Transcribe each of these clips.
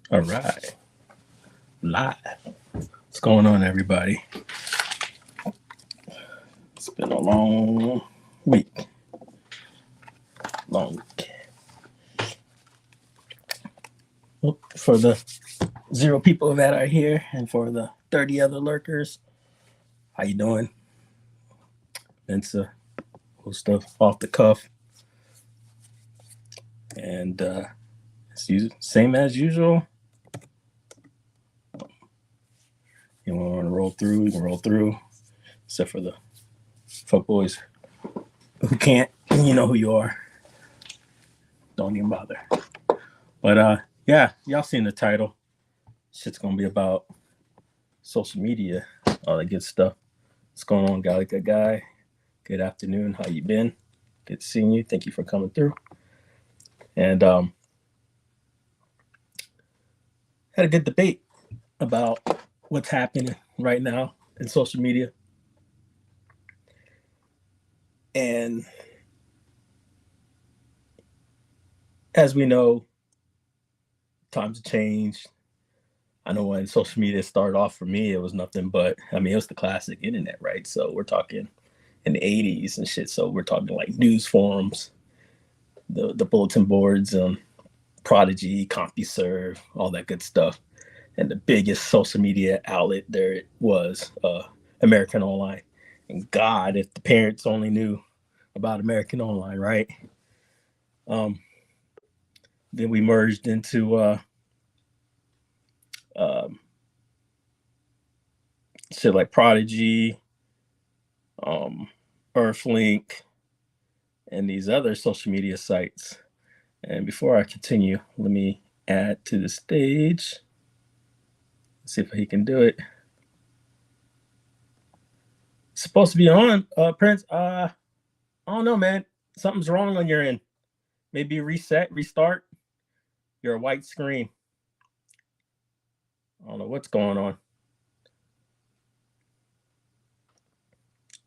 All right, live. What's going on, everybody? It's been a long week. Long week. Well, for the 0 people that are here, and for the 30 other lurkers, how you doing? It's a whole stuff off the cuff, and same as usual. You want to roll through? You can roll through, except for the fuck boys who can't. You know who you are. Don't even bother. But yeah, y'all seen the title. Shit's gonna be about social media, all that good stuff. What's going on, Gallica guy? Good afternoon. How you been? Good seeing you. Thank you for coming through. And had a good debate about what's happening right now in social media. And as we know, times have changed. I know when social media started off for me, it was nothing but, I mean, it was the classic internet, right? So we're talking in the 80s and shit. So we're talking like news forums, the bulletin boards, Prodigy, CompuServe, all that good stuff. And the biggest social media outlet there was American Online. And God, if the parents only knew about American Online, right? Um, then we merged into um, shit like Prodigy, um, Earthlink, and these other social media sites. And before I continue, let me add to the stage. See if he can do it. It's supposed to be on, Prince. I don't know, man. Something's wrong on your end. Maybe reset, restart. You're a white screen. I don't know what's going on.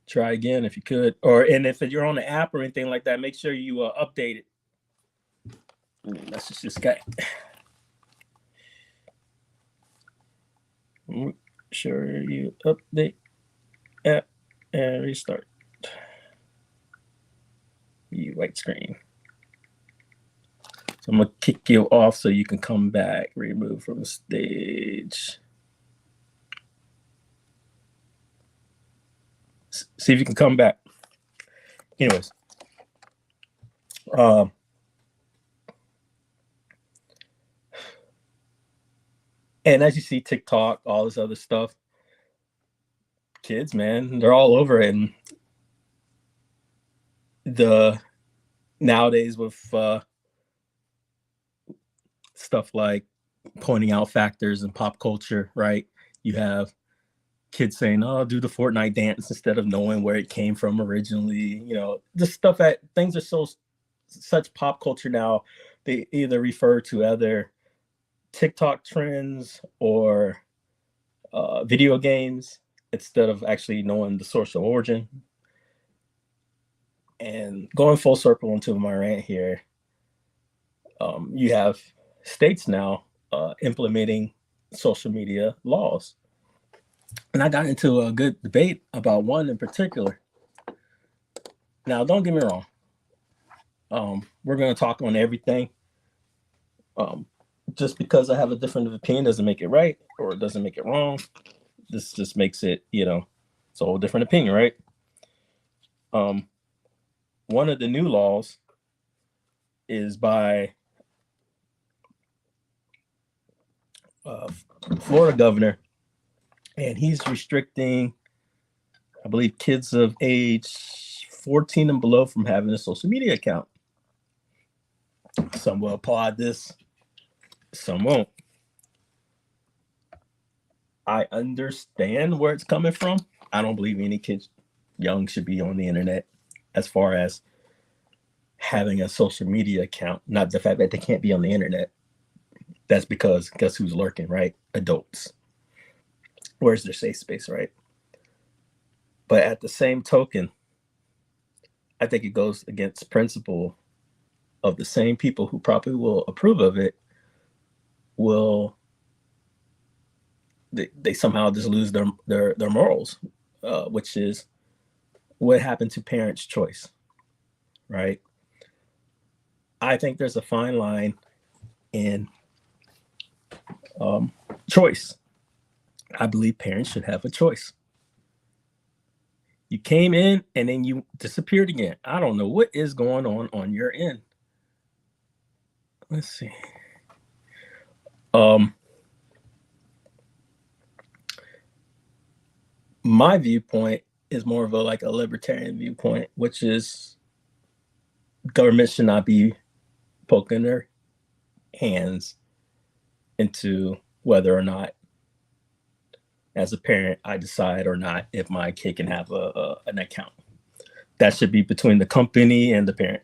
Try again if you could, and if you're on the app or anything like that, make sure you update it. Message this guy. Make sure you update app and restart. You white screen. So I'm gonna kick you off so you can come back. Remove from the stage. See if you can come back. Anyways, and as you see, TikTok, all this other stuff, kids, man, they're all over it. And the nowadays with stuff like pointing out factors in pop culture, right? You have kids saying, "Oh, do the Fortnite dance," instead of knowing where it came from originally. You know, just stuff that things are so such pop culture now. They either refer to other TikTok trends or video games instead of actually knowing the source of origin. And going full circle into my rant here, you have states now implementing social media laws. And I got into a good debate about one in particular. Now, don't get me wrong. We're going to talk on everything. Um, just because I have a different opinion doesn't make it right or it doesn't make it wrong. This just makes it, it's a whole different opinion, right? One of the new laws is by Florida governor, and he's restricting, I believe, kids of age 14 and below from having a social media account. Some will applaud this, some won't. I understand where it's coming from. I don't believe any kids young should be on the internet as far as having a social media account, not the fact that they can't be on the internet. That's because guess who's lurking, right? Adults. Where's their safe space, right? But at the same token, I think it goes against principle of the same people who probably will approve of it will they somehow just lose their morals, which is what happened to parents' choice, right? I think there's a fine line in choice. I believe parents should have a choice. You came in and then you disappeared again. I don't know what is going on your end. Let's see. My viewpoint is more of a libertarian viewpoint, which is government should not be poking their hands into whether or not, as a parent, I decide or not if my kid can have an account. That should be between the company and the parent.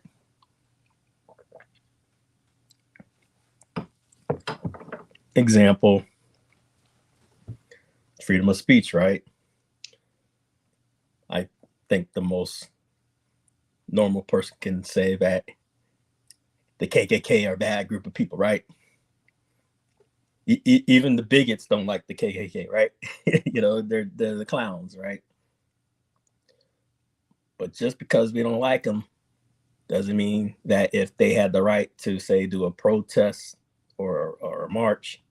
Example, freedom of speech, right? I think the most normal person can say that the KKK are a bad group of people, right? Even the bigots don't like the KKK, right? They're the clowns, right? But just because we don't like them doesn't mean that if they had the right to, say, do a protest or a march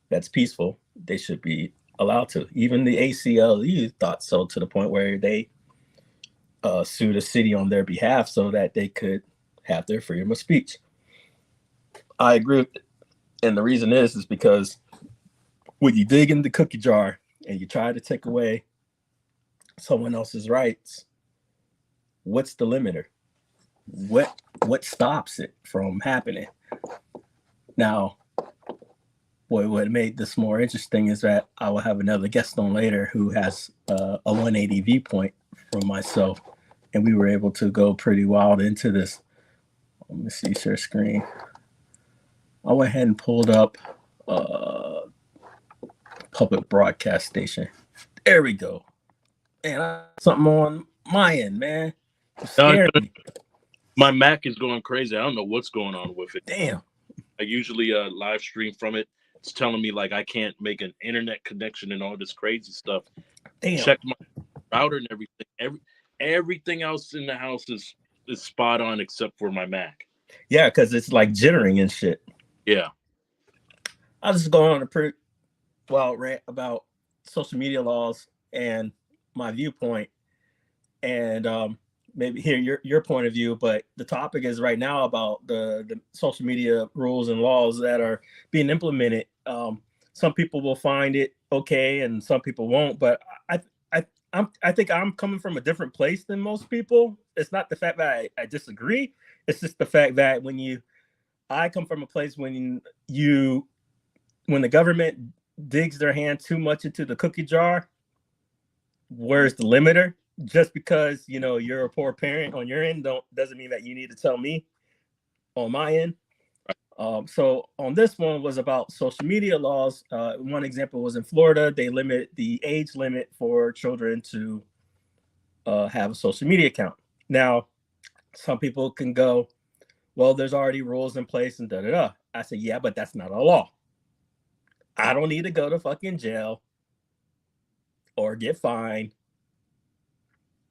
that's peaceful, they should be allowed to. Even the ACLU thought so, to the point where they sued a city on their behalf so that they could have their freedom of speech. I agree with it. And the reason is because when you dig in the cookie jar and you try to take away someone else's rights, what's the limiter? What stops it from happening? Now, what made this more interesting is that I will have another guest on later who has a 180 viewpoint from myself, and we were able to go pretty wild into this. Let me see, share screen. I went ahead and pulled up public broadcast station. There we go. And something on my end, man. Scared me. My Mac is going crazy. I don't know what's going on with it. Damn. I usually live stream from it. It's telling me like I can't make an internet connection and all this crazy stuff. Damn. Check my router and everything. Everything else in the house is spot on except for my Mac. Yeah, because it's like jittering and shit. Yeah. I'll just go on a pretty wild rant about social media laws and my viewpoint, and maybe hear your point of view. But the topic is right now about the social media rules and laws that are being implemented. Some people will find it okay, and some people won't. But I think I'm coming from a different place than most people. It's not the fact that I disagree. It's just the fact that I come from a place when the government digs their hand too much into the cookie jar, where's the limiter? Just because you're a poor parent on your end doesn't mean that you need to tell me on my end. So on this one was about social media laws. One example was in Florida. They limit the age limit for children to have a social media account. Now, some people can go, well, there's already rules in place and da-da-da. I said, yeah, but that's not a law. I don't need to go to fucking jail or get fined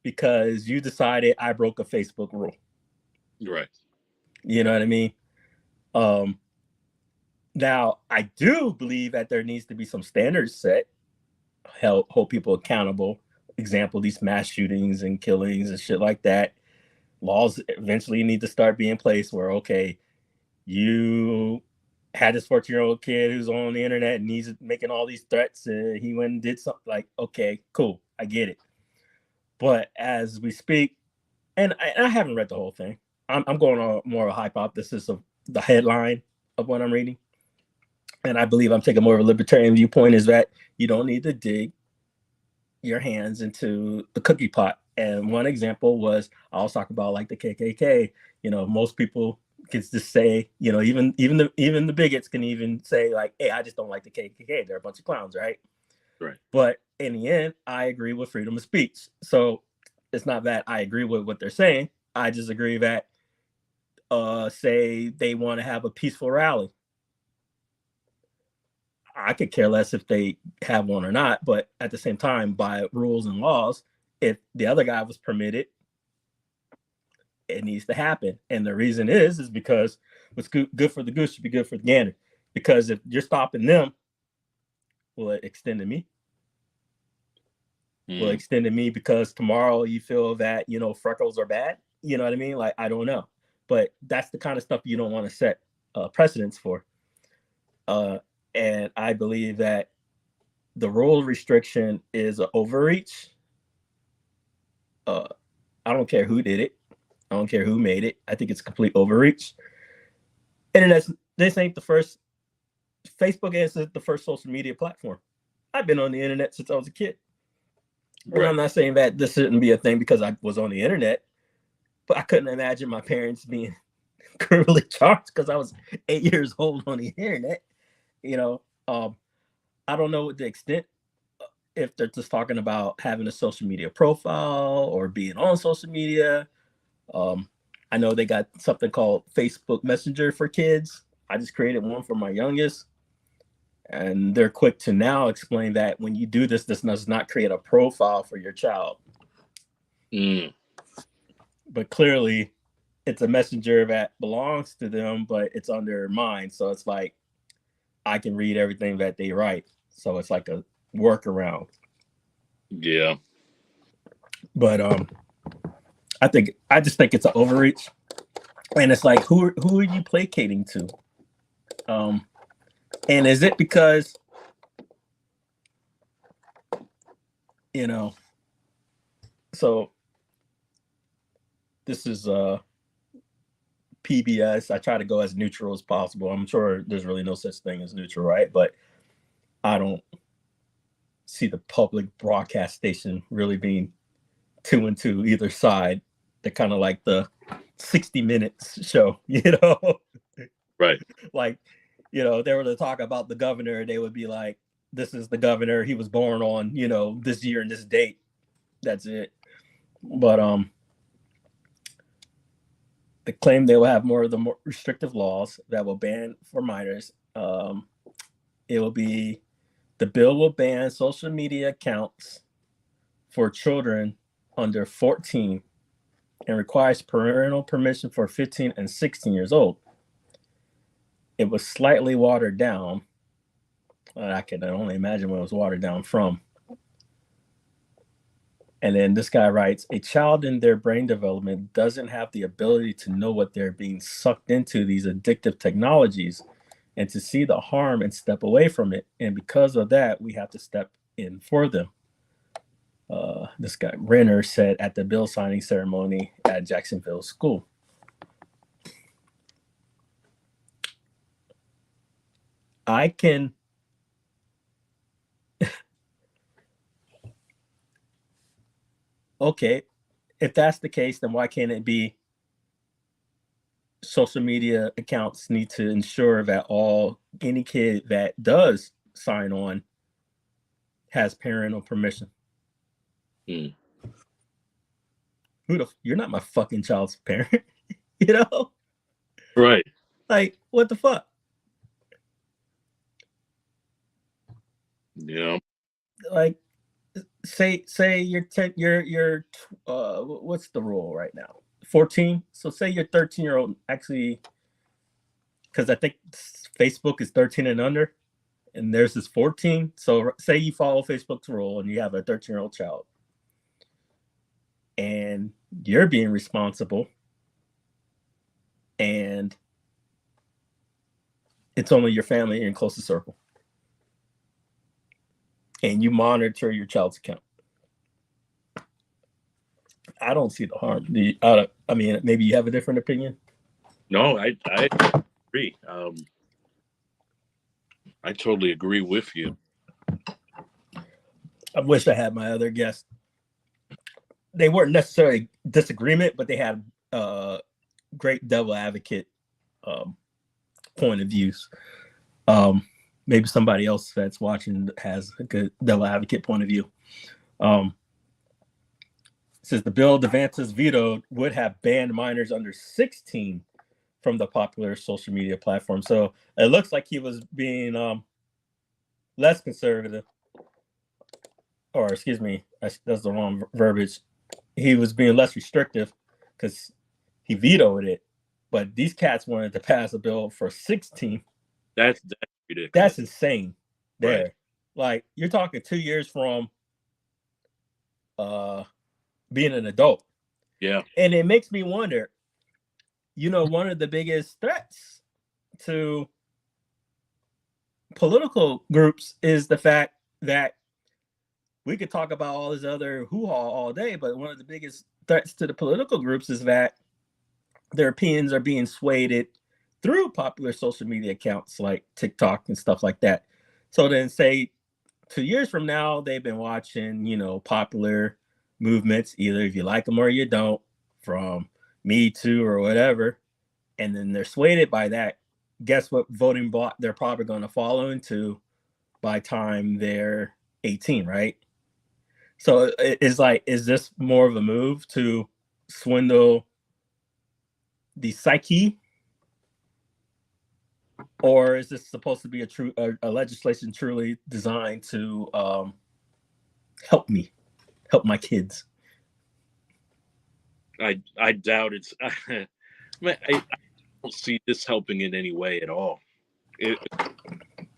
because you decided I broke a Facebook rule. Right. You know what I mean? Now, I do believe that there needs to be some standards set, hold people accountable. Example, these mass shootings and killings and shit like that. Laws eventually need to start being placed where, okay, you had this 14-year-old kid who's on the internet and he's making all these threats and he went and did something. Like, okay, cool, I get it. But as we speak, and I haven't read the whole thing. I'm going on more of a hypothesis of the headline of what I'm reading. And I believe I'm taking more of a libertarian viewpoint, is that you don't need to dig your hands into the cookie pot. And one example was, I was talking about like the KKK. Most people can just say, even the bigots can even say like, hey, I just don't like the KKK. They're a bunch of clowns, right? Right. But in the end, I agree with freedom of speech. So it's not that I agree with what they're saying. I just agree that, say they want to have a peaceful rally. I could care less if they have one or not, but at the same time, by rules and laws, if the other guy was permitted, it needs to happen. And the reason is because what's good for the goose should be good for the gander. Because if you're stopping them, will it extend to me? Will it extend to me because tomorrow you feel that, you know, freckles are bad? You know what I mean? Like, I don't know. But that's the kind of stuff you don't want to set precedents for. And I believe that the rule restriction is an overreach. I don't care who did it. I don't care who made it. I think it's complete overreach. And this ain't the first. Facebook isn't the first social media platform. I've been on the internet since I was a kid. Right. And I'm not saying that this shouldn't be a thing because I was on the internet, but I couldn't imagine my parents being criminally charged because I was 8 years old on the internet. You know, I don't know what the extent, if they're just talking about having a social media profile or being on social media. I know they got something called Facebook Messenger for kids. I just created one for my youngest. And they're quick to now explain that when you do this does not create a profile for your child. But clearly, it's a messenger that belongs to them, but it's under mine. So it's like, I can read everything that they write. So it's like a workaround. Yeah. But I just think it's an overreach. And it's like, who are you placating to? And is it because, you know, so this is PBS. I try to go as neutral as possible. I'm sure there's really no such thing as neutral, right? But I don't see the public broadcast station really being 2 and 2 either side. They're kind of like the 60 Minutes show, you know? Right. Like, you know, they were to talk about the governor, they would be like, this is the governor. He was born on, you know, this year and this date. That's it. But they claim they will have more restrictive laws that will ban for minors. The bill will ban social media accounts for children under 14 and requires parental permission for 15 and 16 years old. It was slightly watered down. I can only imagine what it was watered down from. And then this guy writes, a child in their brain development doesn't have the ability to know what they're being sucked into these addictive technologies and to see the harm and step away from it. And because of that, we have to step in for them. This guy, Renner, said at the bill signing ceremony at Jacksonville School. I can okay, if that's the case, then why can't it be social media accounts need to ensure that any kid that does sign on has parental permission? You're not my fucking child's parent, you know? Right. Like, what the fuck? Yeah. Like, say you're what's the rule right now? 14. So say you're 13-year-old, actually, because I think Facebook is 13 and under, and there's this 14. So say you follow Facebook's rule and you have a 13-year-old child, and you're being responsible, and it's only your family and closest circle, and you monitor your child's account. I don't see the harm. I mean, maybe you have a different opinion. No, I agree. I totally agree with you. I wish I had my other guests. They weren't necessarily disagreement, but they had great devil advocate point of views. Maybe somebody else that's watching has a good devil advocate point of view. Says the bill DeSantis vetoed would have banned minors under 16 from the popular social media platform. So it looks like he was being less conservative, or excuse me, that's the wrong verbiage. He was being less restrictive because he vetoed it. But these cats wanted to pass a bill for 16. That's ridiculous. That's insane. There, Right. like you're talking 2 years from being an adult. Yeah. And it makes me wonder, one of the biggest threats to political groups is the fact that we could talk about all this other hoo-ha all day, but one of the biggest threats to the political groups is that their opinions are being swayed through popular social media accounts like TikTok and stuff like that. So then say 2 years from now, they've been watching, popular movements, either if you like them or you don't, from Me Too or whatever, and then they're swayed by that. Guess what voting block they're probably going to follow into by time they're 18, right? So it's like, is this more of a move to swindle the psyche, or is this supposed to be a legislation truly designed to help my kids? I doubt it's. I don't see this helping in any way at all. It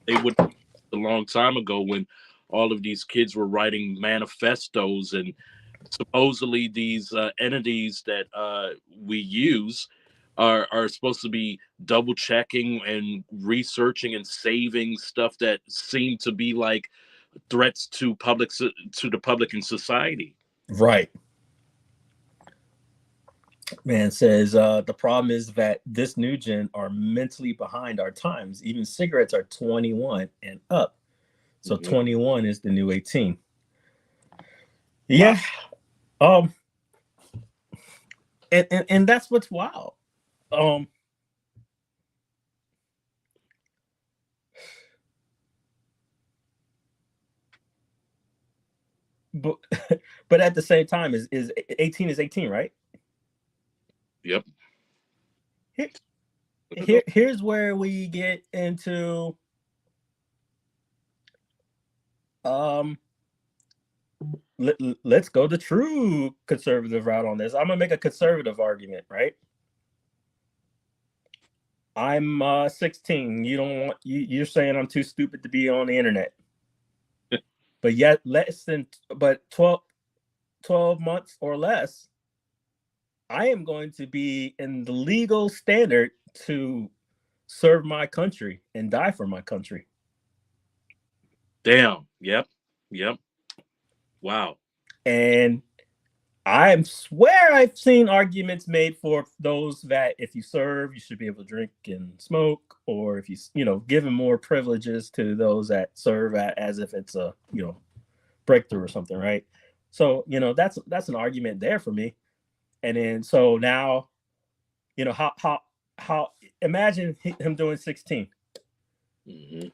would a long time ago when all of these kids were writing manifestos, and supposedly these entities that we use are supposed to be double checking and researching and saving stuff that seem to be like threats to the public and society. Right. Man says the problem is that this new gen are mentally behind our times. Even cigarettes are 21 and up. So 21 is the new 18. Yeah. Wow. And that's what's wild. But at the same time, is 18 is 18, right? Yep. Here's where we get into let's go the true conservative route on this. I'm gonna make a conservative argument, right? I'm 16. You're saying I'm too stupid to be on the internet. But yet 12 months or less, I am going to be in the legal standard to serve my country and die for my country. Damn. Yep. Wow. And I swear I've seen arguments made for those that if you serve, you should be able to drink and smoke, or if you given more privileges to those that serve as if it's a breakthrough or something, right? So that's an argument there for me. And then so now, how imagine him doing 16.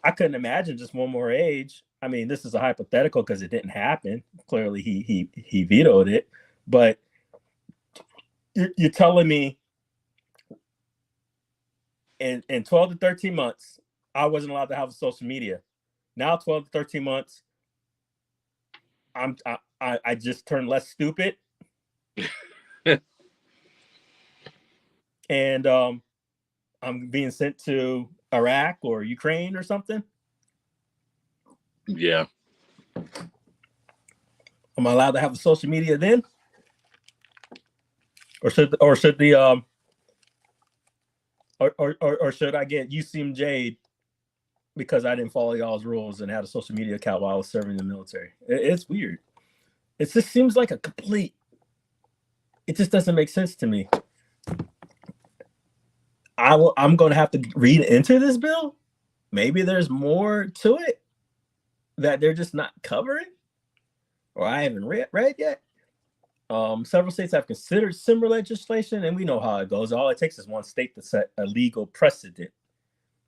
I couldn't imagine just one more age. I mean, this is a hypothetical because it didn't happen. Clearly, he vetoed it. But you're telling me in 12 to 13 months, I wasn't allowed to have social media. Now, 12 to 13 months, I just turned less stupid. And I'm being sent to Iraq or Ukraine or something. Yeah. Am I allowed to have a social media then? Or should the or should I get UCMJ because I didn't follow y'all's rules and had a social media account while I was serving in the military? It's weird. It just seems like it just doesn't make sense to me. I'm going to have to read into this bill. Maybe there's more to it that they're just not covering, or I haven't read yet. Several states have considered similar legislation, and we know how it goes. All it takes is one state to set a legal precedent.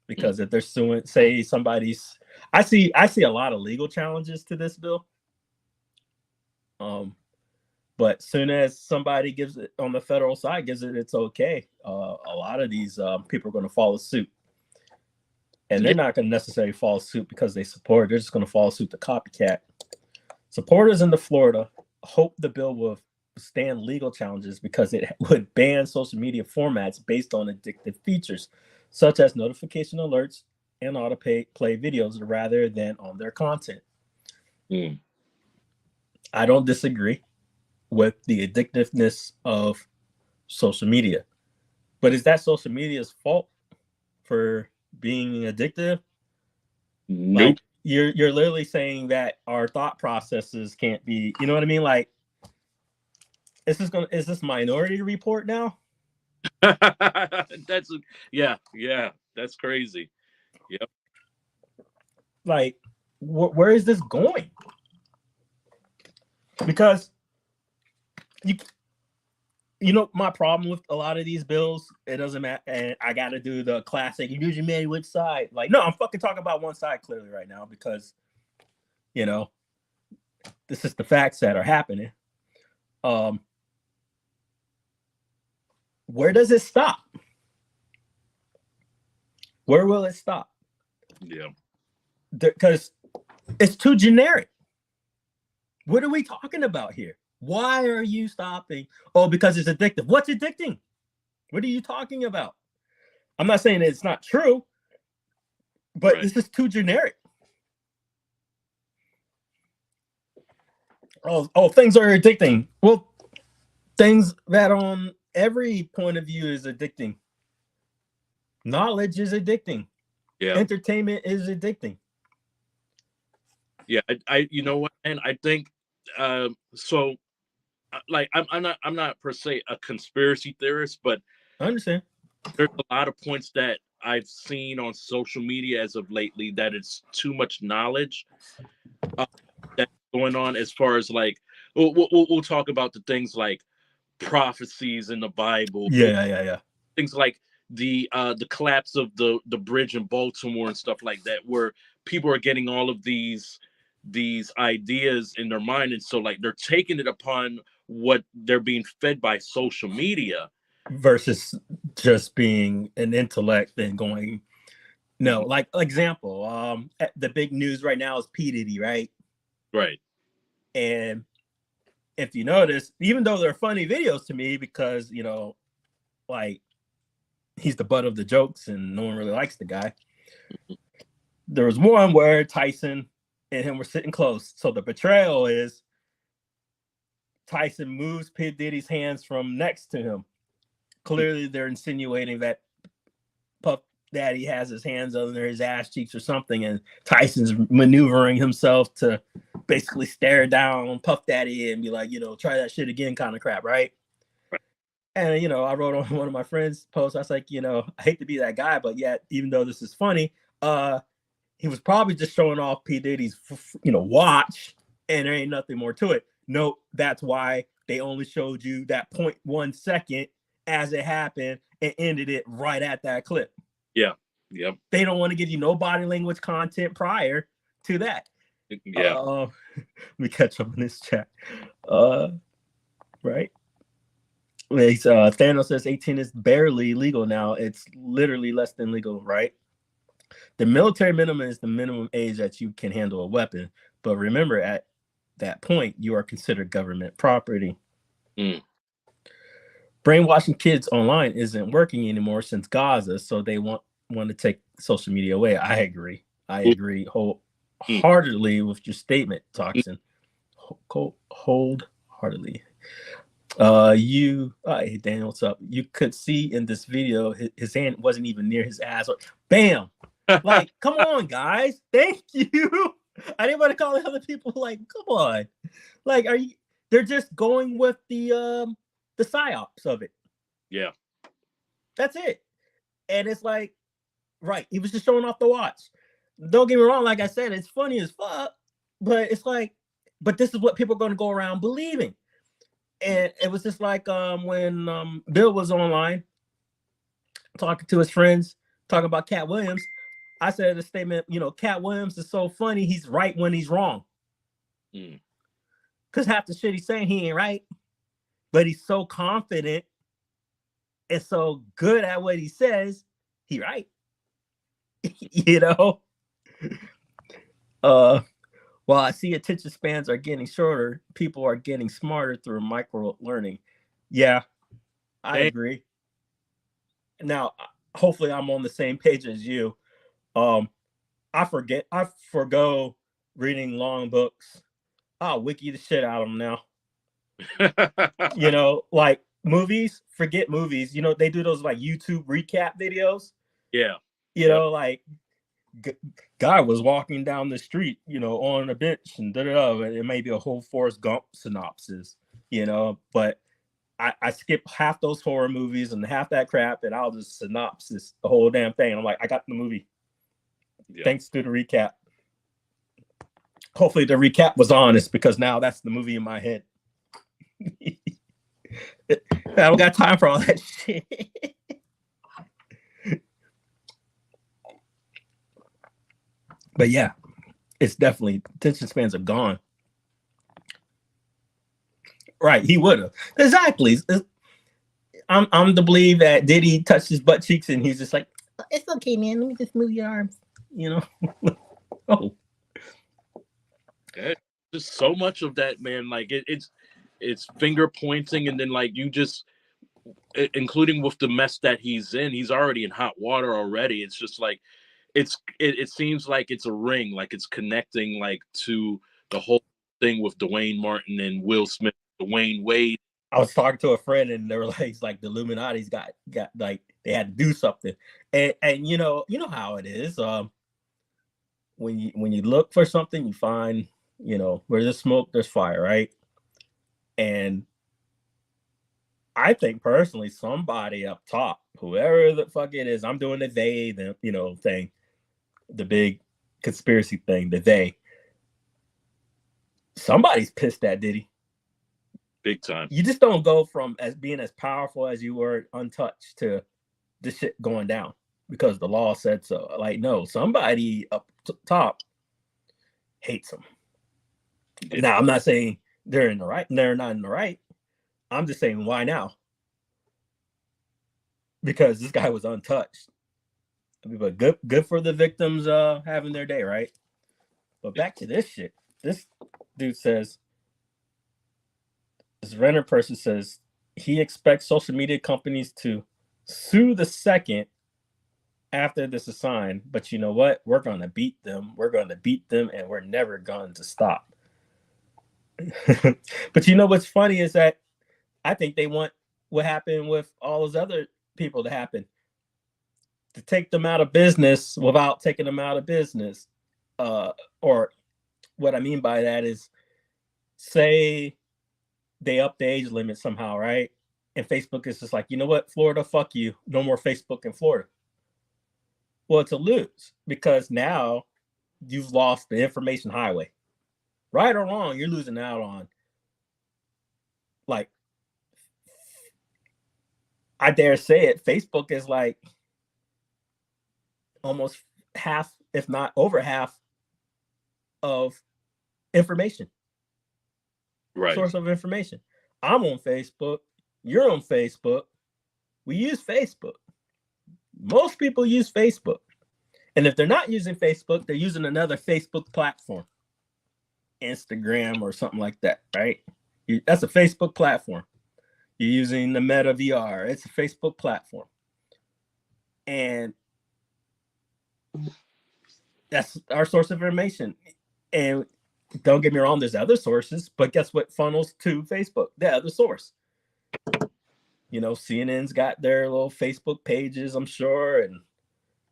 Because if they're suing, say somebody's, I see a lot of legal challenges to this bill. But soon as somebody gives it on the federal side, it's okay. A lot of these people are going to follow suit. And they're not going to necessarily follow suit because they support. They're just going to follow suit to copycat. Supporters in the Florida hope the bill will stand legal challenges because it would ban social media formats based on addictive features, such as notification alerts and autoplay videos rather than on their content. I don't disagree with the addictiveness of social media, but is that social media's fault for being addictive? Nope. Like, you're literally saying that our thought processes can't be, you know what I mean? Like, is this Minority Report now? That's that's crazy. Yep. Like, where is this going? Because you know, my problem with a lot of these bills, it doesn't matter. And I got to do the classic, you usually made which side? Like, no, I'm fucking talking about one side clearly right now because, you know, this is the facts that are happening. Where does it stop? Where will it stop? Yeah. Because it's too generic. What are we talking about here? Why are you stopping? Oh, because it's addictive. What's addicting? What are you talking about? I'm not saying it's not true, but right. It's just too generic. Oh, things are addicting. Well, things that on every point of view is addicting. Knowledge is addicting. Yeah. Entertainment is addicting. Yeah, I you know what, and I think so. Like I'm not per se a conspiracy theorist, but I understand. There's a lot of points that I've seen on social media as of lately that it's too much knowledge that's going on as far as like we'll talk about the things like prophecies in the Bible. Yeah. Things like the collapse of the bridge in Baltimore and stuff like that, where people are getting all of these ideas in their mind, and so like they're taking it upon what they're being fed by social media versus just being an intellect and going like example, the big news right now is P. Diddy, right? And if you notice, even though they're funny videos to me because, you know, like he's the butt of the jokes and no one really likes the guy, there was one where Tyson and him were sitting close. So the betrayal is Tyson moves P. Diddy's hands from next to him. Clearly, they're insinuating that Puff Daddy has his hands under his ass cheeks or something, and Tyson's maneuvering himself to basically stare down Puff Daddy and be like, you know, try that shit again kind of crap, right? And, you know, I wrote on one of my friends' posts, I was like, you know, I hate to be that guy, but yet, even though this is funny, he was probably just showing off P. Diddy's, you know, watch, and there ain't nothing more to it. No, that's why they only showed you that 0.1 second as it happened and ended it right at that clip. Yeah. They don't want to give you no body language content prior to that. Yeah. Let me catch up in this chat. Right. Thanos says 18 is barely legal now. It's literally less than legal, right? The military minimum is the minimum age that you can handle a weapon. But remember, at that point, you are considered government property. Brainwashing kids online isn't working anymore since Gaza, so they want to take social media away. I agree wholeheartedly with your statement, Toxin. Wholeheartedly. Hey Daniel, what's up? You could see in this video his hand wasn't even near his ass. Bam! Like, come on, guys. Thank you. I didn't want to call other people like, come on. Like, they're just going with the psyops of it. Yeah. That's it. And it's like, right, he was just showing off the watch. Don't get me wrong, like I said, it's funny as fuck, but it's like, but this is what people are going to go around believing. And it was just like when Bill was online talking to his friends, talking about Cat Williams. I said a statement, you know, Cat Williams is so funny, he's right when he's wrong. Because half the shit he's saying, he ain't right. But he's so confident and so good at what he says, he right. You know, uh, while I see attention spans are getting shorter, people are getting smarter through micro learning. Yeah, I Damn. agree. Now, hopefully, I'm on the same page as you. Um, I forgo reading long books. I'll wiki the shit out of them now. You know, like movies, forget movies. You know, they do those like YouTube recap videos. Yeah. You know, like guy was walking down the street, you know, on a bench and da-da-da. It may be a whole Forrest Gump synopsis, you know, but I skip half those horror movies and half that crap, and I'll just synopsis the whole damn thing. I'm like, I got the movie. Yeah. Thanks to the recap. Hopefully the recap was honest, because now that's the movie in my head. I don't got time for all that shit. But yeah, it's definitely, attention spans are gone. Right, he would have. Exactly. I'm to believe that Diddy touched his butt cheeks and he's just like, it's okay, man. Let me just move your arms. You know? Oh. Just so much of that, man. Like it's finger pointing, and then like you just, including with the mess that he's in, he's already in hot water already. It's just like it seems like it's a ring, like it's connecting like to the whole thing with Dwayne Martin and Will Smith, Dwayne Wade. I was talking to a friend and they were like the Illuminati's got like they had to do something. And you know how it is. When you look for something, you find, you know, where there's smoke, there's fire, right? And I think personally, somebody up top, whoever the fuck it is, I'm doing the they, the, you know, thing, the big conspiracy thing, the they. Somebody's pissed at Diddy. Big time. You just don't go from as being as powerful as you were untouched to this shit going down because the law said so. Like, no, somebody up top hates him. Yeah. Now, I'm not saying they're in the right. They're not in the right. I'm just saying, why now? Because this guy was untouched. But good for the victims having their day, right? But back to this shit. This dude says, this renter person says he expects social media companies to sue the second after this is signed. But you know what? We're going to beat them. We're going to beat them, and we're never going to stop. But you know what's funny is that I think they want what happened with all those other people to happen, to take them out of business without taking them out of business. Or what I mean by that is, say they up the age limit somehow, right? And Facebook is just like, you know what, Florida, fuck you. No more Facebook in Florida. Well, it's a lose, because now you've lost the information highway. Right or wrong, you're losing out on, like, I dare say it, Facebook is like almost half, if not over half, of information. Right. Source of information. I'm on Facebook. You're on Facebook. We use Facebook. Most people use Facebook. And if they're not using Facebook, they're using another Facebook platform. Instagram or something like that, right? That's a Facebook platform. You're using the Meta VR. It's a Facebook platform. And that's our source of information. And don't get me wrong, there's other sources, but guess what funnels to Facebook? The other source. You know, CNN's got their little Facebook pages, I'm sure, and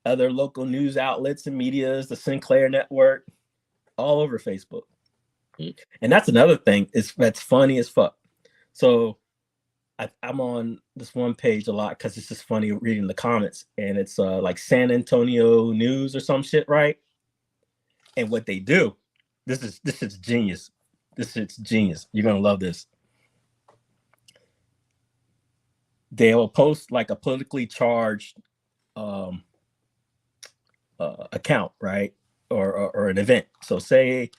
other local news outlets and medias, the Sinclair Network, all over Facebook. And that's another thing that's funny as fuck. So I'm on this one page a lot because it's just funny reading the comments, and it's like San Antonio News or some shit, right? And what they do, this is genius. This is genius. You're gonna love this. They'll post like a politically charged account, right? Or an event. So say,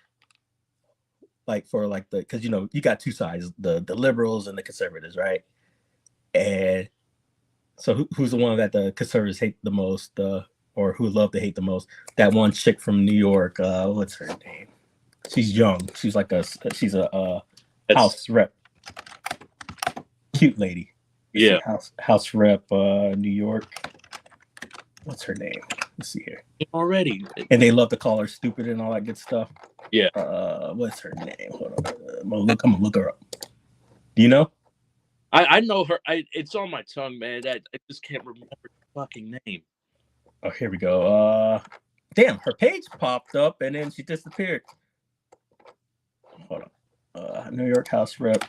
like, for like because you know you got two sides, the liberals and the conservatives, right? And so who's the one that the conservatives hate the most? The or who love to hate the most. That one chick from New York. What's her name? She's young. She's like she's a house rep. Cute lady. Yeah. House rep, New York. What's her name? Let's see here. Already. And they love to call her stupid and all that good stuff. Yeah. What's her name? Hold on. I'm gonna look her up. Do you know? I know her. It's on my tongue, man. I just can't remember her fucking name. Oh, here we go. Damn, her page popped up and then she disappeared. Hold on. New York House Rep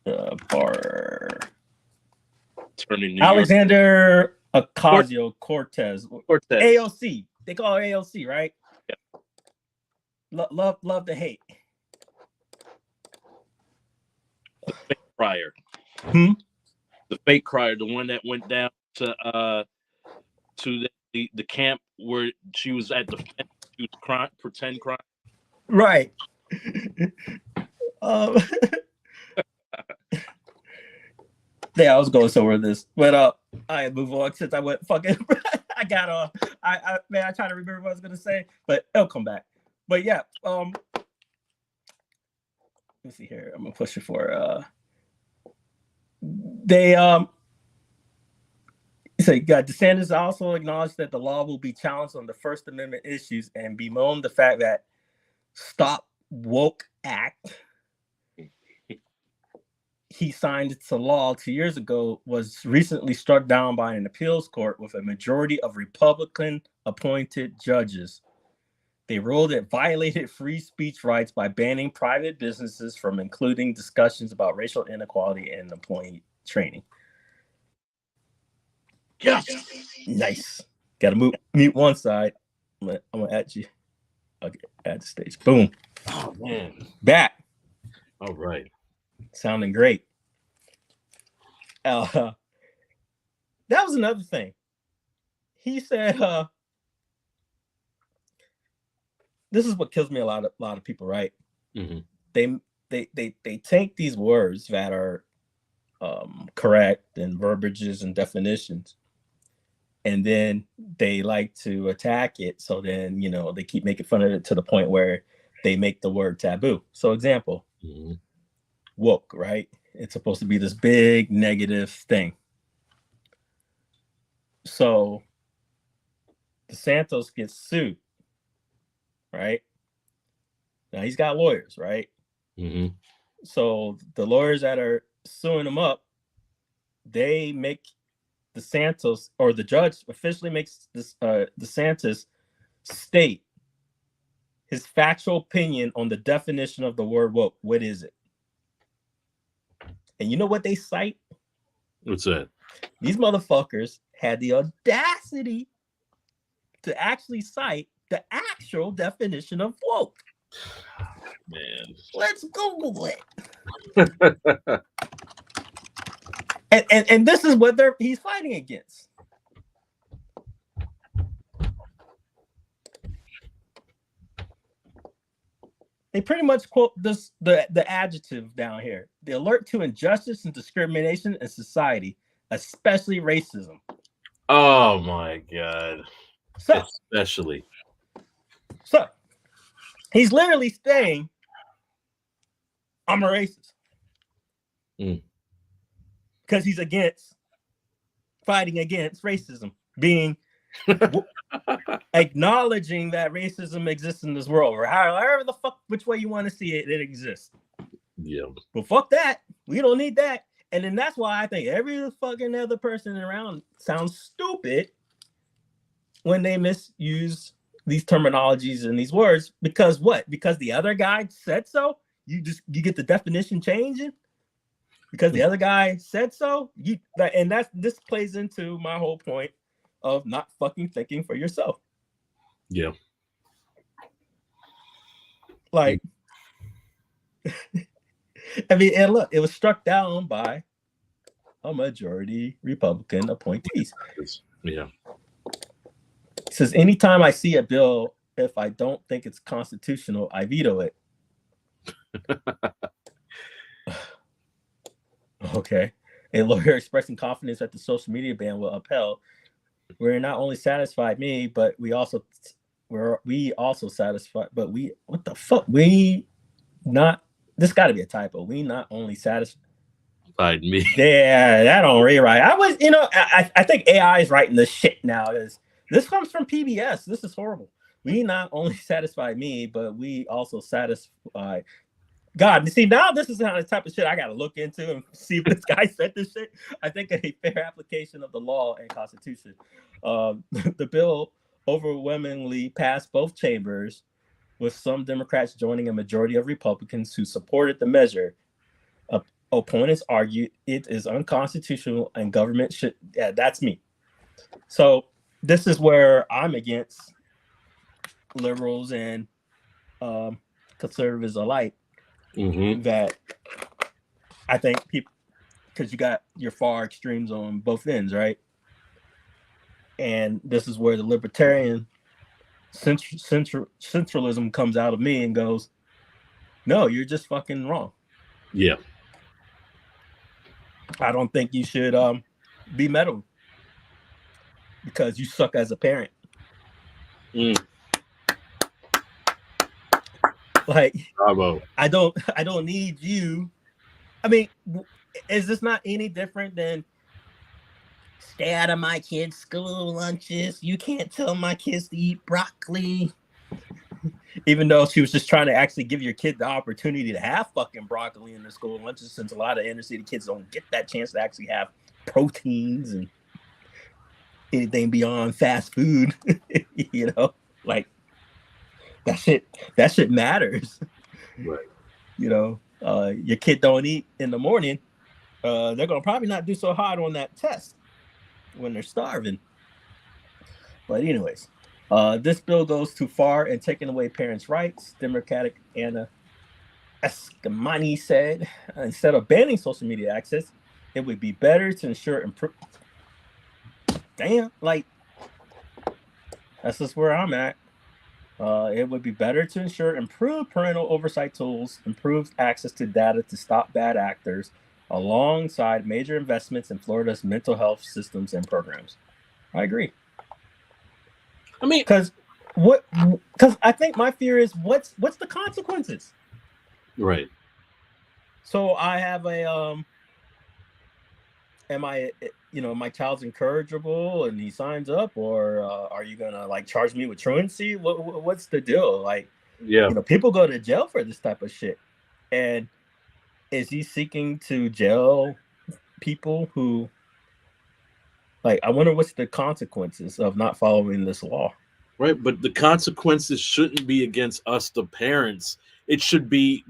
Bar. Turning Alexander Ocasio-Cortez. AOC. They call her AOC, right? Yeah. Love to hate. The fake crier. The fake crier, the one that went down to the camp where she was at the fence. She was crying, pretend crying. Right. Yeah, I was going somewhere with this, but I move on since I went fucking. I got on. I try to remember what I was gonna say, but it'll come back. But yeah, let me see here. I'm gonna push it for they so DeSantis also acknowledged that the law will be challenged on the First Amendment issues and bemoaned the fact that Stop Woke Act he signed into law 2 years ago was recently struck down by an appeals court with a majority of Republican appointed judges. They ruled it violated free speech rights by banning private businesses from including discussions about racial inequality in employee training. Yes. Nice. Got to mute one side. I'm gonna add you. Okay, add the stage. Boom. Oh man. Back. All right. Sounding great. That was another thing. He said, this is what kills me a lot of people, right? Mm-hmm. They take these words that are correct and verbiages and definitions, and then they like to attack it. So then, they keep making fun of it to the point where they make the word taboo. So example, woke, right? It's supposed to be this big negative thing. So DeSantis gets sued, right? Now he's got lawyers, right? Mm-hmm. So the lawyers that are suing him up, they make DeSantis, or the judge officially makes this DeSantis state his factual opinion on the definition of the word woke. What is it? And you know what they cite? What's that? These motherfuckers had the audacity to actually cite the actual definition of woke. Man. Let's Google it. and this is what he's fighting against. They pretty much quote the adjective down here: the alert to injustice and discrimination in society, especially racism. Oh my God. So he's literally saying, I'm a racist. Because he's fighting against racism, being acknowledging that racism exists in this world, or however the fuck, which way you want to see it, it exists. Yeah. But fuck that. We don't need that. And then that's why I think every fucking other person around sounds stupid when they misuse these terminologies and these words. Because what? Because the other guy said so? You get the definition changing? Because the other guy said so? This plays into my whole point of not fucking thinking for yourself. Yeah. Like, I mean, and look, it was struck down by a majority Republican appointees. Yeah. It says, anytime I see a bill, if I don't think it's constitutional, I veto it. Okay. A lawyer expressing confidence that the social media ban will upheld we're not only satisfied me, but we also satisfied. But what the fuck? We not. This got to be a typo. We not only satisfied me. Yeah, that don't rewrite. I was, I think AI is writing this shit now. This comes from PBS. This is horrible. We not only satisfy me, but we also satisfy God. See, now this is the type of shit I got to look into and see if this guy said this shit. I think a fair application of the law and Constitution. The bill overwhelmingly passed both chambers, with some Democrats joining a majority of Republicans who supported the measure. Opponents argue it is unconstitutional and government should. Yeah, that's me. So this is where I'm against liberals and conservatives alike. That I think people, because you got your far extremes on both ends, right? And this is where the libertarian centralism comes out of me and goes, no, you're just fucking wrong. Yeah. I don't think you should be meddling because you suck as a parent. Like, bravo. I don't need you. I mean, is this not any different than stay out of my kids' school lunches? You can't tell my kids to eat broccoli. Even though she was just trying to actually give your kid the opportunity to have fucking broccoli in their school lunches, since a lot of inner city kids don't get that chance to actually have proteins and anything beyond fast food. Like that shit matters. Right. Your kid don't eat in the morning, they're gonna probably not do so hard on that test when they're starving. But anyways, this bill goes too far in taking away parents' rights. Democratic Anna Eskamani said, instead of banning social media access, it would be better to ensure improve. Damn, like that's just where I'm at. It would be better to ensure improved parental oversight tools, improved access to data to stop bad actors, alongside major investments in Florida's mental health systems and programs. I agree. I mean, because I think my fear is what's the consequences? Right. So I have my child's incorrigible and he signs up, or are you gonna like charge me with truancy? What's the deal? Like, people go to jail for this type of shit, and is he seeking to jail people who? Like, I wonder what's the consequences of not following this law. Right, but the consequences shouldn't be against us, the parents. It should be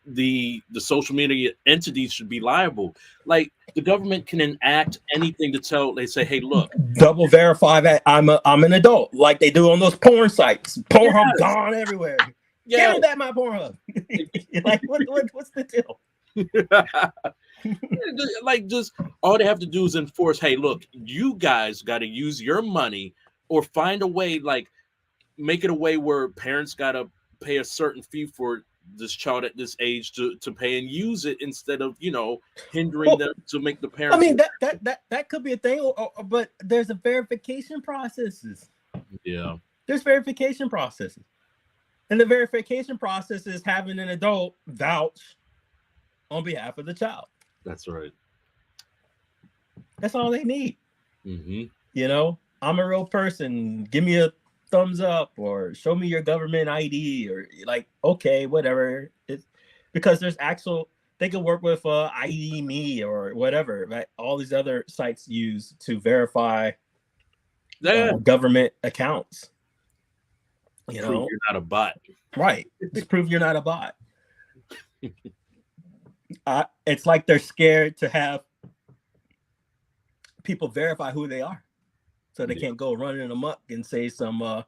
the social media entities should be liable. Like, the government can enact anything to tell. They say, "Hey, look, double verify that I'm an adult," like they do on those porn sites. Pornhub gone everywhere. Yeah, get that my Pornhub. Like, what's the deal? Like, just all they have to do is enforce, hey, look, you guys got to use your money, or find a way, like make it a way where parents got to pay a certain fee for this child at this age to pay and use it, instead of hindering them to make the parents. I mean, that could be a thing, but there's a verification processes. Yeah, there's verification processes, and the verification process is having an adult vouch on behalf of the child. That's right. That's all they need. I'm a real person. Give me a thumbs up, or show me your government ID, or like, okay, whatever. It's because there's they can work with ID Me or whatever, right? All these other sites use to verify government accounts. Prove you're not a bot. Right. Just prove you're not a bot. It's like they're scared to have people verify who they are, so they can't go running amok and say some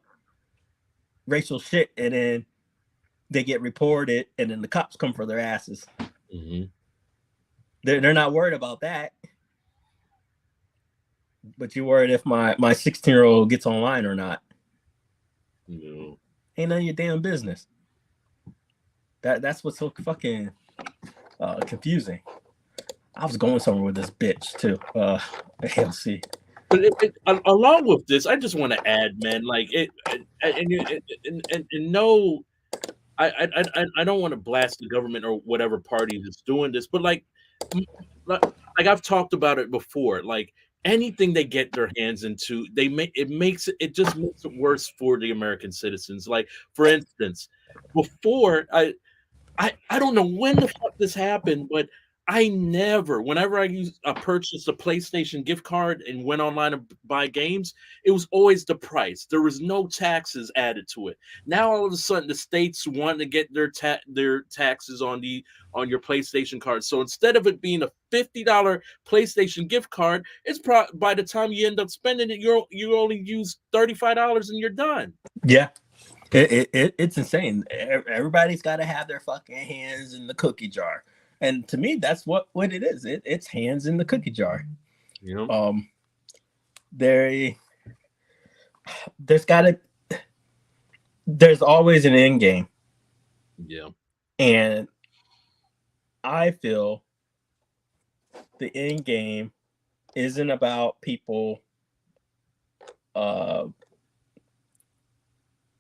racial shit, and then they get reported, and then the cops come for their asses. They're not worried about that, but you're worried if my 16-year-old gets online or not. No, ain't none of your damn business. That's what's so fucking confusing. I was going somewhere with this bitch too. ALC. But along with this, I just want to add, man, like and no, I don't want to blast the government or whatever party that's doing this, but like I've talked about it before, like anything they get their hands into, it just makes it worse for the American citizens. Like for instance, before I don't know when the fuck this happened, but whenever I purchased a PlayStation gift card and went online to buy games, it was always the price. There was no taxes added to it. Now all of a sudden the states want to get their taxes on your PlayStation card. So instead of it being a $50 PlayStation gift card, by the time you end up spending it, you only use $35 and you're done. Yeah. It's insane. Everybody's got to have their fucking hands in the cookie jar, and to me, that's what it is. It's hands in the cookie jar. You know, there's always an end game. Yeah, and I feel the end game isn't about people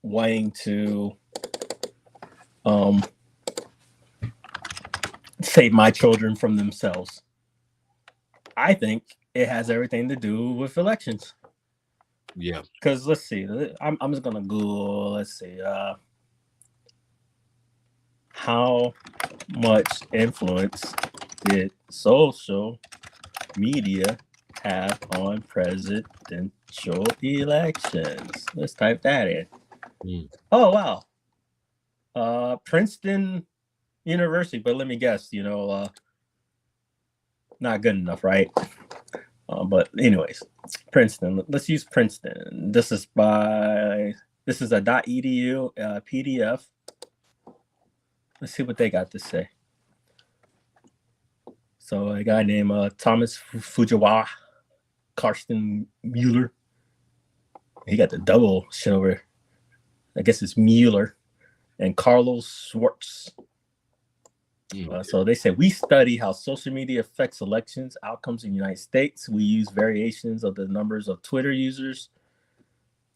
wanting to save my children from themselves. I think it has everything to do with elections. Yeah. Because let's see, I'm just gonna Google. Let's see, how much influence did social media have on presidential elections? Let's type that in. Oh wow. Princeton University, but let me guess, not good enough, right? But anyways, Princeton. Let's use Princeton. This is a .edu PDF. Let's see what they got to say. So a guy named Thomas Fujiwara, Karsten Mueller. He got the double shit over. I guess it's Mueller and Carlos Schwartz. So they say, we study how social media affects elections outcomes in the United States. We use variations of the numbers of Twitter users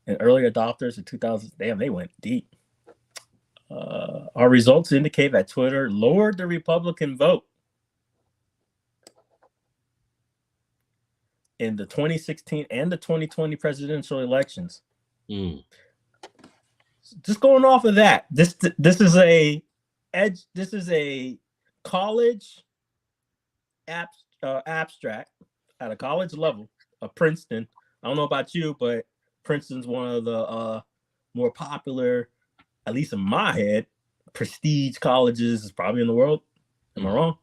and early adopters in 2000. Damn, they went deep. Our results indicate that Twitter lowered the Republican vote in the 2016 and the 2020 presidential elections. Just going off of that, this is a college abstract at a college level of Princeton. I don't know about you, but Princeton's one of the more popular, at least in my head, prestige colleges probably in the world. Am I wrong?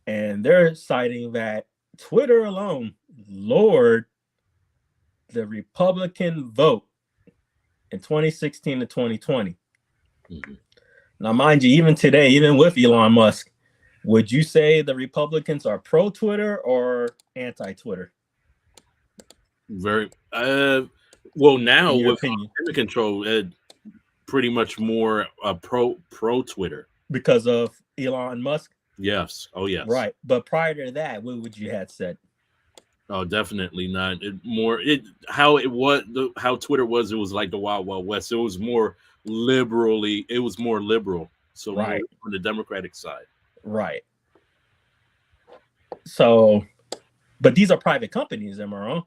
And they're citing that Twitter alone lowered the Republican vote in 2016 to 2020. Now, mind you, even today, even with Elon Musk, would you say the Republicans are pro-Twitter or anti-Twitter? Very well now with opinion. control, pretty much more pro Twitter because of Elon Musk. Yes. Oh yes. Right. But prior to that, what would you have said? Oh, definitely not. How Twitter was. It was like the Wild Wild West. It was more more liberal. So right on the Democratic side. Right. So, but these are private companies, am I wrong?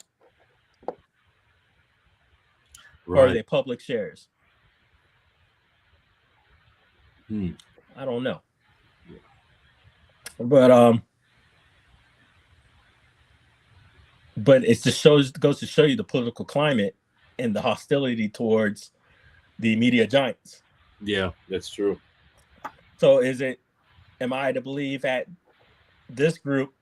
Right. Or are they public shares? I don't know. But it just goes to show you the political climate and the hostility towards the media giants. Yeah, that's true. So am I to believe that this group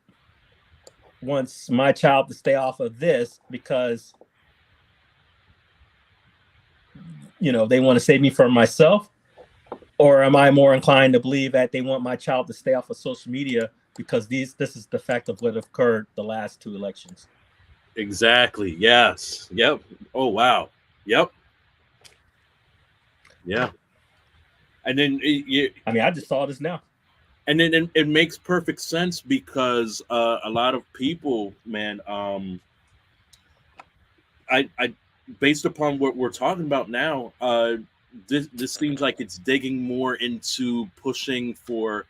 wants my child to stay off of this because, they want to save me from myself? Or am I more inclined to believe that they want my child to stay off of social media because this is the fact of what occurred the last two elections? Exactly. Yes. Yep. Oh, wow. Yep. Yeah. And then I just saw this now. And then it makes perfect sense because a lot of people, man, I based upon what we're talking about now, this seems like it's digging more into pushing for.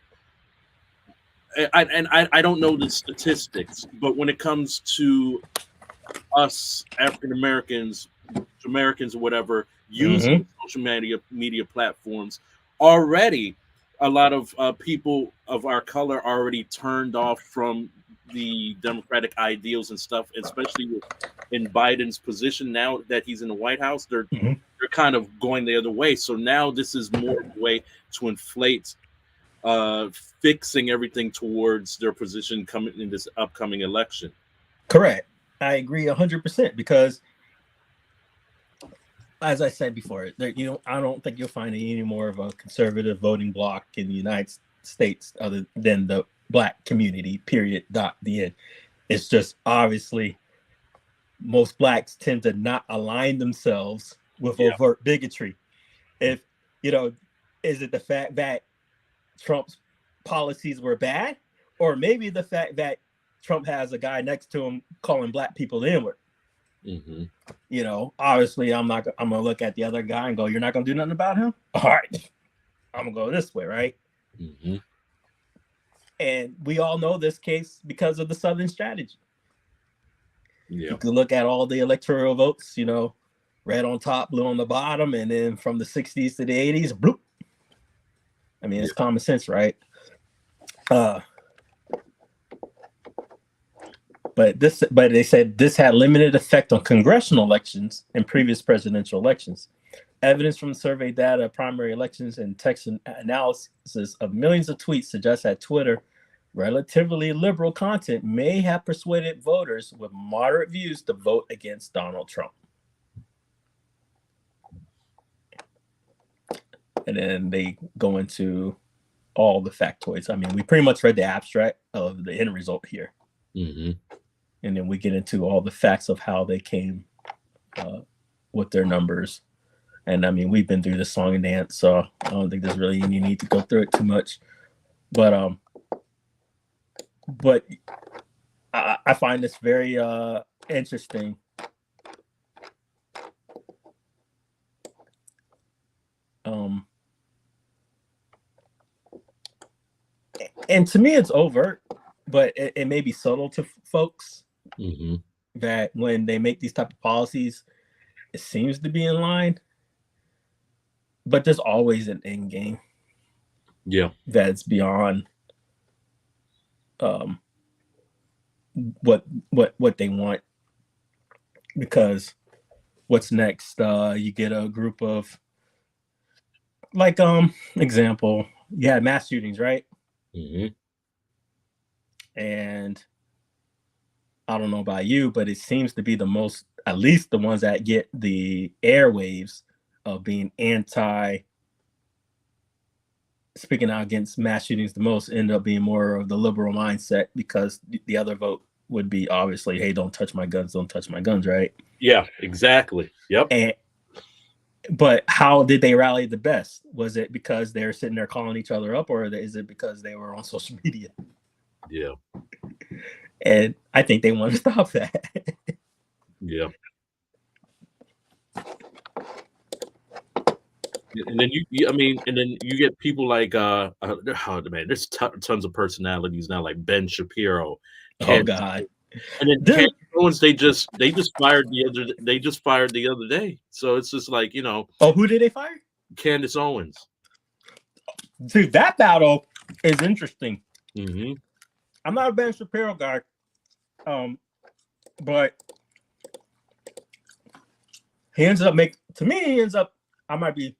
I don't know the statistics, but when it comes to us African Americans, or whatever, using social media platforms, already a lot of people of our color already turned off from the democratic ideals and stuff, especially in Biden's position now that he's in the White House. They're kind of going the other way. So now this is more of a way to inflate fixing everything towards their position coming in this upcoming election. Correct. I agree 100% because, as I said before, I don't think you'll find any more of a conservative voting bloc in the United States other than the Black community. Period. The end. It's just obviously most Blacks tend to not align themselves with overt bigotry. If is it the fact that Trump's policies were bad, or maybe the fact that Trump has a guy next to him calling Black people the N-word? Obviously I'm gonna look at the other guy and go, you're not gonna do nothing about him? All right, I'm gonna go this way, right? And we all know this case because of the Southern strategy. You can look at all the electoral votes, red on top, blue on the bottom, and then from the 60s to the 80s, bloop. I mean, it's common sense, right? But they said this had limited effect on congressional elections and previous presidential elections. Evidence from survey data, primary elections, and text analysis of millions of tweets suggests that Twitter, relatively liberal content, may have persuaded voters with moderate views to vote against Donald Trump. And then they go into all the factoids. I mean, we pretty much read the abstract of the end result here. And then we get into all the facts of how they came with their numbers. And I mean, we've been through this song and dance, so I don't think there's really any need to go through it too much. But I find this very interesting. And to me, it's overt, but it may be subtle to folks that when they make these type of policies, it seems to be in line. But there's always an end game. That's beyond what they want. Because what's next? You get a group of example, you had mass shootings, right? And I don't know about you, but it seems to be the most, at least the ones that get the airwaves of being speaking out against mass shootings the most, end up being more of the liberal mindset, because the other vote would be obviously, hey, don't touch my guns, right? Yeah, exactly. Yep. But how did they rally the best? Was it because they were sitting there calling each other up, or is it because they were on social media? Yeah. And I think they want to stop that. Yeah. And then you get people like there's tons of personalities now, like Ben Shapiro. Oh God. And then Candace Owens, they just fired the other day. So it's just like, Oh, who did they fire? Candace Owens. Dude, that battle is interesting. Mm-hmm. I'm not a Ben Shapiro guy, but he ends up I might be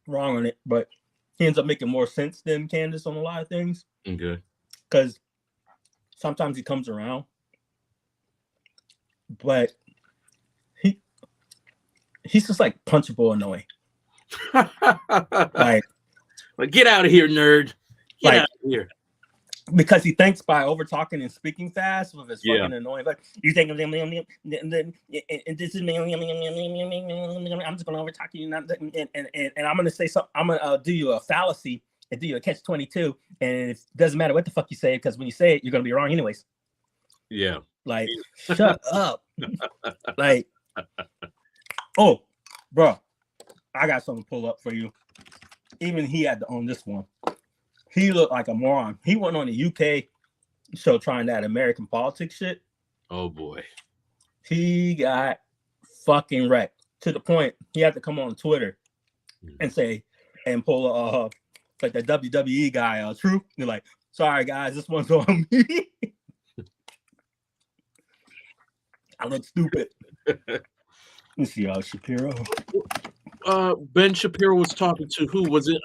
wrong on it, but he ends up making more sense than Candace on a lot of things. Okay. Because sometimes he comes around, but he's just like punchable annoying. like get out of here, nerd. Get out of here. Because he thinks by over talking and speaking fast with his fucking annoying, like you think, and this is me. I'm just gonna over talk you, and I'm gonna say something. I'm gonna do you a fallacy and do you a catch-22, and it doesn't matter what the fuck you say, because when you say it, you're gonna be wrong anyways. Yeah. Like, shut up. Like, oh, bro, I got something to pull up for you. Even he had to own this one. He looked like a moron. He went on the UK show trying that American politics shit. Oh boy. He got fucking wrecked to the point he had to come on Twitter and say and pull like the WWE guy, Truth. You're like, sorry guys, this one's on me. I look stupid. Let's see, Shapiro. Ben Shapiro was talking to who was it?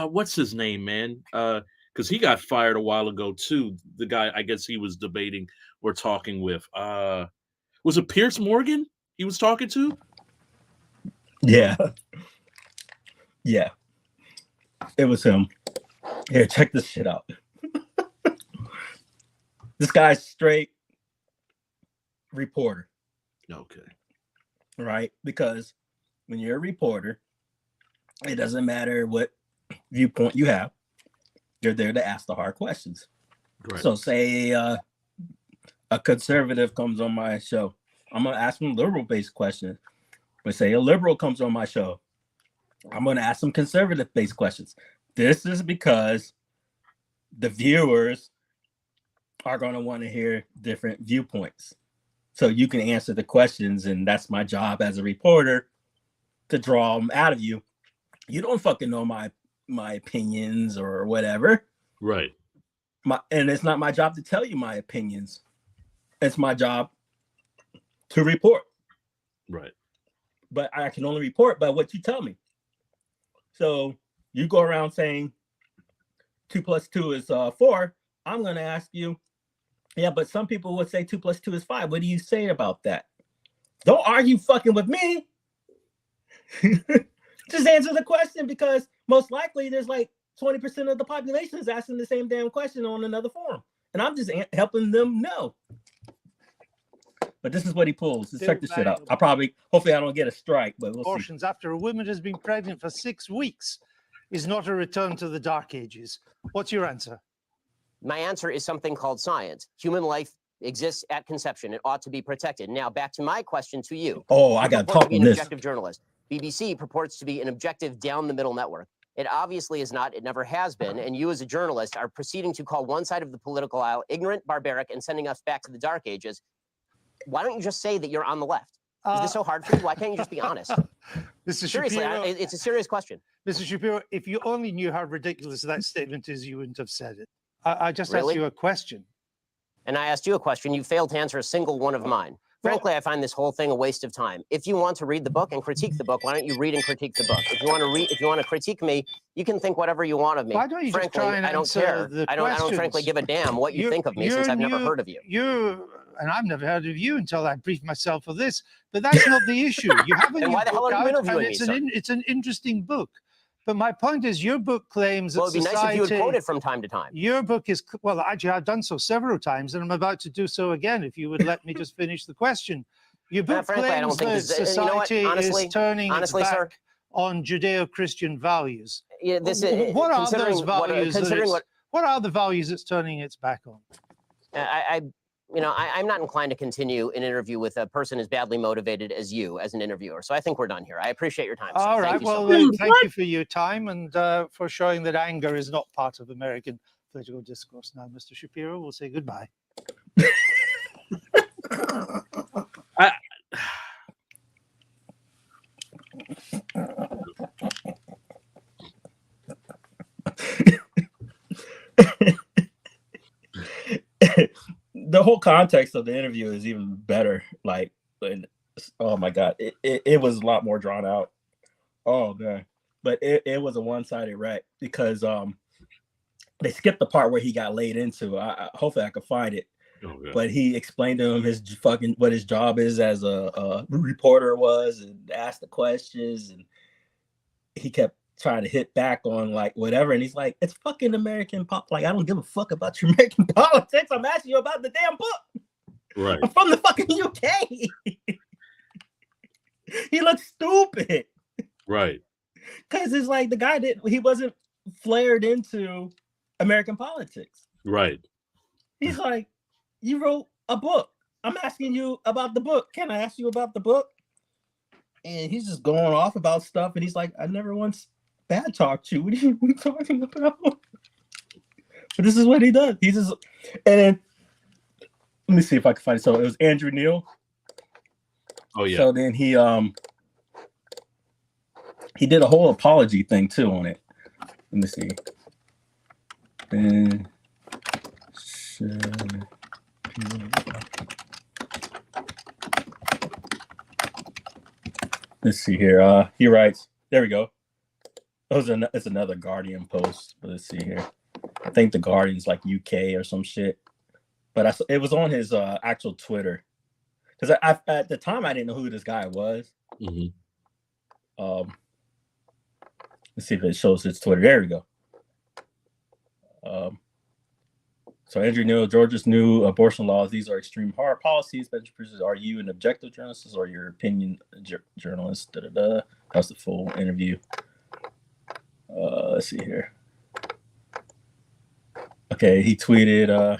What's his name, man? Because he got fired a while ago too. The guy, I guess he was debating or talking with. Was it Pierce Morgan he was talking to? Yeah. Yeah. It was him. Here, check this shit out. This guy's straight reporter. Okay. Right? Because when you're a reporter, it doesn't matter what viewpoint you have. You're there to ask the hard questions. Right. So say a conservative comes on my show. I'm going to ask them liberal-based questions. But say a liberal comes on my show. I'm going to ask them conservative-based questions. This is because the viewers are going to want to hear different viewpoints. So you can answer the questions, and that's my job as a reporter, to draw them out of you. You don't fucking know my opinions or whatever. Right. And it's not my job to tell you my opinions. It's my job to report. Right. But I can only report by what you tell me. So you go around saying 2 + 2 is 4. I'm going to ask you, yeah, but some people would say 2 + 2 is 5. What do you say about that? Don't argue fucking with me. Just answer the question, because most likely there's like 20% of the population is asking the same damn question on another forum. And I'm just helping them know. But this is what he pulls. Let's check this shit out. Hopefully I don't get a strike, but we'll see. After a woman has been pregnant for 6 weeks is not a return to the Dark Ages. What's your answer? My answer is something called science. Human life exists at conception. It ought to be protected. Now, back to my question to you. Oh, I got to talk on an this. Objective journalist. BBC purports to be an objective down-the-middle network. It obviously is not. It never has been. And you, as a journalist, are proceeding to call one side of the political aisle ignorant, barbaric, and sending us back to the Dark Ages. Why don't you just say that you're on the left? Is this so hard for you? Why can't you just be honest? Mr. Seriously, Shapiro, it's a serious question. Mr. Shapiro, if you only knew how ridiculous that statement is, you wouldn't have said it. I just Really? asked you a question. And I asked you a question. You failed to answer a single one of mine. Frankly, I find this whole thing a waste of time. If you want to read the book and critique the book, why don't you read and critique the book? If you want to critique me, you can think whatever you want of me. Why don't you frankly, just try and I don't answer care. the I don't questions? frankly give a damn what you think of me, since I've never heard of you. And I've never heard of you until I briefed myself for this. But that's not the issue. You have a Then new why the hell book are you out, interviewing and me, it's an interesting book. But my point is, your book claims Well, that it'd be society... nice if you would quote it from time to time. Your book is... Well, actually, I've done so several times, and I'm about to do so again, if you would let me just finish the question. Your book frankly, I don't claims think that this, you know what? society Honestly, is turning its back sir, on Judeo-Christian values. Yeah, this What are those values? What are the values it's turning its back on? I'm not inclined to continue an interview with a person as badly motivated as you as an interviewer. So I think we're done here. I appreciate your time. All right. Well, thank you for your time and for showing that anger is not part of American political discourse. Now, Mr. Shapiro, we'll say goodbye. The whole context of the interview is even better. Like, oh my God, it was a lot more drawn out. Oh man, but it was a one-sided wreck because they skipped the part where he got laid into. Hopefully I could find it. Okay. But he explained to him what his job is as a reporter was, and asked the questions, and he kept trying to hit back on like whatever, and he's like, it's fucking American pop. Like, I don't give a fuck about your American politics. I'm asking you about the damn book. Right. I'm from the fucking UK. He looks stupid. Right. Because it's like the guy he wasn't flared into American politics. Right. He's like, you wrote a book. I'm asking you about the book. Can I ask you about the book? And he's just going off about stuff, and he's like, I never once bad talked you. What are you talking about? But this is what he does. He's just, and then let me see if I can find it. So it was Andrew Neil. Oh yeah. So then he did a whole apology thing too on it. Let me see. Let's see here. He writes. There we go. It's another Guardian post. But let's see here. I think the Guardian's like UK or some shit. But it was on his actual Twitter. Because at the time I didn't know who this guy was. Mm-hmm. Let's see if it shows his Twitter. There we go. So Andrew Neil, Georgia's new abortion laws. These are extreme hard policies. Are you an objective journalist or your opinion journalist? That was the full interview. Let's see here. Okay, he tweeted.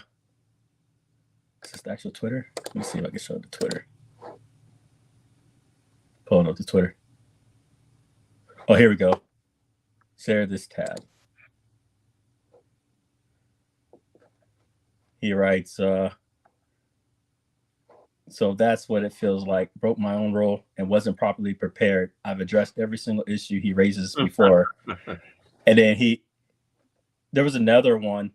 Is this the actual Twitter? Let me see if I can show the Twitter. Pulling up the Twitter. Oh, here we go. Share this tab. He writes, so that's what it feels like. Broke my own role and wasn't properly prepared. I've addressed every single issue he raises before. And then there was another one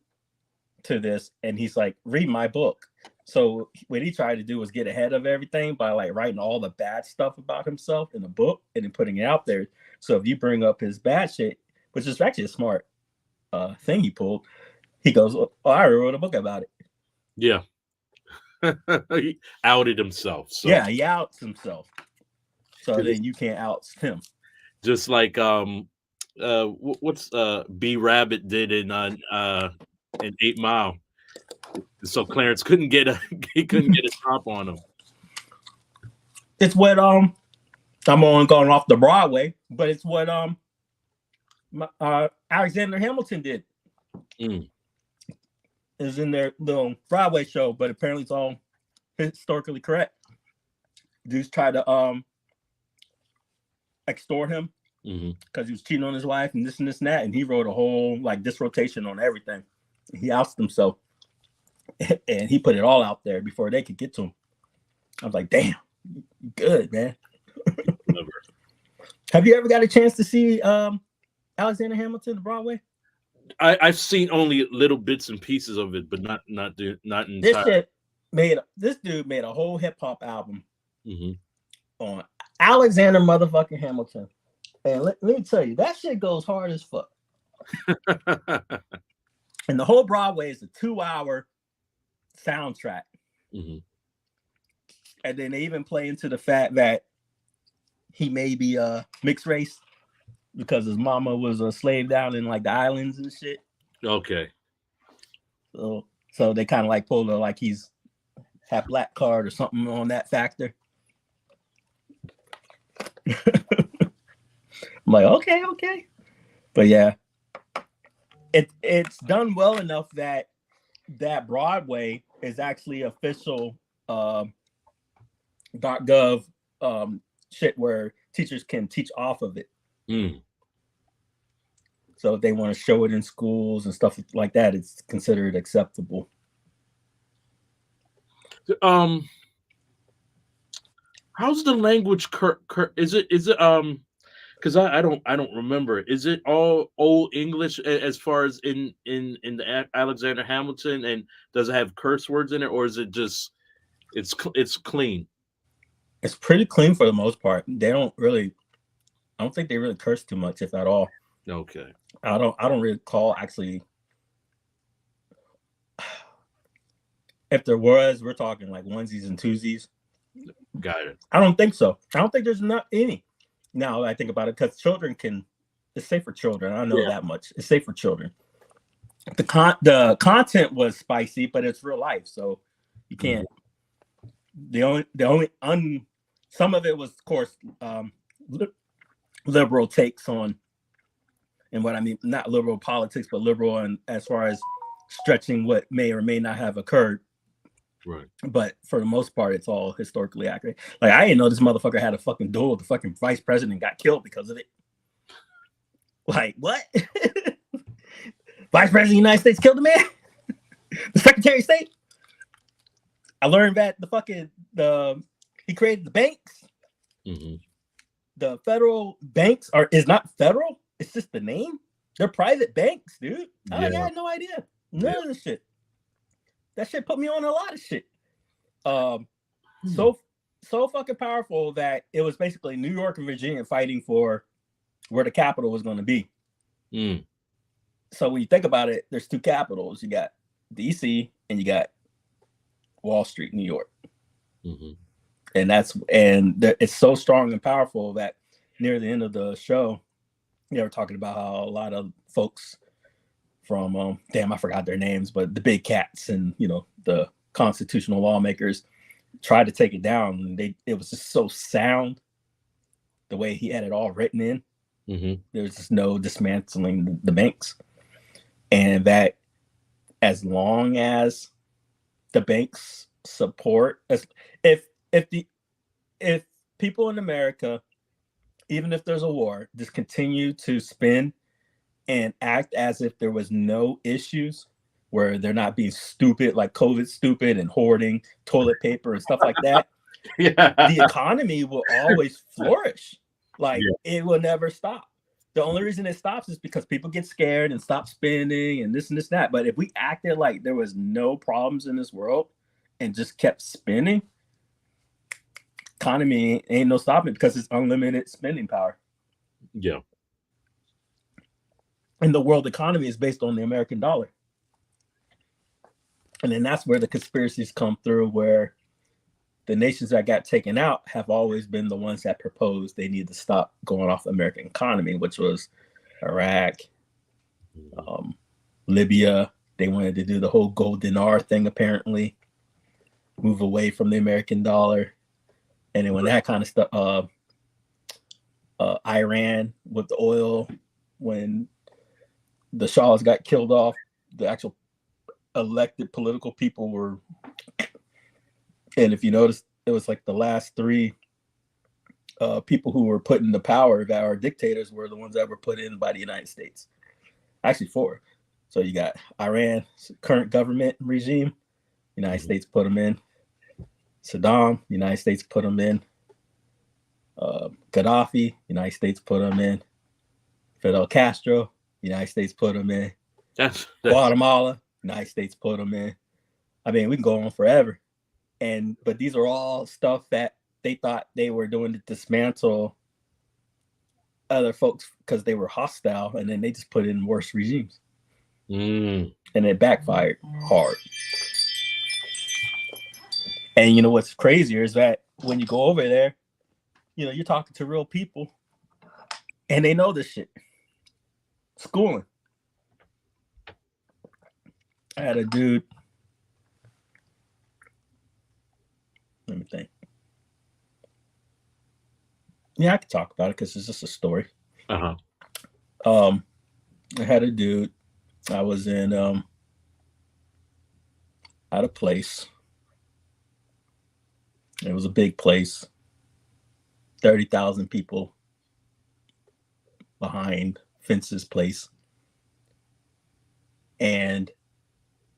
to this, and he's like, read my book. So what he tried to do was get ahead of everything by like writing all the bad stuff about himself in the book and then putting it out there. So if you bring up his bad shit, which is actually a smart thing he pulled, he goes, oh, I already wrote a book about it. Yeah. He outed himself. So. Yeah, he outs himself. So then you can't out him. Just like what's B Rabbit did in 8 Mile. So Clarence couldn't get a drop on him. It's what I'm on going off the Broadway, but it's what Alexander Hamilton did. Is in their little Broadway show, but apparently it's all historically correct. Dudes tried to extort him because he was cheating on his wife and this and this and that, and he wrote a whole like dissertation on everything. He ousted himself, and he put it all out there before they could get to him. I was like, damn, good man. Have you ever got a chance to see Alexander Hamilton the Broadway? I've seen only little bits and pieces of it, but not entire. This dude made a whole hip hop album on Alexander motherfucking Hamilton, and let me tell you, that shit goes hard as fuck. And the whole Broadway is a 2-hour soundtrack, and then they even play into the fact that he may be mixed race. Because his mama was a slave down in like the islands and shit. Okay. So they kind of like pulled her like he's half black card or something on that factor. I'm like, okay. But yeah, it's done well enough that Broadway is actually official .gov shit where teachers can teach off of it. So if they want to show it in schools and stuff like that, it's considered acceptable. How's the language? Is it? Because I don't remember. Is it all old English as far as in the Alexander Hamilton, and does it have curse words in it, or is it just it's clean? It's pretty clean for the most part. They don't really. I don't think they really curse too much, if at all. Okay. I don't recall actually. If there was, we're talking like onesies and twosies. Got it. I don't think so. I don't think there's not any. Now I think about it, because children it's safe for children. I know that much. It's safe for children. The content was spicy, but it's real life, so you can't. The only some of it was, of course, liberal takes on, and what I mean, not liberal politics, but liberal and as far as stretching what may or may not have occurred Right. But for the most part, it's all historically accurate. Like, I didn't know this motherfucker had a fucking duel. The fucking vice president got killed because of it. Like, what? Vice president of the United States killed the man? The Secretary of State? I learned that he created the banks. Mm-hmm. The federal banks is not federal. It's just the name. They're private banks, dude. I had no idea. None of this shit. That shit put me on a lot of shit. So fucking powerful that it was basically New York and Virginia fighting for where the capital was going to be. Mm. So when you think about it, there's two capitals. You got DC and you got Wall Street, New York. Mm-hmm. And it's so strong and powerful that near the end of the show, they were talking about how a lot of folks from I forgot their names, but the big cats and the constitutional lawmakers tried to take it down, and it was just so sound the way he had it all written in. Mm-hmm. There's just no dismantling the banks, and that as long as the banks support, if people in America, even if there's a war, just continue to spend and act as if there was no issues, where they're not being stupid, like COVID stupid and hoarding toilet paper and stuff like that, the economy will always flourish. Like, it will never stop. The only reason it stops is because people get scared and stop spending and this and this and that. But if we acted like there was no problems in this world and just kept spending, economy ain't no stopping, because it's unlimited spending power. Yeah. And the world economy is based on the American dollar. And then that's where the conspiracies come through, where the nations that got taken out have always been the ones that proposed they need to stop going off the American economy, which was Iraq, Libya. They wanted to do the whole gold dinar thing, apparently, move away from the American dollar. And then when that kind of stuff, Iran with the oil, when the Shahs got killed off, the actual elected political people were, and if you notice, it was like the last three people who were put into power that are dictators were the ones that were put in by the United States. Actually, four. So you got Iran, current government regime, United States put them in. Saddam, United States put him in. Gaddafi, United States put him in. Fidel Castro, United States put him in. That's Guatemala, United States put them in. I mean, we can go on forever. But these are all stuff that they thought they were doing to dismantle other folks because they were hostile, and then they just put in worse regimes. And it backfired hard. And you know what's crazier is that when you go over there, you're talking to real people, and they know this shit. Schooling. I had a dude. Let me think. Yeah, I could talk about it because it's just a story. Uh-huh. I had a dude. I was in at a place. It was a big place. 30,000 people behind fences place. And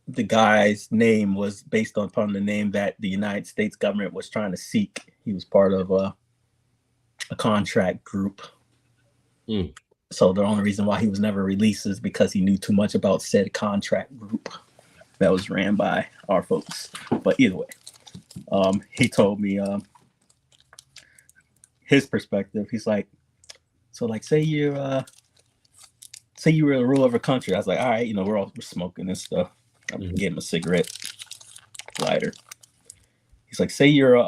the guy's name was based upon the name that the United States government was trying to seek. He was part of a contract group. So the only reason why he was never released is because he knew too much about said contract group that was ran by our folks. But either way, he told me his perspective. He's like, so like, say you were the ruler of a country. I was like, all right, we're smoking and stuff. I'm getting a cigarette lighter. He's like, say you're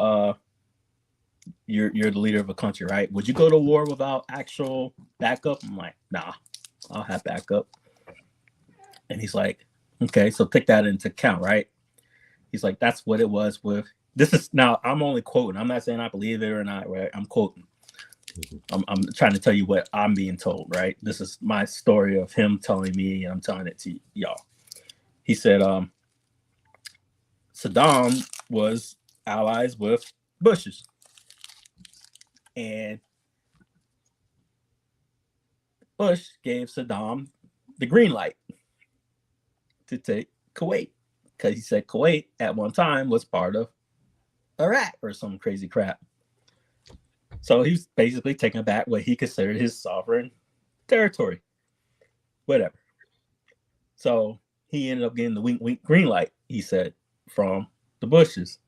the leader of a country, right? Would you go to war without actual backup? I'm like, nah, I'll have backup. And he's like, okay, so take that into account, right? He's like, that's what it was with. This is now, I'm only quoting. I'm not saying I believe it or not, right? I'm quoting. I'm trying to tell you what I'm being told, right? This is my story of him telling me, and I'm telling it to y'all. He said, Saddam was allies with Bush's, and Bush gave Saddam the green light to take Kuwait, because he said Kuwait at one time was part of Iraq or some crazy crap. So he's basically taking back what he considered his sovereign territory. Whatever. So he ended up getting the wink, wink, green light, he said, from the Bushes.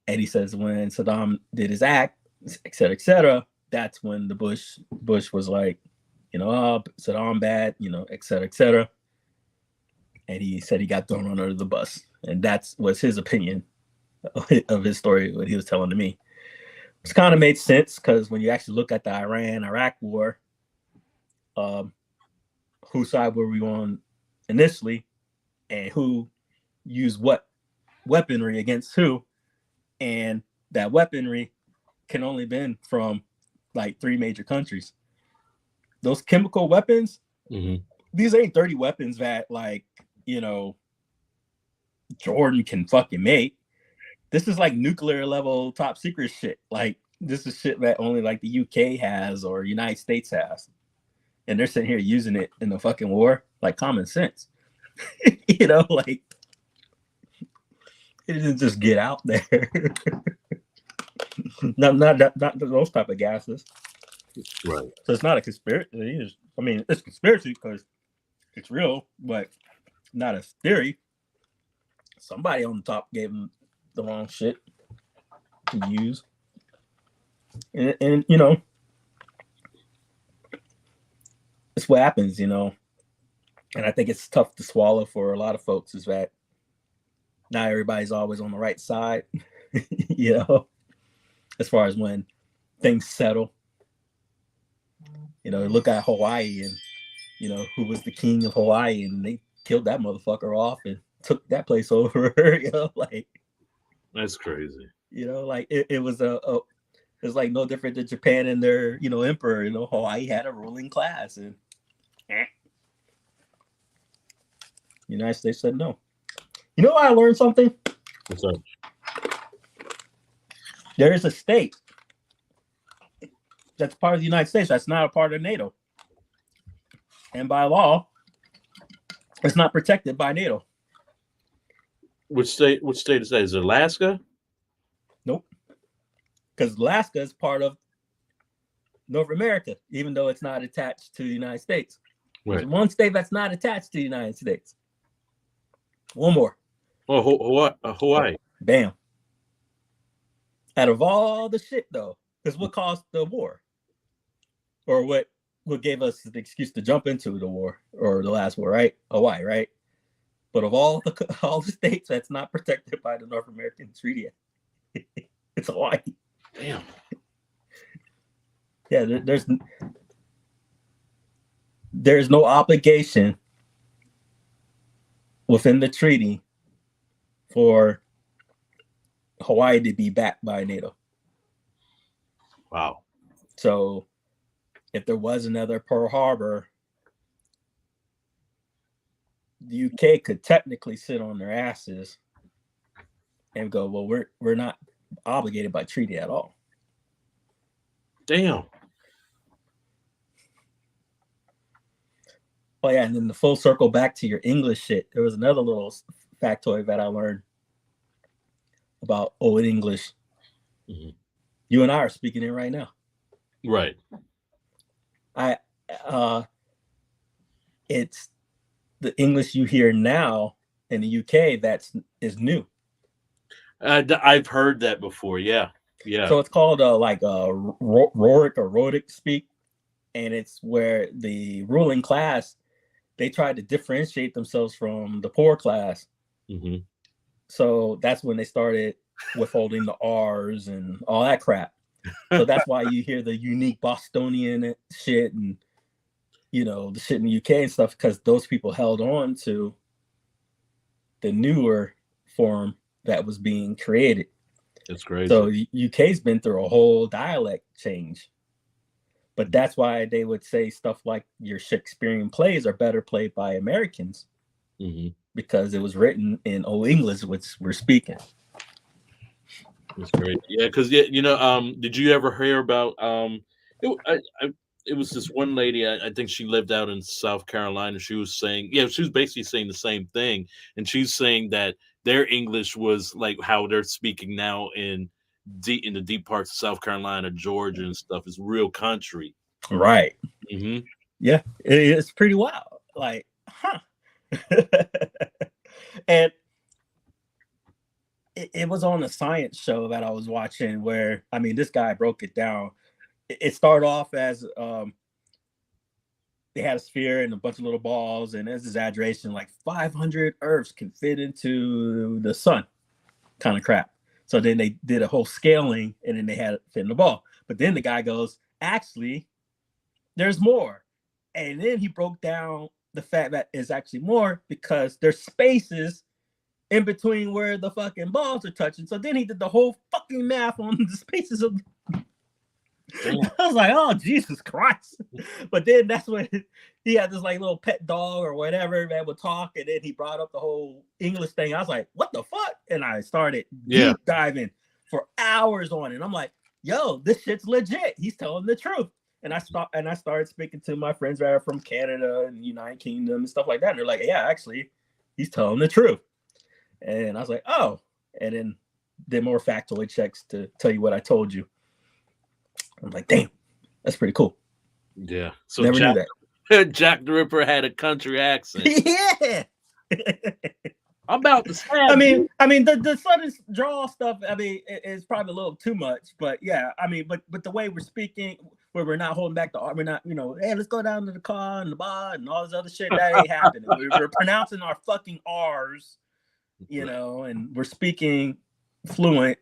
And he says when Saddam did his act, et cetera, that's when the Bush was like, oh, Saddam bad, et cetera. And he said he got thrown under the bus. And that was his opinion of his story, what he was telling to me. Which kind of made sense, because when you actually look at the Iran-Iraq war, whose side were we on initially, and who used what weaponry against who, and that weaponry can only been from like 3 major countries. Those chemical weapons, these ain't dirty weapons that like, Jordan can fucking make. This is like nuclear level top secret shit. Like, this is shit that only like the UK has or United States has. And they're sitting here using it in the fucking war. Like, common sense. Like, it didn't just get out there. not those type of gases. Right. So it's not a conspiracy. It's conspiracy because it's real, but not a theory. Somebody on the top gave them the wrong shit to use. And it's what happens, and I think it's tough to swallow for a lot of folks, is that not everybody's always on the right side, as far as when things settle. Look at Hawaii and, who was the king of Hawaii, and they killed that motherfucker off and took that place over, like. That's crazy. It was it's like no different than Japan and their, emperor. Hawaii had a ruling class, and the United States said no. I learned something. What's up? There is a state that's part of the United States that's not a part of NATO, and by law, it's not protected by NATO. Which state is that? Is it Alaska? Nope. Because Alaska is part of North America, even though it's not attached to the United States. Right. There's one state that's not attached to the United States. One more. Oh, Hawaii. Bam. Out of all the shit, though, is what caused the war. Or what gave us the excuse to jump into the war, or the last war, right? Hawaii, right? But of all the states that's not protected by the North American Treaty, it's Hawaii. Damn. Yeah, there's no obligation within the treaty for Hawaii to be backed by NATO. Wow. So if there was another Pearl Harbor, the UK could technically sit on their asses and go, well, we're not obligated by treaty at all. Damn. Oh yeah, and then the full circle back to your English shit. There was another little factoid that I learned about Old English. Mm-hmm. You and I are speaking it right now. Right. It's the English you hear now in the UK is new. I've heard that before. Yeah. So it's called Roric or Rhotic speak, and it's where the ruling class, they tried to differentiate themselves from the poor class. Mm-hmm. So that's when they started withholding the R's and all that crap. So that's why you hear the unique Bostonian shit and, the shit in the UK and stuff, because those people held on to the newer form that was being created. That's crazy. So UK's been through a whole dialect change. But that's why they would say stuff like your Shakespearean plays are better played by Americans Mm-hmm. because it was written in Old English, which we're speaking. That's great. Yeah, because did you ever hear about it was this one lady. I think she lived out in South Carolina. She was saying, yeah, she was basically saying the same thing, and she's saying that their English was like how they're speaking now in the deep parts of South Carolina, Georgia, and stuff. Is real country. Right. Mm-hmm. Yeah, it's pretty wild. Like, huh? And it was on a science show that I was watching where, I mean, this guy broke it down. It started off as they had a sphere and a bunch of little balls, and as exaggeration, like 500 Earths can fit into the sun, kind of crap. So then they did a whole scaling, and then they had it fit in the ball. But then the guy goes, actually, there's more. And then he broke down the fact that it's actually more because there's spaces in between where the fucking balls are touching. So then he did the whole fucking math on the spaces of. I was like, oh, Jesus Christ. But then that's when he had this like little pet dog or whatever that would talk. And then he brought up the whole English thing. I was like, what the fuck? And I started deep diving for hours on it. I'm like, yo, this shit's legit. He's telling the truth. And I started speaking to my friends that are from Canada and United Kingdom and stuff like that. And they're like, yeah, actually, he's telling the truth. And I was like, oh. And then did more factoid checks to tell you what I told you. I'm like, damn, that's pretty cool. Yeah. So never knew that. Jack the Ripper had a country accent. Yeah. I'm about to say. I mean, the sudden draw stuff. I mean, it's probably a little too much, but yeah. I mean, but the way we're speaking, where we're not holding back the art, we're not, hey, let's go down to the car and the bar and all this other shit. That ain't happening. We're pronouncing our fucking R's, and we're speaking fluent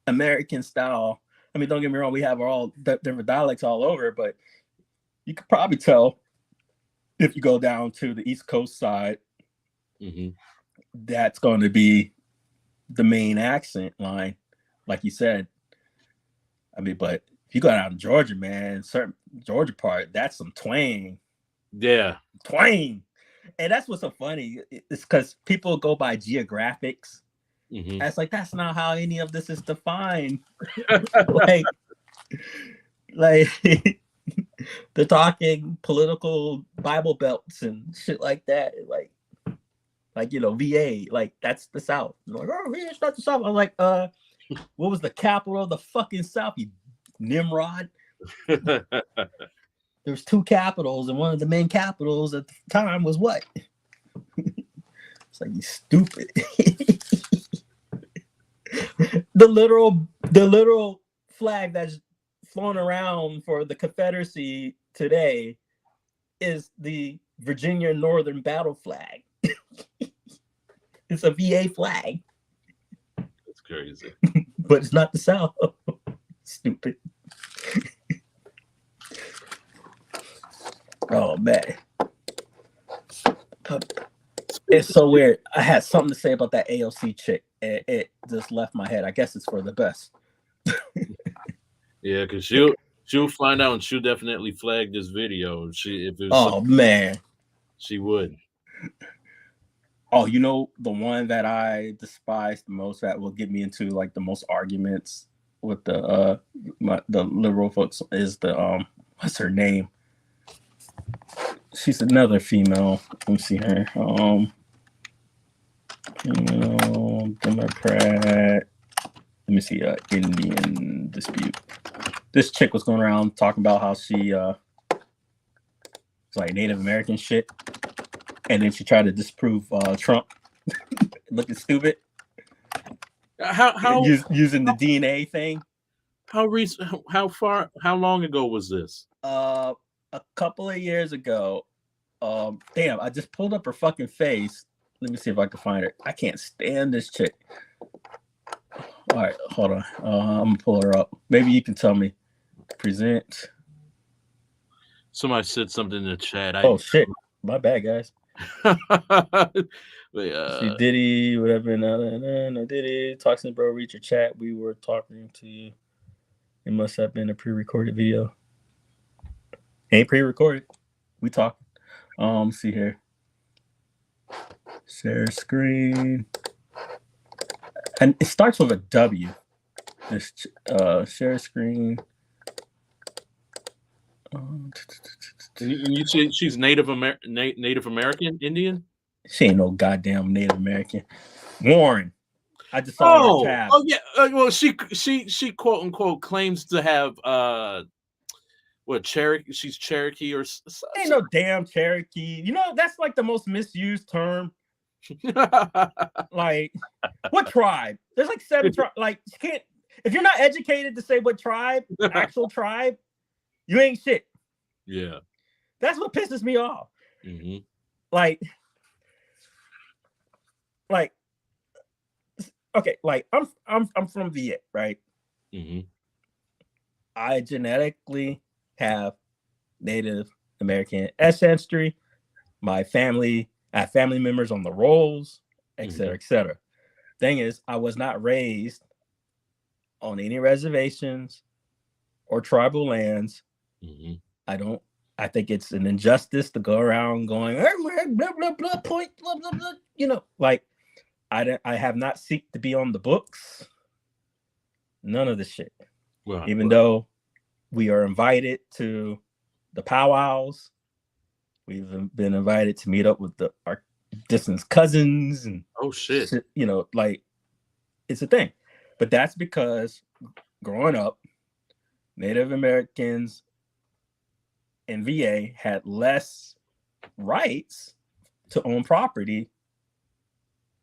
American style. I mean, don't get me wrong, we have all different dialects all over, but you could probably tell if you go down to the East Coast side, that's going to be the main accent line, like you said. I mean, but if you go down to Georgia, man, certain Georgia part, that's some twang. Yeah. Twang. And that's what's so funny. It's because people go by geographics. It's like, that's not how any of this is defined. like they're talking political Bible belts and shit like that. Like VA, like that's the South. Like, oh, VA, it's not the South. I'm like, what was the capital of the fucking South? You Nimrod. There's two capitals, and one of the main capitals at the time was what? It's like, you stupid. The literal flag that's flown around for the Confederacy today is the Virginia Northern Battle Flag. It's a VA flag. That's crazy. But it's not the South. Stupid. Oh, man. It's so weird. I had something to say about that AOC chick. It just left my head. I guess it's for the best. Yeah, because she'll find out, and she'll definitely flag this video. Man, she would. Oh, the one that I despise the most, that will get me into like the most arguments with the liberal folks, is the what's her name? She's another female. Let me see her. Democrat. Let me see. Indian dispute. This chick was going around talking about how she it's like Native American shit, and then she tried to disprove Trump. Looking stupid. How using the DNA thing? How recent? How long ago was this? A couple of years ago. Damn, I just pulled up her fucking face. Let me see if I can find her. I can't stand this chick. All right, hold on. I'm gonna pull her up. Maybe you can tell me. Present. Somebody said something in the chat. Oh shit, my bad, guys. See Diddy, whatever. No, Diddy. Toxin bro, reach your chat. We were talking to you. It must have been a pre-recorded video. Ain't pre-recorded. We talking. See here. Share screen. And it starts with a W. This share screen. And you say she's Native American Indian? She ain't no goddamn Native American. Warren. I just saw her tab. Oh yeah. Well, she quote unquote claims to have what Cherokee? She's Cherokee or Ain't no damn Cherokee. You know, that's like the most misused term. Like, what tribe? There's like 7 tribes. Like, you can't, if you're not educated to say what tribe, actual tribe, you ain't shit. Yeah. That's what pisses me off. Mm-hmm. Like, okay, like I'm from VA, right? Mm-hmm. I genetically have Native American ancestry. My family, I have family members on the rolls, et cetera, et cetera. Thing is, I was not raised on any reservations or tribal lands. Mm-hmm. I think it's an injustice to go around going, blah, blah, blah, point, blah, blah, blah. You know, like, I have not seeked to be on the books. None of this shit. Well, Even though we are invited to the powwows, we've been invited to meet up with our distant cousins and oh shit. You know, like, it's a thing. But that's because growing up, Native Americans in VA had less rights to own property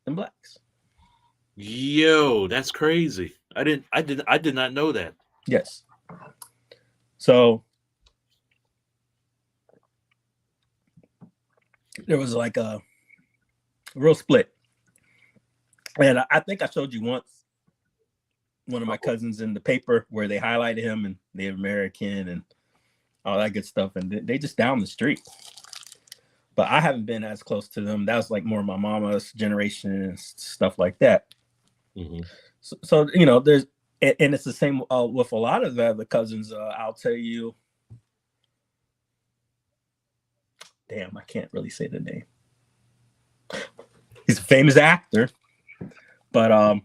than blacks. Yo, that's crazy. I did not know that. Yes. So there was like a real split. And I think I showed you once one of my cousins in the paper where they highlighted him and Native American and all that good stuff. And they just down the street. But I haven't been as close to them. That was like more my mama's generation and stuff like that. Mm-hmm. So, you know, there's, and it's the same with a lot of the other cousins. I'll tell you. Damn, I can't really say the name. He's a famous actor. But I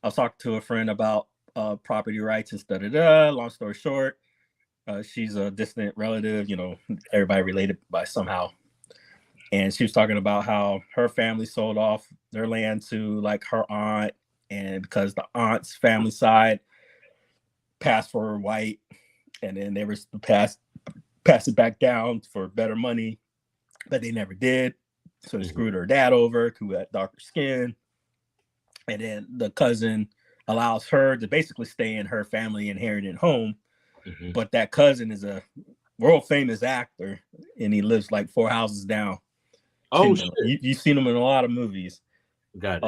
was talking to a friend about property rights and da-da-da. Long story short, she's a distant relative, you know, everybody related by somehow. And she was talking about how her family sold off their land to like her aunt, and because the aunt's family side passed for white, and then they were pass it back down for better money, but they never did. So they screwed her dad over, who had darker skin. And then the cousin allows her to basically stay in her family inherited home. Mm-hmm. But that cousin is a world famous actor, and he lives like 4 houses down. Oh, shit. You've seen him in a lot of movies. Got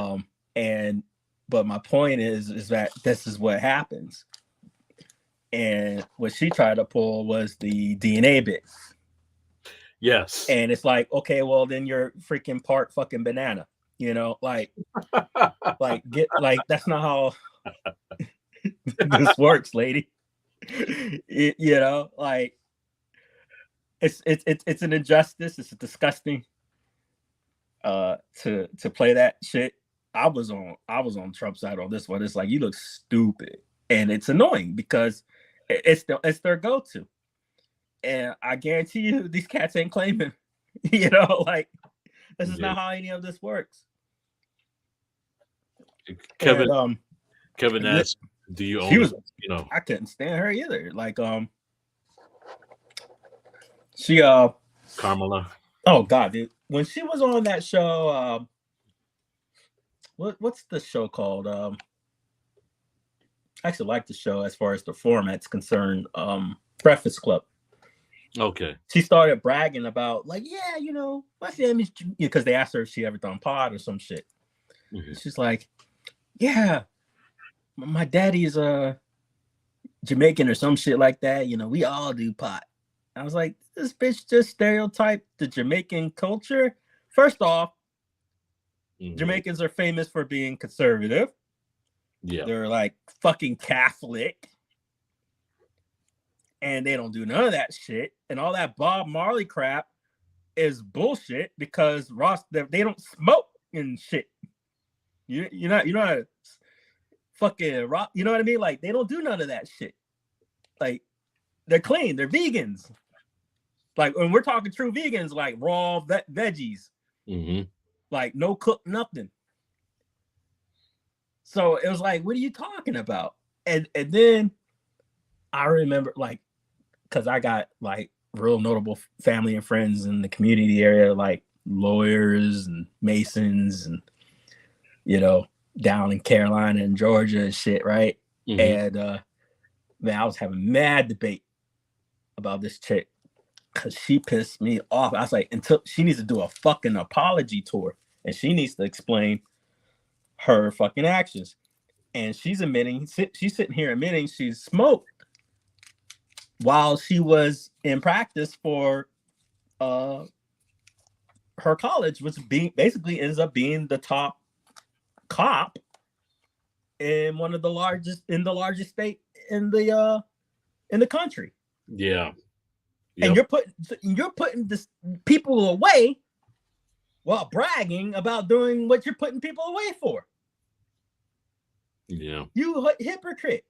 it. But my point is that this is what happens. And what she tried to pull was the DNA bit. Yes. And it's like, okay, well, then you're freaking part fucking banana. You know, like, that's not how this works, lady. You know, like, it's an injustice. It's disgusting. To play that shit. I was on Trump's side on this one. It's like, you look stupid, and it's annoying because it's their go-to, and I guarantee you these cats ain't claiming. You know, like, this is not how any of this works. Kevin asked, "Do you own?" You know, I couldn't stand her either. Like, she Kamala. Oh God, dude! When she was on that show, what's the show called? I actually like the show as far as the format's concerned. Breakfast Club. Okay. She started bragging about, like, yeah, you know, my family's, because they asked her if she ever done pot or some shit. Mm-hmm. She's like, yeah, my daddy's Jamaican or some shit like that. You know, we all do pot. I was like, this bitch just stereotyped the Jamaican culture. First off, Jamaicans are famous for being conservative. Yeah. They're like fucking Catholic. And they don't do none of that shit. And all that Bob Marley crap is bullshit because they don't smoke. and shit. You're not fucking rock. You know what I mean? Like they don't do none of that shit. Like they're clean. They're vegans. Like when we're talking true vegans, like raw veggies, like no cook nothing. So it was like, what are you talking about? And then I remember like, cause I got like real notable family and friends in the community area, like lawyers and masons and, you know, down in Carolina and Georgia and shit, right? And man, I was having mad debate about this chick because she pissed me off. I was like, until she needs to do a fucking apology tour and she needs to explain her fucking actions. And she's sitting here admitting she smoked while she was in practice for her college, which basically ends up being the top cop in the largest state in the country. Yeah. And you're putting this people away while bragging about doing what you're putting people away for. Yeah. You hypocrite.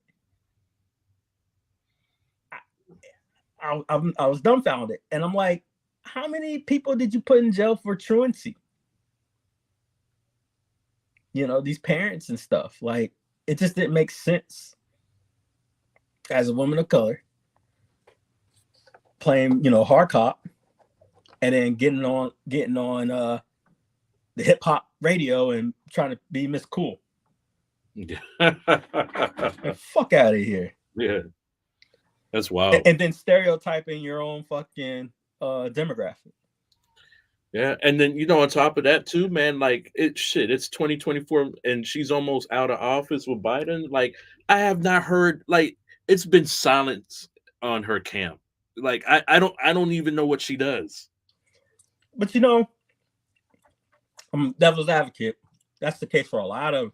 I was dumbfounded. And I'm like, how many people did you put in jail for truancy? You know, these parents and stuff. Like, it just didn't make sense. As a woman of color, playing, you know, hard cop, and then getting on the hip hop radio and trying to be Miss Cool. Fuck out of here. Yeah. That's wild. And then stereotyping your own fucking demographic. Yeah, and then, you know, on top of that too, man, like it's 2024 and she's almost out of office with Biden. Like, I have not heard, like, it's been silence on her camp. Like, I don't even know what she does. But you know, I'm devil's advocate. That's the case for a lot of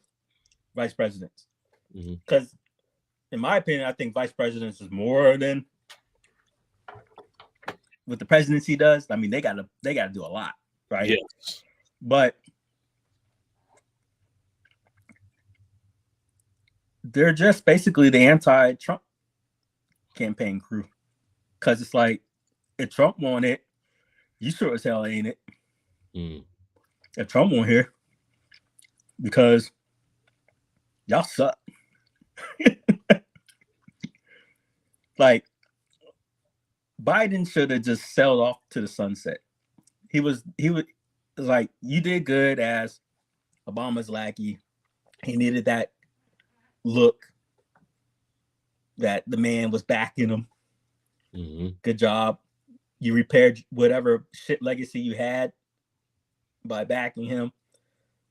vice presidents. Because in my opinion, I think vice presidents is more than what the presidency does. I mean, they gotta do a lot, right? Yes. But they're just basically the anti-Trump campaign crew. Because it's like, if Trump won it, you sure as hell ain't it. If Trump won here, because y'all suck. Like, Biden should have just sailed off to the sunset. He was like, you did good as Obama's lackey. He needed that look that the man was backing him. Good job. You repaired whatever shit legacy you had by backing him.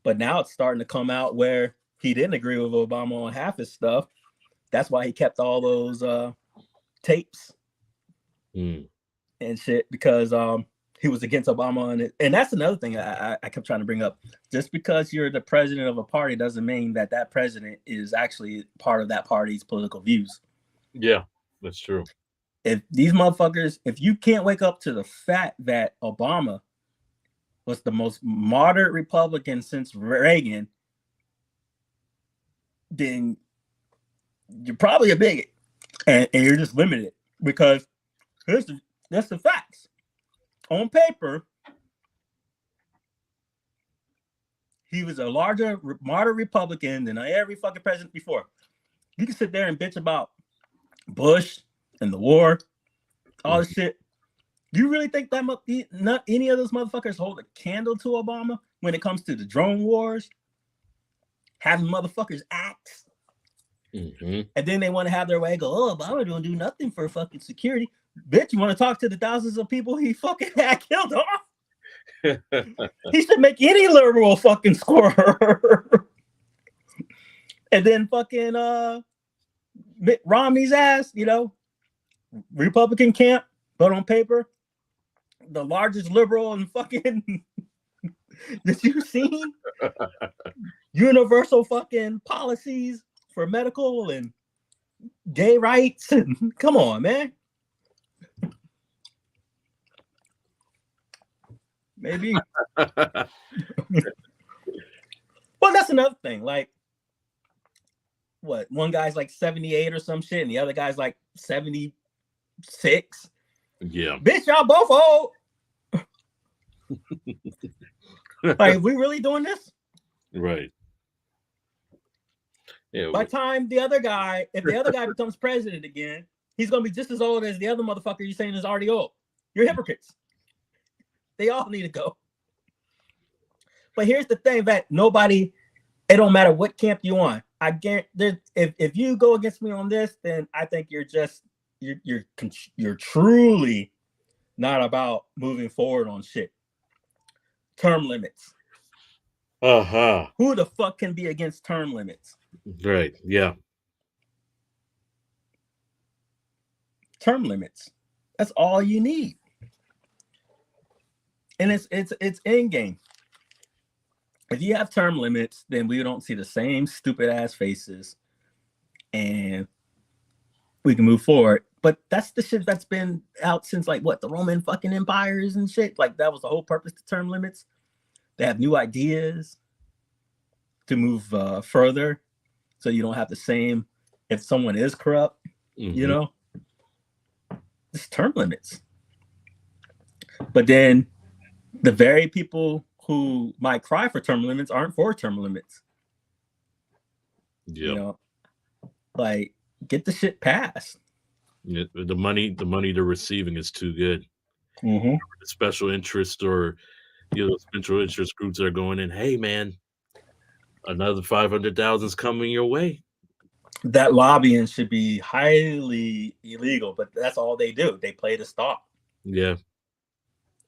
But now it's starting to come out where he didn't agree with Obama on half his stuff. That's why he kept all those tapes and shit, because he was against Obama. And that's another thing I kept trying to bring up. Just because you're the president of a party doesn't mean that president is actually part of that party's political views. Yeah, that's true. If these motherfuckers, if you can't wake up to the fact that Obama was the most moderate Republican since Reagan, then you're probably a bigot, and you're just limited, because that's the facts. On paper, he was a larger moderate Republican than every fucking president before. You can sit there and bitch about Bush and the war, all this shit. You really think that not any of those motherfuckers hold a candle to Obama when it comes to the drone wars, having motherfuckers act, and then they want to have their way, go, oh, Obama don't do nothing for fucking security. Bitch, you want to talk to the thousands of people he fucking had killed off? He should make any liberal fucking score. And then fucking Mitt Romney's ass, you know, Republican camp, but on paper, the largest liberal in fucking that you've seen. Universal fucking policies for medical and gay rights. And come on, man. Maybe. another thing. Like, what? One guy's like 78 or some shit, and the other guy's like 76. Yeah. Bitch, y'all both old. Like, we really doing this? Right. Yeah. By the time the other guy, if the other guy becomes president again, he's gonna be just as old as the other motherfucker you're saying is already old. You're hypocrites. They all need to go. But here's the thing, that nobody, it don't matter what camp you on. I guarantee if you go against me on this, then I think you're truly not about moving forward on shit. Term limits. Uh-huh. Who the fuck can be against term limits? Right. Yeah. Term limits. That's all you need. And it's in game. If you have term limits, then we don't see the same stupid ass faces, and we can move forward. But that's the shit that's been out since like what, the Roman fucking empires and shit. Like that was the whole purpose to term limits. They have new ideas to move further, so you don't have the same. If someone is corrupt, you know, it's term limits. But then the very people who might cry for term limits aren't for term limits. Yeah. You know, like, get the shit passed. Yeah, the money they're receiving is too good. Mm-hmm. The special interest or special interest groups are going in. Hey, man, another 500,000 is coming your way. That lobbying should be highly illegal, but that's all they do. They play the stock. Yeah.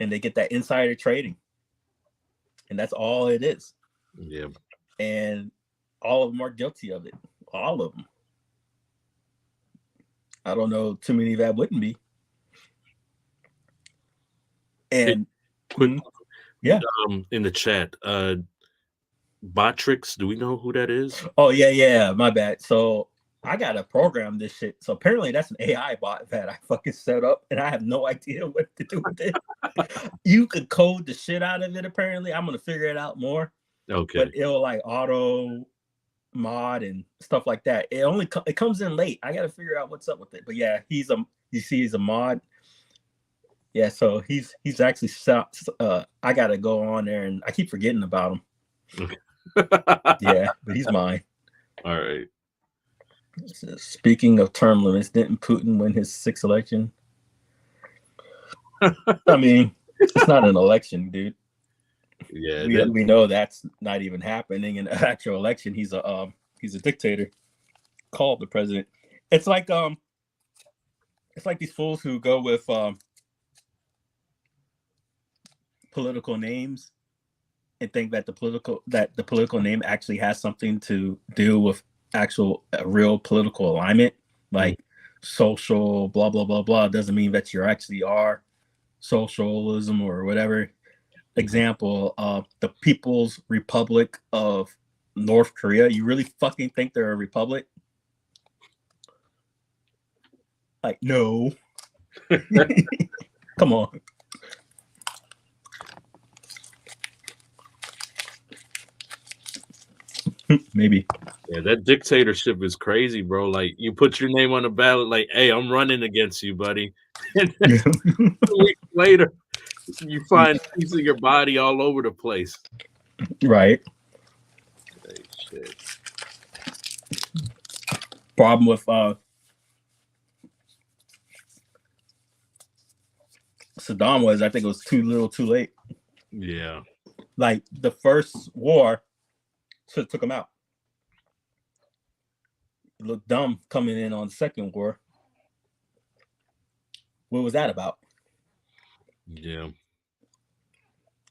And they get that insider trading. And that's all it is. Yeah. And all of them are guilty of it. All of them. I don't know too many that wouldn't be. And yeah. In the chat, Botrix, do we know who that is? Oh yeah, my bad. So I gotta program this shit. So apparently that's an AI bot that I fucking set up, and I have no idea what to do with it. You could code the shit out of it. Apparently, I'm gonna figure it out more. Okay. But it'll like auto mod and stuff like that. It comes in late. I gotta figure out what's up with it. But yeah, he's a mod. Yeah, so he's actually I gotta go on there, and I keep forgetting about him. Okay. Yeah, but he's mine. All right. Speaking of term limits, didn't Putin win his 6th election? I mean, it's not an election, dude. Yeah, we know that's not even happening in an actual election. He's a dictator called the president. It's like these fools who go with political names and think that the political name actually has something to do with actual real political alignment, like social blah blah blah blah. Doesn't mean that you actually are socialism or whatever. Example, the People's Republic of North Korea. You really fucking think they're a republic? Like, no. Come on. Maybe. Yeah, that dictatorship is crazy, bro. Like, you put your name on the ballot, like, hey, I'm running against you, buddy. And then 2 weeks later, you find pieces of your body all over the place. Right. Hey, shit. Problem with Saddam was, I think it was too little, too late. Yeah. Like the first war took him out. It looked dumb coming in on the second war. What was that about? Yeah.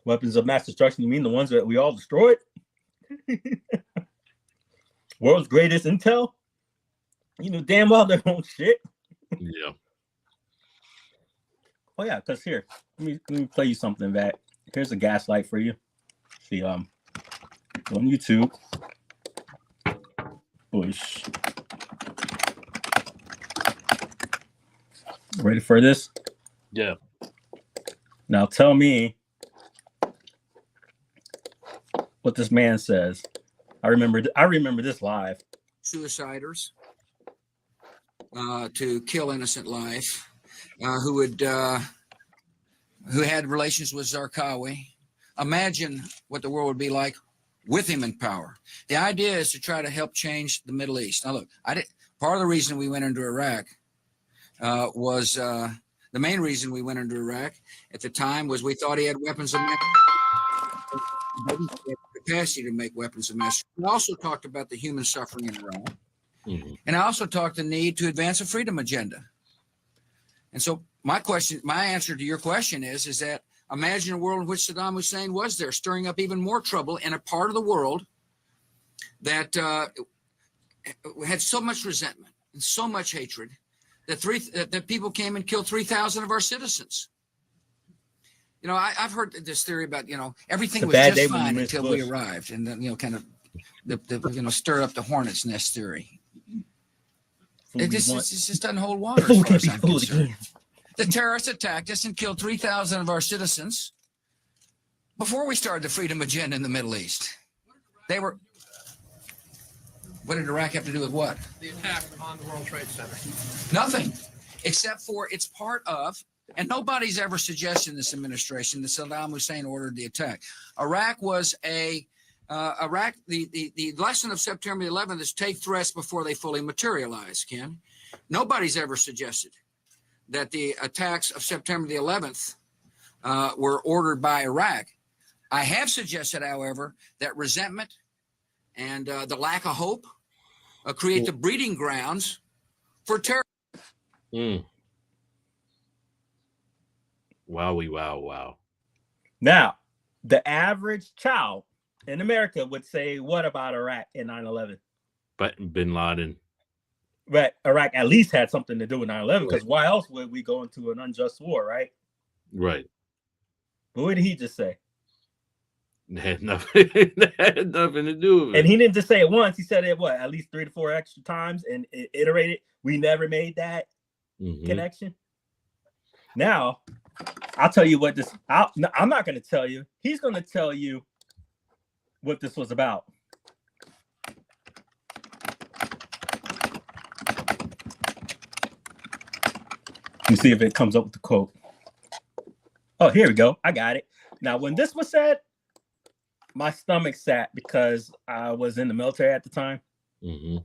Weapons of mass destruction, you mean the ones that we all destroyed? World's greatest intel? You know damn well their own shit. Yeah. Oh yeah, because here, let me play you something that here's a gaslight for you. See, on YouTube. Bush. Ready for this? Yeah. Now tell me what this man says. I remember this live. Suiciders to kill innocent life, who had relations with Zarqawi. Imagine what the world would be like with him in power. The idea is to try to help change the Middle East. Now, look, part of the reason we went into Iraq was the main reason we went into Iraq at the time was we thought he had weapons of mass capacity to make weapons of mass. We also talked about the human suffering in Iraq. And I also talked the need to advance a freedom agenda. And so my answer to your question is that imagine a world in which Saddam Hussein was there, stirring up even more trouble in a part of the world that had so much resentment and so much hatred that people came and killed 3,000 of our citizens. You know, I've heard this theory about, everything was just fine until we arrived, and then, kind of stir up the hornet's nest theory. It just doesn't hold water as far as I'm concerned. The terrorists attacked us and killed 3,000 of our citizens before we started the freedom agenda in the Middle East. What did Iraq have to do with what? The attack on the World Trade Center. Nothing, except for it's part of, and nobody's ever suggested in this administration that Saddam Hussein ordered the attack. Iraq was the lesson of September 11th is take threats before they fully materialize, Ken. Nobody's ever suggested that the attacks of September the 11th were ordered by Iraq. I have suggested, however, that resentment and the lack of hope create the breeding grounds for terror. Wowie, wow. Now, the average child in America would say, what about Iraq in 9/11? But Bin Laden. Right. Iraq at least had something to do with 9/11, because why else would we go into an unjust war, right? Right. But what did he just say? It had nothing to do with it. And he didn't just say it once. He said it, at least 3 to 4 extra times, and it iterated. We never made that connection. Now, I'll tell you what I'm not going to tell you. He's going to tell you what this was about. Let me see if it comes up with the quote. Oh, here we go. I got it. Now, when this was said, my stomach sat because I was in the military at the time. And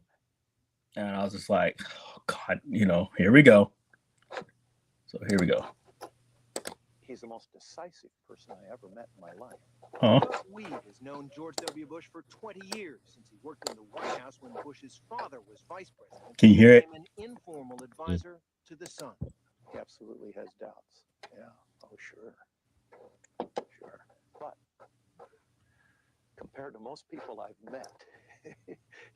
I was just like, oh, God, here we go. So here we go. He's the most decisive person I ever met in my life. Huh? Weed has known George W. Bush for 20 years, since he worked in the White House when Bush's father was vice president. Can you hear it? An informal advisor to the son. He absolutely has doubts. Yeah. Oh, sure. But compared to most people I've met,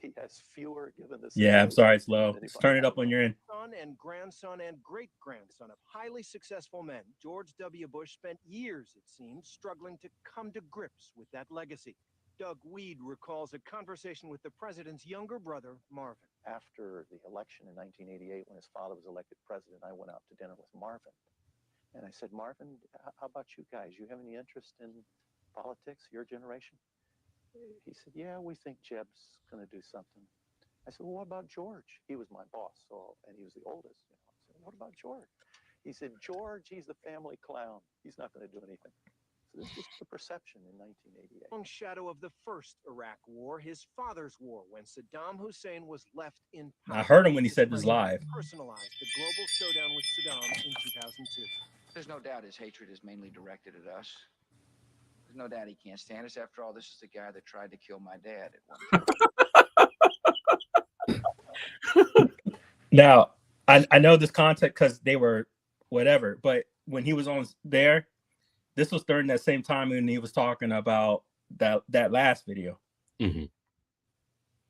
he has fewer given this. Yeah, I'm sorry, it's low. Let's turn it up on your end. Son and grandson and great-grandson of highly successful men, George W. Bush spent years, it seems, struggling to come to grips with that legacy. Doug Weed recalls a conversation with the president's younger brother, Marvin. After the election in 1988, when his father was elected president, I went out to dinner with Marvin. And I said, Marvin, how about you guys? You have any interest in politics, your generation? He said, yeah, we think Jeb's going to do something. I said, well, what about George? He was my boss, and he was the oldest. I said, what about George? He said, George, he's the family clown. He's not going to do anything. So this was the perception in 1988. Long shadow of the first Iraq war, his father's war, when Saddam Hussein was left in power. I heard him when he said this live. Personalized the global showdown with Saddam in 2002. There's no doubt his hatred is mainly directed at us. There's no doubt he can't stand us. After all, this is the guy that tried to kill my dad at one time. Now, I know this context because they were whatever, but when he was on there, this was during that same time when he was talking about that last video.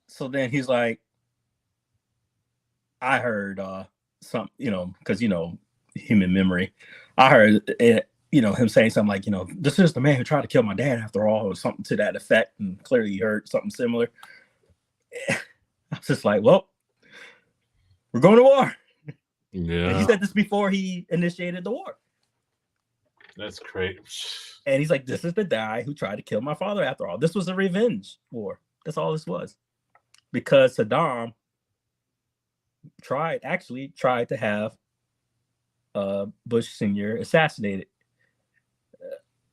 So then he's like, I heard some, because human memory. I heard it, him saying something like, this is the man who tried to kill my dad after all, or something to that effect. And clearly he heard something similar. I was just like, well, we're going to war. Yeah. And he said this before he initiated the war. That's great. And he's like, this is the guy who tried to kill my father after all. This was a revenge war. That's all this was. Because Saddam tried to have Bush Sr. assassinated.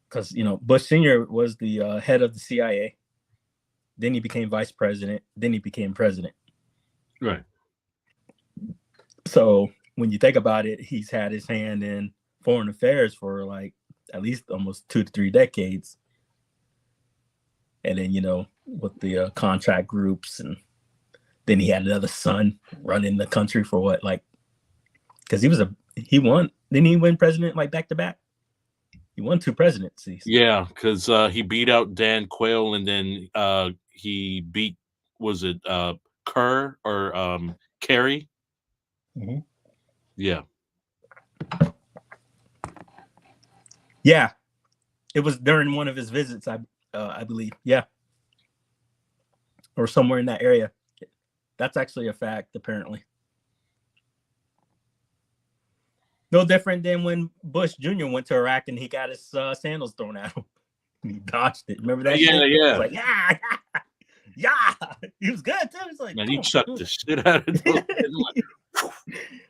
Because, Bush Sr. was the head of the CIA. Then he became vice president. Then he became president. Right. So when you think about it, he's had his hand in foreign affairs for like at least almost 2 to 3 decades. And then, with the contract groups, and then he had another son running the country for what, like, because he won. Didn't he win president like back to back? He won 2 presidencies. Yeah, because he beat out Dan Quayle, and then he beat, was it Kerr or Kerry? Mm-hmm. Yeah. Yeah, it was during one of his visits, I believe. Yeah, or somewhere in that area. That's actually a fact, apparently. No different than when Bush Jr. went to Iraq and he got his sandals thrown at him. He dodged it. Remember that? Yeah, shit? yeah. He was like, yeah. He was good too. He's like, Man, he chucked the shit out of those.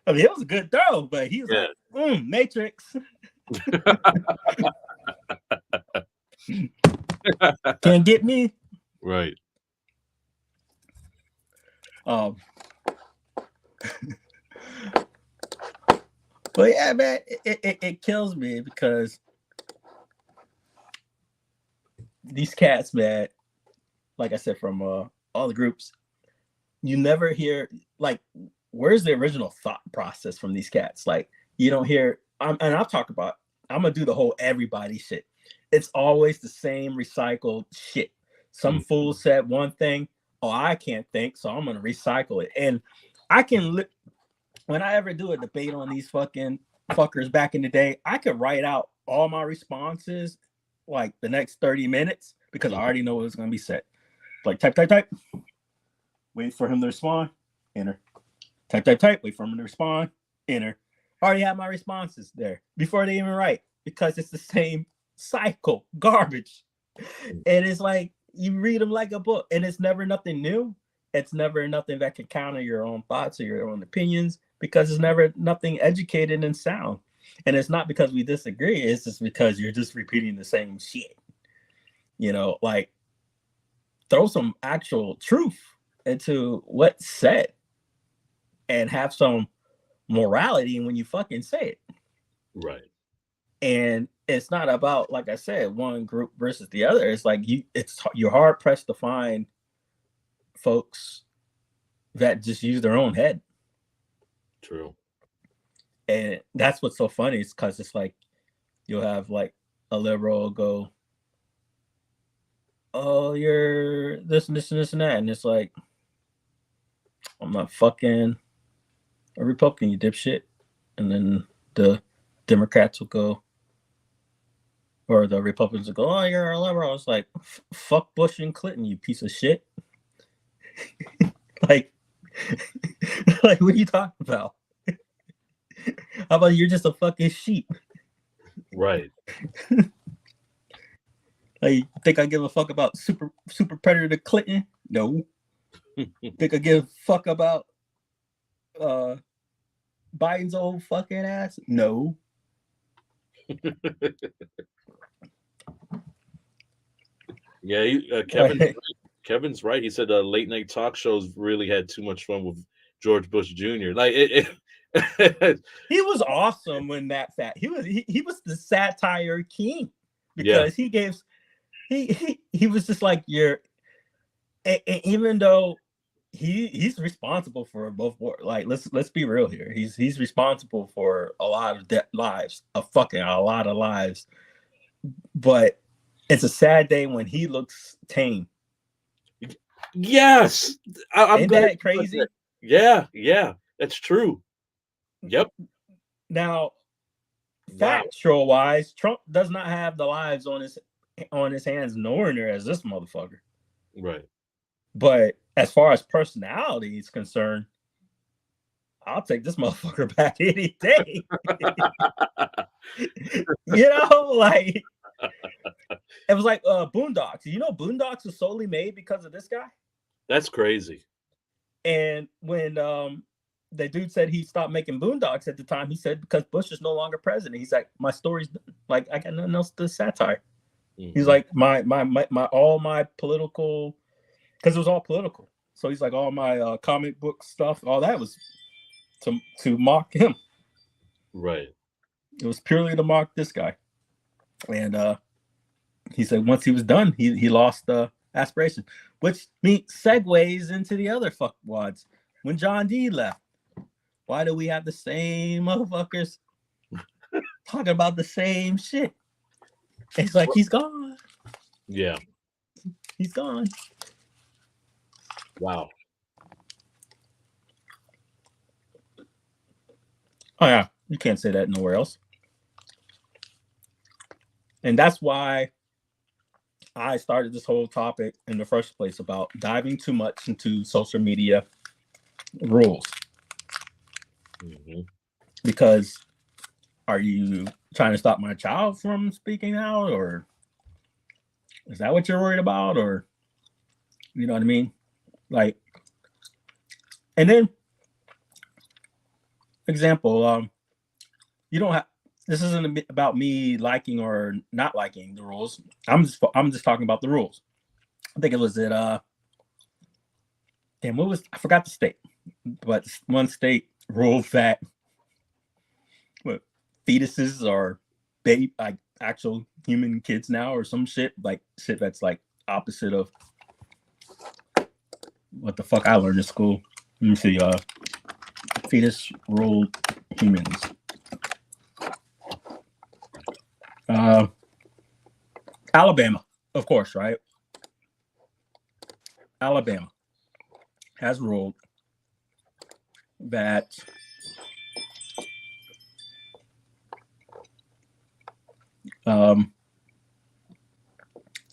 I mean, it was a good throw, but he was like, Matrix. Can't get me. Right. But yeah, man, it kills me because these cats, man, like I said, from all the groups, you never hear, like, where's the original thought process from these cats? Like, you don't hear, and I'll talk about, I'm going to do the whole everybody shit. It's always the same recycled shit. Some fool said one thing, I can't think, so I'm going to recycle it. And I can, when I ever do a debate on these fucking fuckers back in the day, I could write out all my responses like the next 30 minutes because I already know what's going to be said. Like type. Wait for him to respond. Enter. Type. Wait for him to respond. Enter. I already have my responses there before they even write because it's the same cycle. Garbage. And it's like you read them like a book and it's never nothing new. It's never nothing that can counter your own thoughts or your own opinions because it's never nothing educated and sound. And it's not because we disagree. It's just because you're just repeating the same shit. Like throw some actual truth into what's said and have some morality when you fucking say it. Right. And it's not about, like I said, one group versus the other. It's like you're hard pressed to find folks that just use their own head. True. And that's what's so funny is because it's like you'll have like a liberal go, oh, you're this and this and this and that. And it's like, I'm not fucking a Republican, you dipshit. And then the Democrats will go, or the Republicans will go, oh, you're a liberal. It's like, fuck Bush and Clinton, you piece of shit. like, what are you talking about? How about you're just a fucking sheep? Right. Like, you think I give a fuck about super predator Clinton? No. Think I give a fuck about Biden's old fucking ass? No. Yeah, Kevin's right. He said late night talk shows really had too much fun with George Bush Jr. Like he was awesome when that fat. He was the satire king because he was just like even though he's responsible for both. Like let's be real here. He's responsible for a lot of lives, a lot of lives. But it's a sad day when he looks tame. Yes, I'm Ain't that crazy? Yeah, that's true. Yep. Now, factual wise, Trump does not have the lives on his hands nowhere near as this motherfucker. Right. But as far as personality is concerned, I'll take this motherfucker back any day. Like, It was like Boondocks. You know, Boondocks was solely made because of this guy. That's crazy. And when the dude said he stopped making Boondocks at the time, he said because Bush is no longer president. He's like, my story's like I got nothing else to satire. Mhm. He's like my all my political, because it was all political. So he's like all my comic book stuff, all that was to mock him. Right. It was purely to mock this guy. And he said once he was done, he lost aspiration, which segues into the other fuckwads. When John D left, why do we have the same motherfuckers talking about the same shit? It's like he's gone. Yeah. He's gone. Wow. Oh yeah, you can't say that nowhere else. And that's why I started this whole topic in the first place about diving too much into social media rules. Mhm. Because are you trying to stop my child from speaking out, or is that what you're worried about? Or you know what I mean? Like, and then example, you don't have, this isn't about me liking or not liking the rules. I'm just talking about the rules. I think it was at damn, what was, I forgot the state, but one state ruled that what, fetuses are baby, like actual human kids now, or some shit that's like opposite of what the fuck I learned in school. Let me see. Fetus ruled humans. Alabama, of course, right? Alabama has ruled that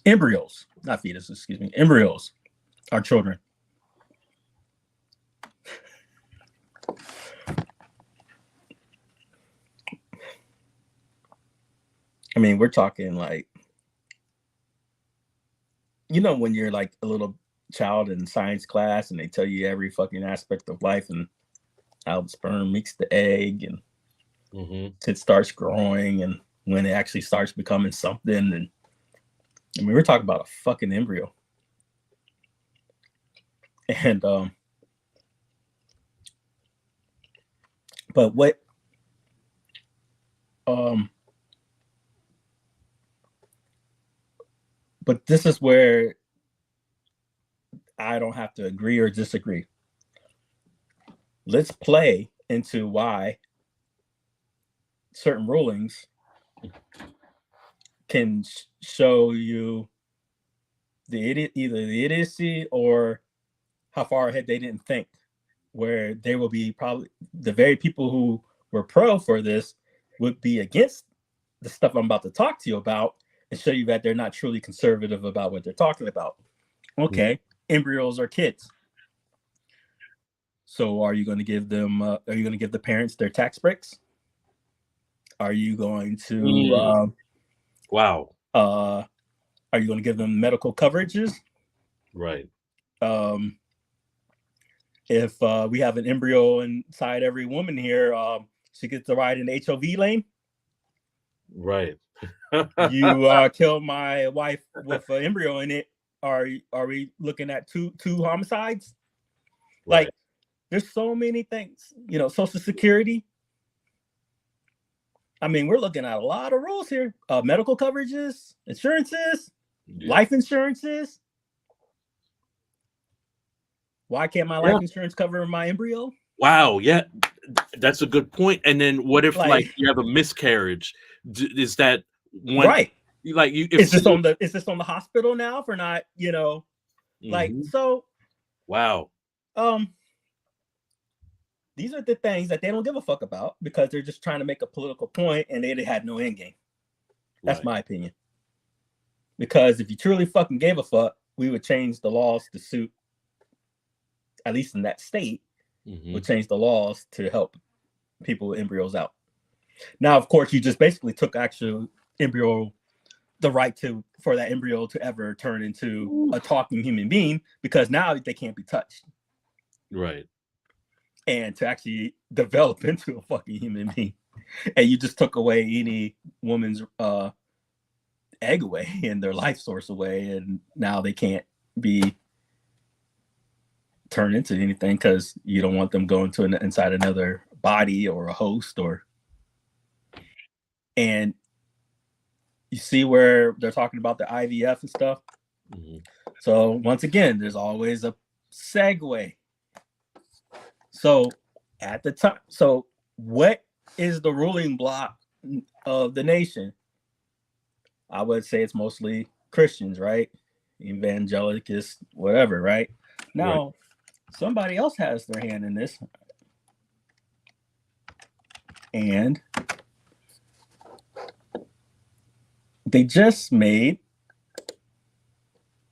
embryos, not fetuses, excuse me, embryos are children. I mean, we're talking like, you know, when you're like a little child in science class and they tell you every fucking aspect of life and how the sperm meets the egg and it starts growing and when it actually starts becoming something. And I mean, we're talking about a fucking embryo. And but what but this is where I don't have to agree or disagree. Let's play into why certain rulings can show you either the idiocy or how far ahead they didn't think, where they will be probably the very people who were pro for this would be against the stuff I'm about to talk to you about and show you that they're not truly conservative about what they're talking about. Okay, embryos are kids. So are you going to give them, are you going to give the parents their tax breaks? Are you going to, wow. Are you going to give them medical coverages? Right. If we have an embryo inside every woman here, she gets to ride in the HOV lane. Right. You kill my wife with an embryo in it. Are we looking at two homicides? Right. Like, there's so many things, you know, Social Security. I mean, we're looking at a lot of rules here. Medical coverages, insurances, life insurances. Why can't my life insurance cover my embryo? Wow. Yeah, that's a good point. And then what if like you have a miscarriage? Is that when, right? Like you? Is this on the hospital now for not, you know, like so? Wow. These are the things that they don't give a fuck about because they're just trying to make a political point and they had no end game. That's my opinion. Because if you truly fucking gave a fuck, we would change the laws to suit, at least in that state, would change the laws to help people with embryos out. Now, of course, you just basically took actual embryo the right for that embryo to ever turn into a talking human being, because now they can't be touched. Right. And to actually develop into a fucking human being, and you just took away any woman's egg away and their life source away, and now they can't be turned into anything because you don't want them going to inside another body or a host. And you see where they're talking about the IVF and stuff. Mm-hmm. So once again, there's always a segue. So at the time, so what is the ruling block of the nation? I would say it's mostly Christians, right? Evangelicals, whatever, right? Now, right. Somebody else has their hand in this. And they just made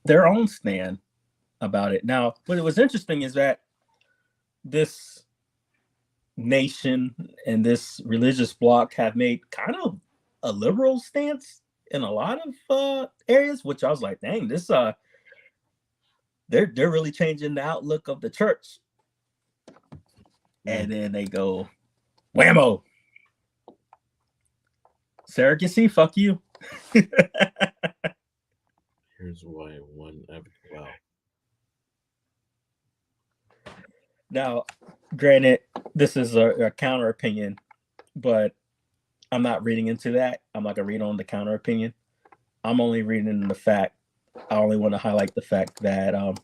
their own stand about it. Now, what was interesting is that this nation and this religious bloc have made kind of a liberal stance in a lot of areas, which I was like, dang, this they're really changing the outlook of the church. And then they go, whammo, surrogacy, fuck you. Here's why one. Wow. Now, granted, this is a counter opinion, but I'm not reading into that. I'm not gonna read on the counter opinion. I'm only reading the fact. I only want to highlight the fact that I'm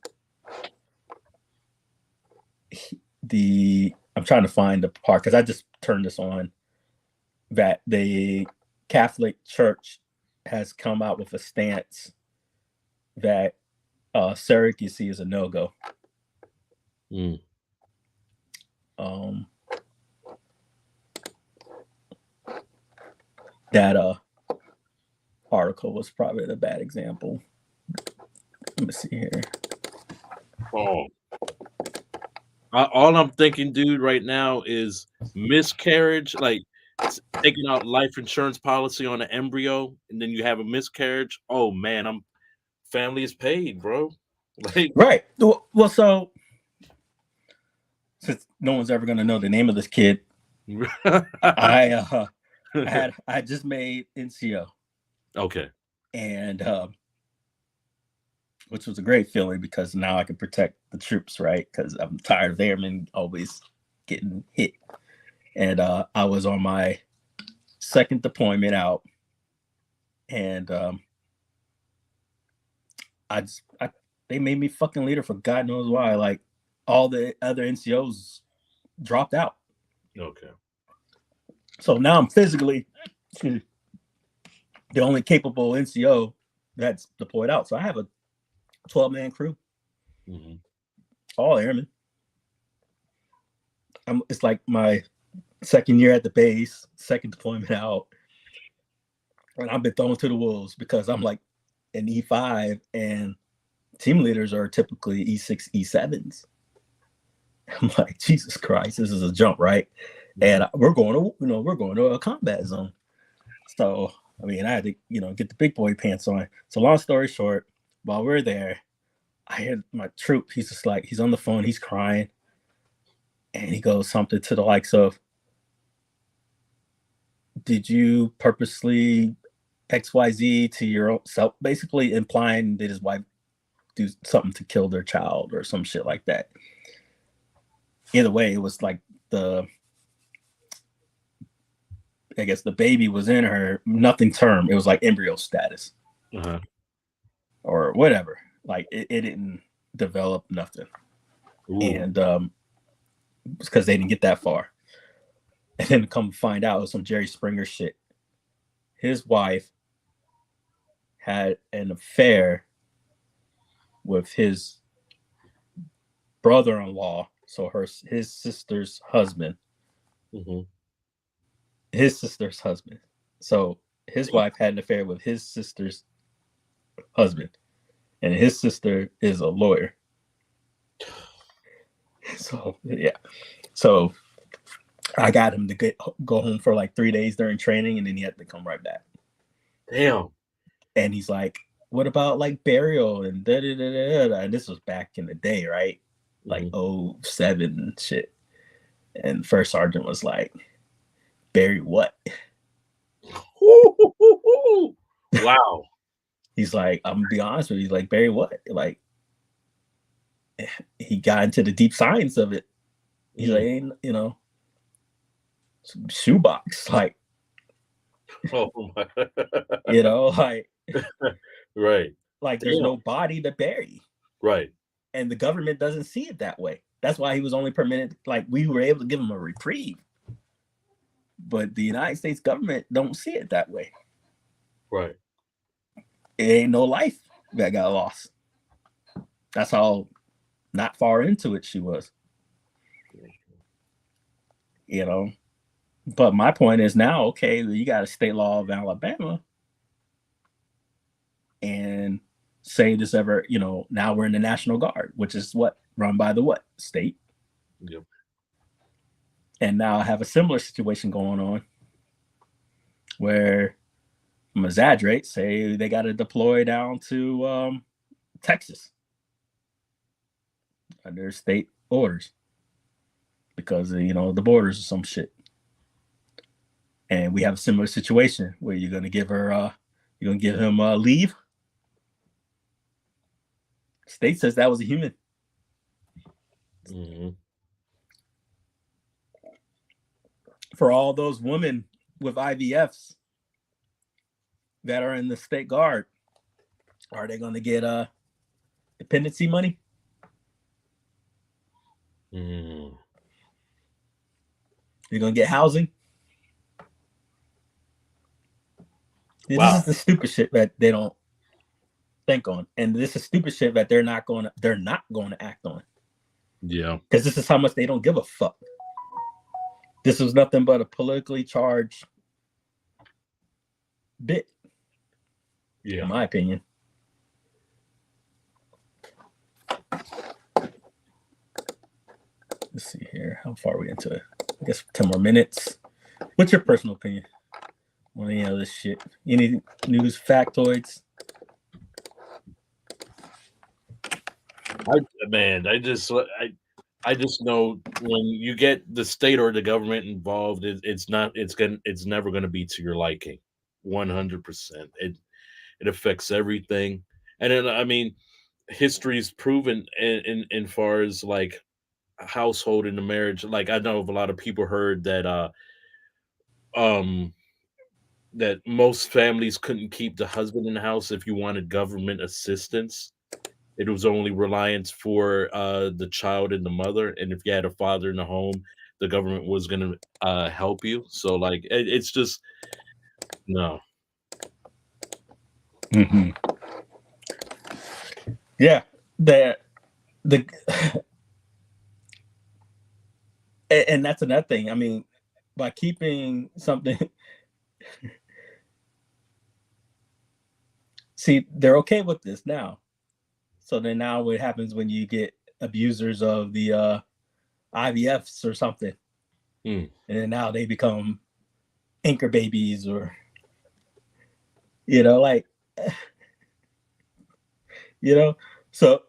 trying to find the part because I just turned this on, that the Catholic Church has come out with a stance that surrogacy is a no-go. That article was probably a bad example. Let me see here. Oh, all I'm thinking, dude, right now is miscarriage, like taking out life insurance policy on an embryo, and then you have a miscarriage. Oh man, family is paid, bro. Like, right. Well, so since no one's ever gonna know the name of this kid, I just made NCO. Okay. And which was a great feeling because now I can protect the troops, right? Because I'm tired of airmen always getting hit. And I was on my second deployment out, and they made me fucking leader for God knows why. Like all the other NCOs dropped out. Okay. So now I'm physically the only capable NCO that's deployed out. So I have a 12-man crew, all airmen. It's like my second year at the base, second deployment out, and I've been thrown to the wolves because I'm like an E5, and team leaders are typically E6, E7s. I'm like, Jesus Christ, this is a jump, right? And we're going to a combat zone. So I mean, I had to, get the big boy pants on. So long story short, while we're there, I hear my troop. He's just like, he's on the phone, he's crying, and he goes something to the likes of, "Did you purposely XYZ to your own self?" Basically implying that his wife do something to kill their child or some shit like that. Either way, it was like I guess the baby was in her, nothing term. It was like embryo status or whatever. Like it didn't develop nothing. Ooh. And because they didn't get that far. And then to come find out, it was some Jerry Springer shit. His wife had an affair with his brother-in-law, so his sister's husband. His sister's husband. So his wife had an affair with his sister's husband, and his sister is a lawyer. So yeah, so I got him to go home for like 3 days during training, and then he had to come right back. Damn. And he's like, what about like burial and da da da da da? And this was back in the day, right? Like 07 and shit. And first sergeant was like, bury what? Wow. He's like, I'm gonna be honest with you, he's like, bury what? Like, he got into the deep science of it. He's like, you know, shoebox, like, Oh my. you know, like, Right. like there's Damn. no body to bury. Right. And the government doesn't see it that way. That's why he was only permitted, like, we were able to give him a reprieve. But the United States government don't see it that way. Right. It ain't no life that got lost. That's how not far into it she was. You know? But my point is now, okay, you got a state law of Alabama. And say this ever, you know, now we're in the National Guard, which is what? Run by the what? State. Yep. And now I have a similar situation going on where I'm gonna exaggerate, say they got to deploy down to Texas under state orders because of, you know, the borders or some shit. And we have a similar situation where you're gonna give her you're gonna give him leave. State says that was a human. For all those women with IVFs that are in the state guard, are they going to get dependency money? You're going to get housing? Wow. This is the stupid shit that they don't think on, and this is stupid shit that they're not going to act on. Yeah. Because this is how much they don't give a fuck. This was nothing but a politically charged bit, in my opinion. Let's see here. How far are we into it? I guess 10 more minutes. What's your personal opinion on any of this shit? Any news factoids? I just know when you get the state or the government involved, it's never going to be to your liking. 100%. It affects everything. And then, I mean, history's proven in far as like household and the marriage. Like, I know of a lot of people heard that that most families couldn't keep the husband in the house if you wanted government assistance. It was only reliance for the child and the mother, and if you had a father in the home, the government was going to help you. So, like, it's just no. Mm-hmm. Yeah, the and that's another thing. I mean, by keeping something, see, they're okay with this now. So then now what happens when you get abusers of the IVFs or something? And then now they become anchor babies or, you know, like, you know, so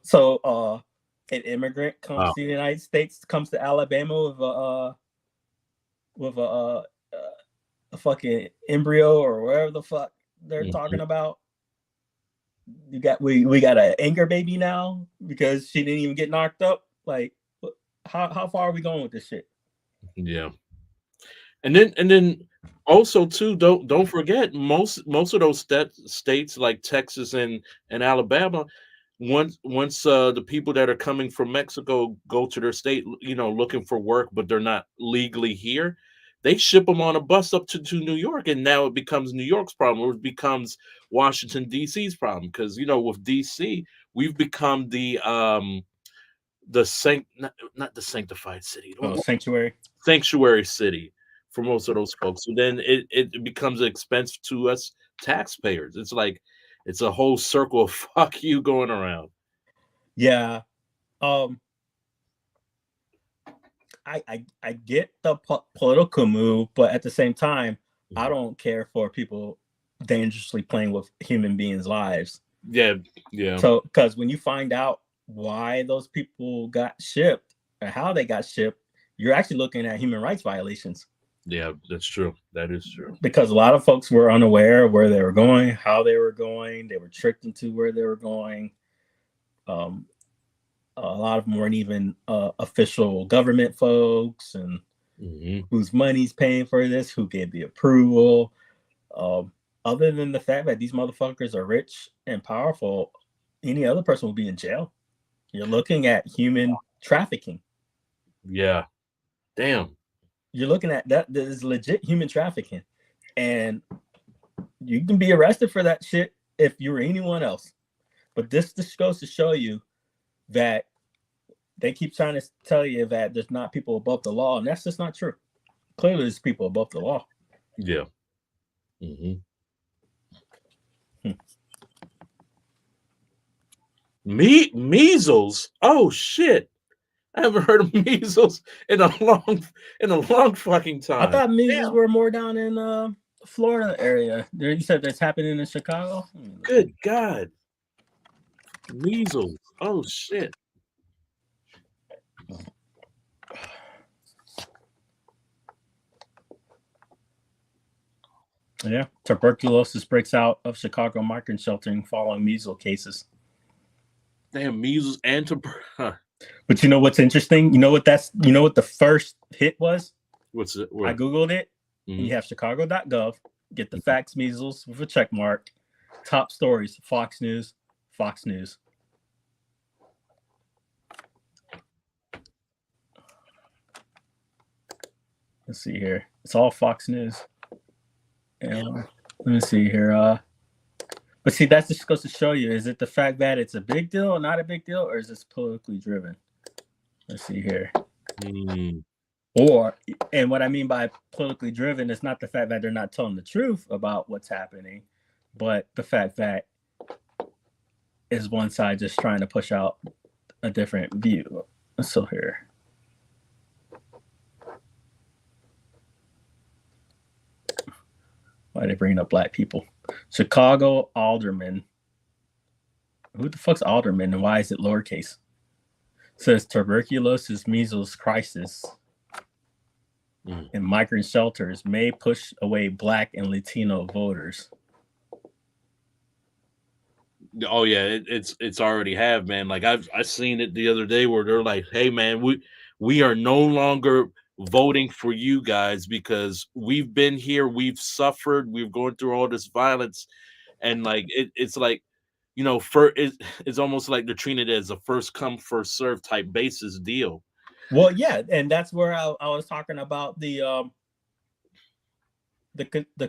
an immigrant comes to the United States, comes to Alabama with a fucking embryo or wherever the fuck they're talking about. We got an anchor baby now because she didn't even get knocked up. Like, how far are we going with this shit? Yeah. And then also too, don't forget most of those states like Texas and Alabama, once the people that are coming from Mexico go to their state, you know, looking for work, but they're not legally here, they ship them on a bus up to New York, and now it becomes New York's problem, or it becomes Washington D.C.'s problem, because you know with D.C. we've become the not the sanctified city, sanctuary city for most of those folks. So then it becomes an expense to us taxpayers. It's like it's a whole circle of fuck you going around. Yeah. I get the political move, but at the same time, I don't care for people dangerously playing with human beings' lives. Yeah, yeah. So, because when you find out why those people got shipped or how they got shipped, you're actually looking at human rights violations. Yeah, that's true. That is true. Because a lot of folks were unaware of where they were going, how they were going. They were tricked into where they were going. A lot of them weren't even official government folks, and whose money's paying for this, who gave the approval. Other than the fact that these motherfuckers are rich and powerful, any other person will be in jail. You're looking at human trafficking. Yeah. Damn. You're looking at that. That is legit human trafficking. And you can be arrested for that shit if you were anyone else. But this just goes to show you that they keep trying to tell you that there's not people above the law, and that's just not true. Clearly, there's people above the law. Yeah. Measles? Oh shit! I haven't heard of measles in a long fucking time. I thought measles were more down in Florida area. You said that's happening in Chicago. Good God! Measles. Oh shit! Yeah, tuberculosis breaks out of Chicago migrant sheltering following measles cases. Damn, measles and tuberculosis. But you know what's interesting? You know what the first hit was? What's it? I googled it. You have chicago.gov. Get the facts, measles with a check mark. Top stories: Fox News. Let's see here. It's all Fox News. And let me see here. But see, that just goes to show you: is it the fact that it's a big deal or not a big deal, or is this politically driven? Let's see here. And what I mean by politically driven is not the fact that they're not telling the truth about what's happening, but the fact that is one side just trying to push out a different view. So here. Why are they bringing up black people? Chicago alderman. Who the fuck's alderman and why is it lowercase? Says tuberculosis, measles crisis in migrant shelters may push away Black and Latino voters. Oh yeah, it's already have, man. Like I seen it the other day where they're like, "Hey man, we are no longer voting for you guys because we've been here, we've suffered, we're going through all this violence," and like it's like, you know, it's almost like they're treating it as a first come first serve type basis deal. Well, yeah, and that's where I was talking about the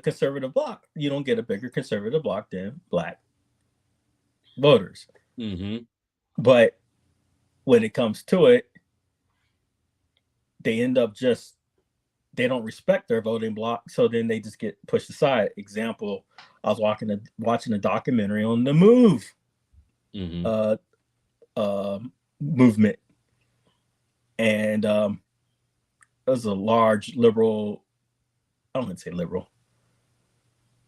conservative bloc. You don't get a bigger conservative bloc than Black voters. But when it comes to it, they end up they don't respect their voting bloc, so then they just get pushed aside. Example, I was watching a documentary on the MOVE movement, and it was a large liberal. I don't want to say liberal.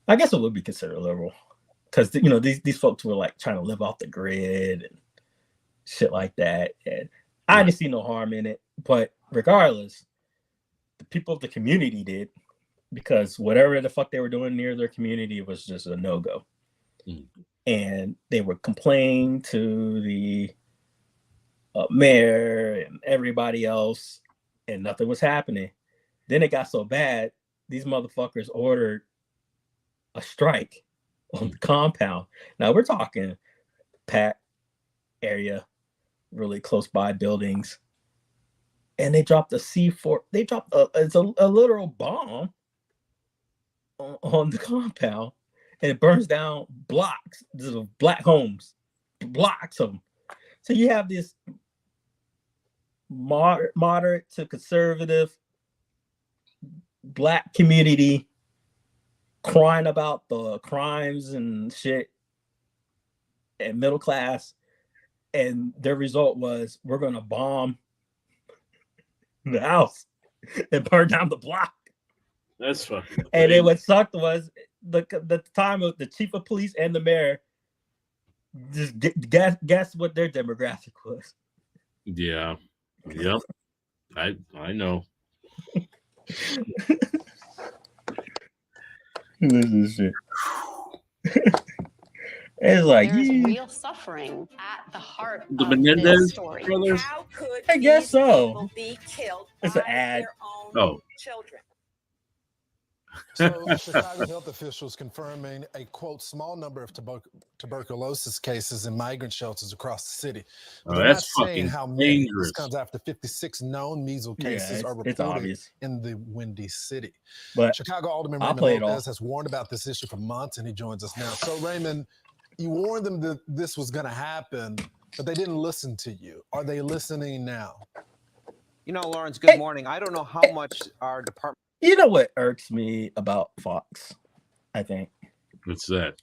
I guess it would be considered liberal, because you know these folks were like trying to live off the grid and shit like that, and I didn't see no harm in it. But regardless, the people of the community did, because whatever the fuck they were doing near their community was just a no-go. And they would complain to the mayor and everybody else, and nothing was happening. Then it got so bad, these motherfuckers ordered a strike on the compound. Now we're talking packed area, really close by buildings. And they dropped a C4. They dropped it's a literal bomb on the compound, and it burns down blocks of Black homes, blocks of them. So you have this moderate to conservative Black community crying about the crimes and shit, and middle class, and their result was, we're going to bomb the house and burn down the block. That's fucking. And then what sucked was the time of the chief of police and the mayor just guess what their demographic was. Yeah. Yep. I know. This is shit. It's like There's real suffering at the heart The of Menendez this story. brothers. How could I guess these so. people be killed It's by an ad. their own Oh. children? So, Chicago health officials confirming a quote small number of tuberculosis cases in migrant shelters across the city. Oh, They're that's not saying fucking how many. dangerous. This comes after 56 known measles Yeah, cases are it's reported obvious. in the Windy City. But Chicago Alderman I'll Raymond play it Lopez all. has warned about this issue for months, and he joins us now. So, Raymond, you warned them that this was going to happen, but they didn't listen to you. Are they listening now? You know, Lawrence, good Hey. morning. I don't know how much our department. You know what irks me about Fox? I think What's that?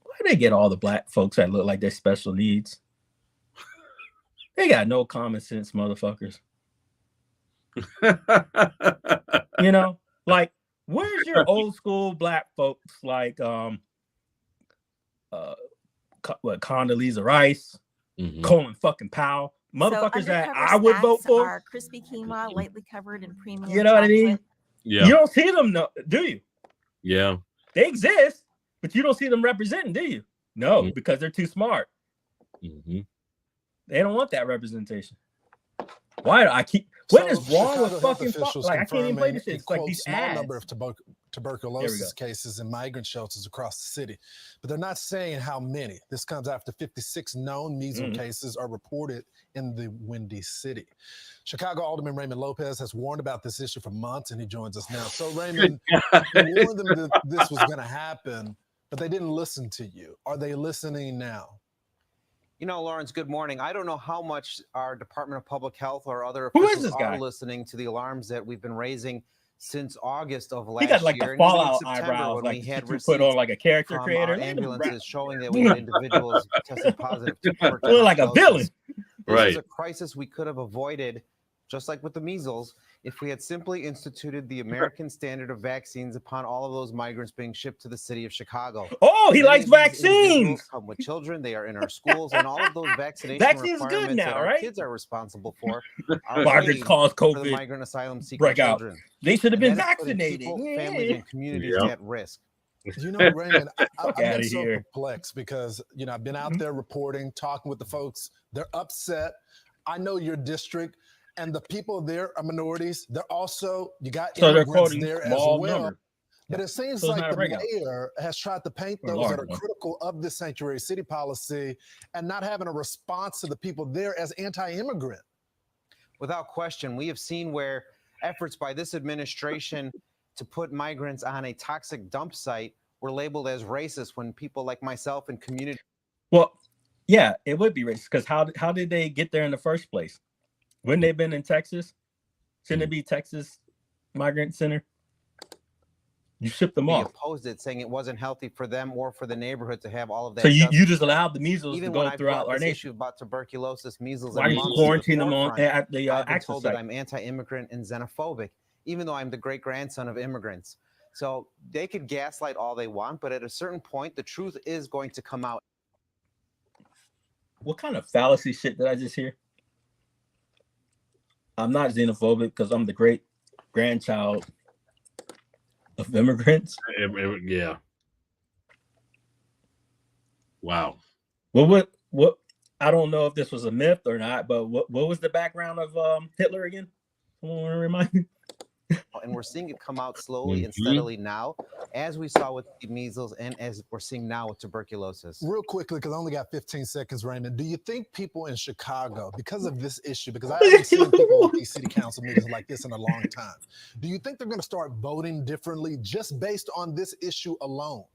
why do they get all the black folks that look like they're special needs? They got no common sense, motherfuckers. You know, like where's your old school black folks like Condoleezza Rice, Mhm. Colin fucking Powell, motherfuckers that undercover I would vote stacks for? are crispy quinoa, lightly covered in premium. You know what I mean? chocolate. Yeah. You don't see them, no, do you? Yeah. They exist, but you don't see them representing, do you? No, Mhm. because they're too smart. Mhm. They don't want that representation. Why do I keep? What is So, wrong Chicago with health fucking officials like I can't even play confirming this shit. a, It's like quote, these small ads. number of tuberculosis cases in migrant shelters across the city, but they're not saying how many. This comes after 56 known measles cases are reported in the Windy City. Chicago Alderman Raymond Lopez has warned about this issue for months, and he joins us now. So, Raymond, you warned them that this was going to happen, but they didn't listen to you. Are they listening now? You know, Lawrence, good morning. I don't know how much our Department of Public Health or other Who is officials this guy? are listening to the alarms that we've been raising since August of last He got like year. the and even in Fallout September eyebrows, when like we had you put on like a character from creator. our Look at him, ambulances showing that we had individuals tested positive to Look like a tuberculosis. villain. This Right. is a crisis we could have avoided, just like with the measles, if we had simply instituted the American standard of vaccines upon all of those migrants being shipped to the city of Chicago. Oh, he Many likes of these individuals vaccines. come with children. They are in our schools, and all of those vaccination Vaccines good requirements now, that our right? kids are responsible for are Migrants waiting cause for the COVID migrant asylum seeking breakout. children. They should have And been that is putting vaccinated. people, families, and communities Yeah. at risk. You know, Raymond, I've Fuck been outta so here. perplexed because, you know, I've been out there reporting, talking with the folks. They're upset. I know your district, and the people there are minorities. They're also, you got So they're immigrants quoting there as small well. numbers. But it seems So it's like not a the breakout. mayor has tried to paint Or a those that large are one. critical of this sanctuary city policy and not having a response to the people there as anti-immigrant. Without question, we have seen where efforts by this administration to put migrants on a toxic dump site were labeled as racist when people like myself and community. Well, yeah, it would be racist because how did they get there in the first place? Wouldn't they have been in Texas? Shouldn't it be Texas Migrant Center? You shipped them off. opposed it, saying it wasn't healthy for them or for the neighborhood to have all of that. So you dust. just allowed the measles Even to when go I throughout brought our this nation. issue about tuberculosis, measles, Why and do you mumps to the quarantine them on forefront, at the I've been access told site? that I'm anti-immigrant and xenophobic, even though I'm the great grandson of immigrants. So they could gaslight all they want, but at a certain point, the truth is going to come out. What kind of fallacy shit did I just hear? I'm not xenophobic because I'm the great grandchild of immigrants. Yeah. Wow. Well, what? I don't know if this was a myth or not, but what was the background of Hitler again? Someone want to remind me? And we're seeing it come out slowly and Mhm. steadily now, as we saw with the measles and as we're seeing now with tuberculosis. Real quickly, because I only got 15 seconds, Raymond, do you think people in Chicago, because of this issue, because I haven't seen people at these city council meetings like this in a long time, do you think they're going to start voting differently just based on this issue alone?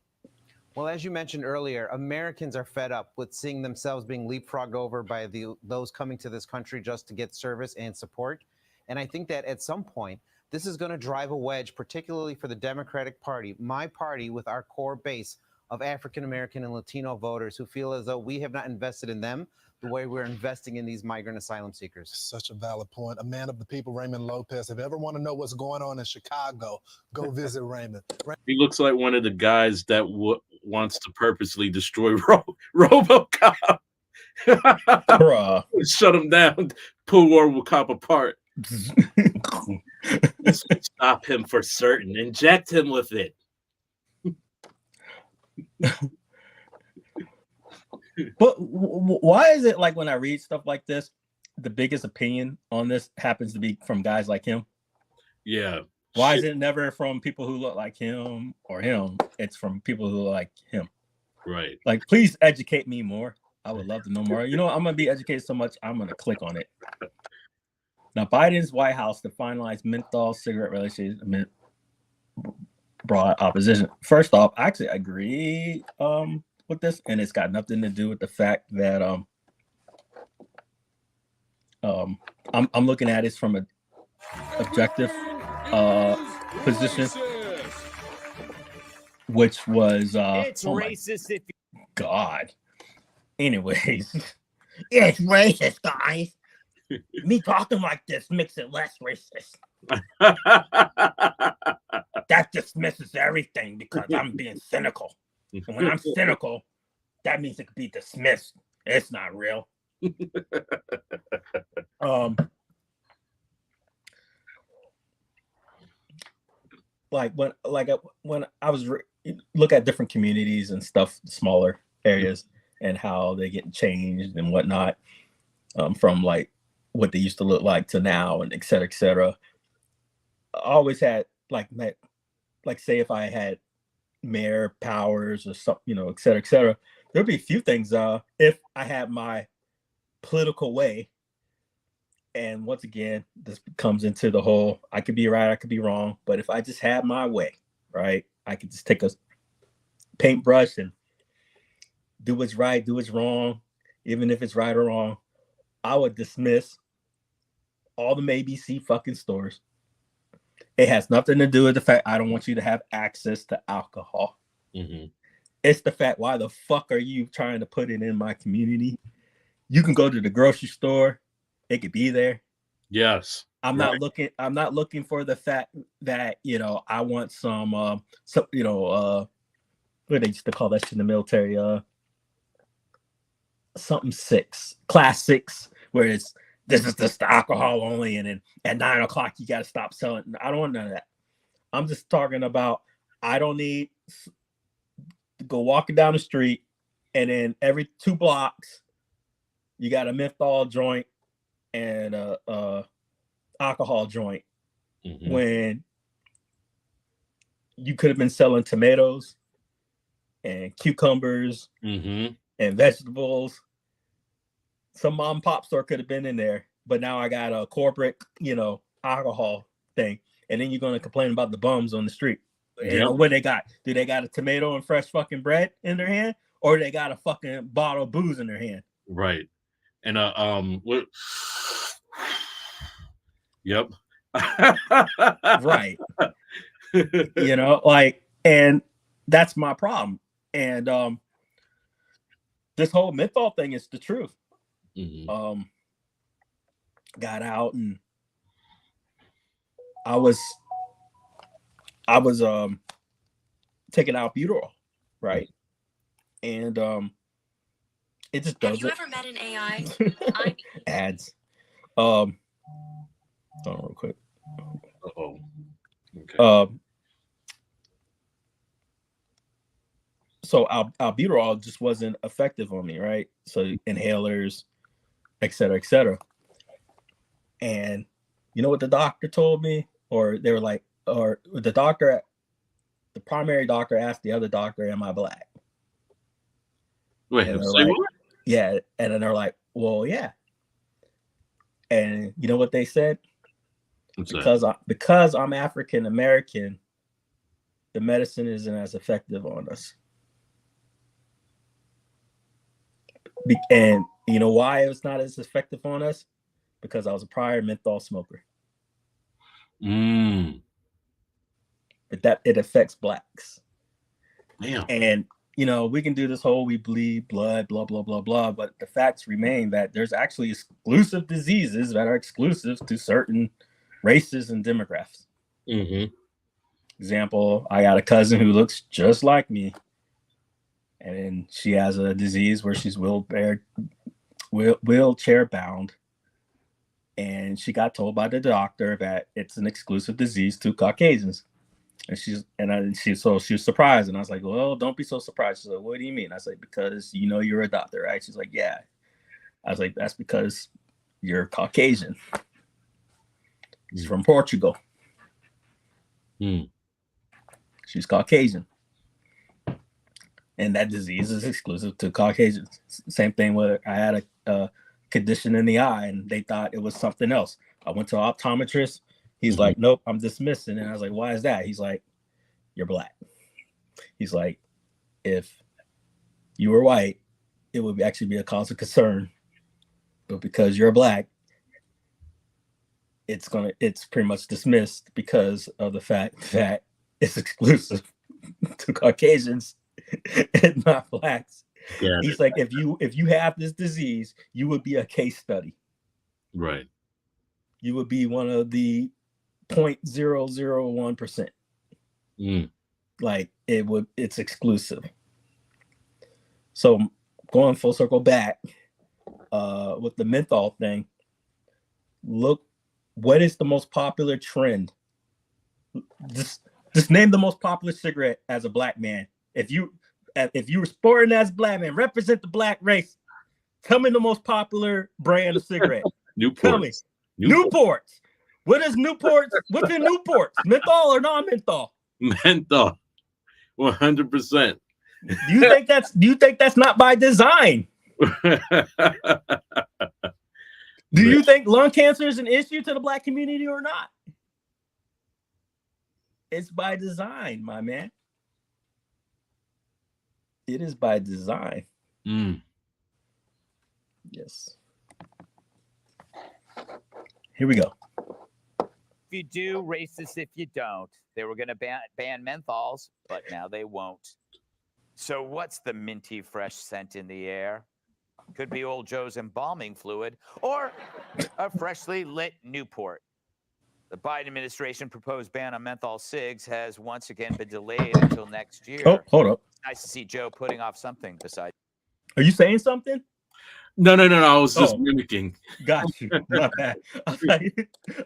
Well, as you mentioned earlier, Americans are fed up with seeing themselves being leapfrogged over by those coming to this country just to get service and support. And I think that at some point, this is going to drive a wedge, particularly for the Democratic Party, my party, with our core base of African American and Latino voters who feel as though we have not invested in them the way we're investing in these migrant asylum seekers. Such a valid point. A man of the people, Raymond Lopez. If you ever want to know what's going on in Chicago, go visit Raymond. He looks like one of the guys that wants to purposely destroy RoboCop. Bruh. Shut him down, pull RoboCop apart. This would stop him for certain. Inject him with it. But why is it like when I read stuff like this, the biggest opinion on this happens to be from guys like him? Yeah. Why is it never from people who look like him or him? It's from people who look like him. Right. Like, please educate me more. I would love to know more. You know, I'm going to be educated so much, I'm going to click on it. Now, Biden's White House to finalize menthol cigarette regulations brought opposition. First off, I actually agree with this, and it's got nothing to do with the fact that I'm looking at it from an objective position, which was it's racist if you God. Anyways, it's racist, guys. Me talking like this makes it less racist. That dismisses everything because I'm being cynical. And when I'm cynical, that means it could be dismissed. It's not real. When I was look at different communities and stuff, smaller areas, and how they get changed and whatnot, from like what they used to look like to now, and et cetera, et cetera. I always had like say if I had mayor powers or something, you know, et cetera, there'd be a few things if I had my political way. And once again, this comes into the whole, I could be right, I could be wrong, but if I just had my way, right, I could just take a paintbrush and do what's right, do what's wrong, even if it's right or wrong. I would dismiss all the ABC fucking stores. It has nothing to do with the fact I don't want you to have access to alcohol. Mm-hmm. It's the fact, why the fuck are you trying to put it in my community? You can go to the grocery store. It could be there. Yes. I'm not looking for the fact that, you know, I want some you know, what they used to call that shit in the military, something 6, class 6, where it's this is just the alcohol only, and then at 9 o'clock you got to stop selling. I don't want none of that. I'm just talking about, I don't need to go walking down the street and then every 2 blocks you got a menthol joint and a alcohol joint, when you could have been selling tomatoes and cucumbers and vegetables. Some mom and pop store could have been in there, but now I got a corporate, you know, alcohol thing. And then you're going to complain about the bums on the street. You know what they got? Do they got a tomato and fresh fucking bread in their hand, or they got a fucking bottle of booze in their hand? Right. And what? Yep. Right. You know, like, and that's my problem. And this whole menthol thing is the truth. Got out and I was taking albuterol, right? And it just doesn't. Have you ever met an AI? Ads. Hold on real quick. Uh-oh. Okay. So albuterol just wasn't effective on me, right? So inhalers, et cetera, et cetera. And you know what the doctor told me? Or they were like, or the primary doctor asked the other doctor, am I black? Wait, like, yeah. And then they're like, well, yeah. And you know what they said? Because I'm African American, the medicine isn't as effective on us. And you know why it was not as effective on us? Because I was a prior menthol smoker. But that it affects blacks. Damn. And you know, we can do this whole we bleed blood, blah, blah, blah, blah. But the facts remain that there's actually exclusive diseases that are exclusive to certain races and demographics. Mm-hmm. Example, I got a cousin who looks just like me. And she has a disease where she's wheelchair bound. And she got told by the doctor that it's an exclusive disease to Caucasians. And she was surprised, and I was like, "Well, don't be so surprised." She's like, "What do you mean?" I was like, "Because you know you're a doctor, right?" She's like, "Yeah." I was like, "That's because you're Caucasian. She's from Portugal. She's Caucasian, and that disease is exclusive to Caucasians." Same thing with I had a condition in the eye, and they thought it was something else. I went to an optometrist. He's like, "Nope, I'm dismissing." And I was like, "Why is that?" He's like, "You're black." He's like, "If you were white, it would actually be a cause of concern. But because you're black, it's pretty much dismissed because of the fact that it's exclusive to Caucasians and not blacks." Yeah. He's like, if you have this disease, you would be a case study. Right. You would be one of the 0.001%. Like it's exclusive. So going full circle back with the menthol thing, look, what is the most popular trend? Just name the most popular cigarette as a black man. If you were sporting as a black man, represent the black race. Tell me the most popular brand of cigarette. Tell me. Newports. What is Newports? What's in Newports? Menthol or non-menthol? Menthol. 100%. Do you think that's not by design? Do you think lung cancer is an issue to the black community or not? It's by design, my man. It is by design. Yes. Here we go. If you do, racist if you don't. They were going to ban menthols, but now they won't. So what's the minty fresh scent in the air? Could be old Joe's embalming fluid or a freshly lit Newport. The Biden administration proposed ban on menthol cigs has once again been delayed until next year. Oh, hold up. It's nice to see Joe putting off something besides. Are you saying something? No. I was just mimicking. Got you. My bad.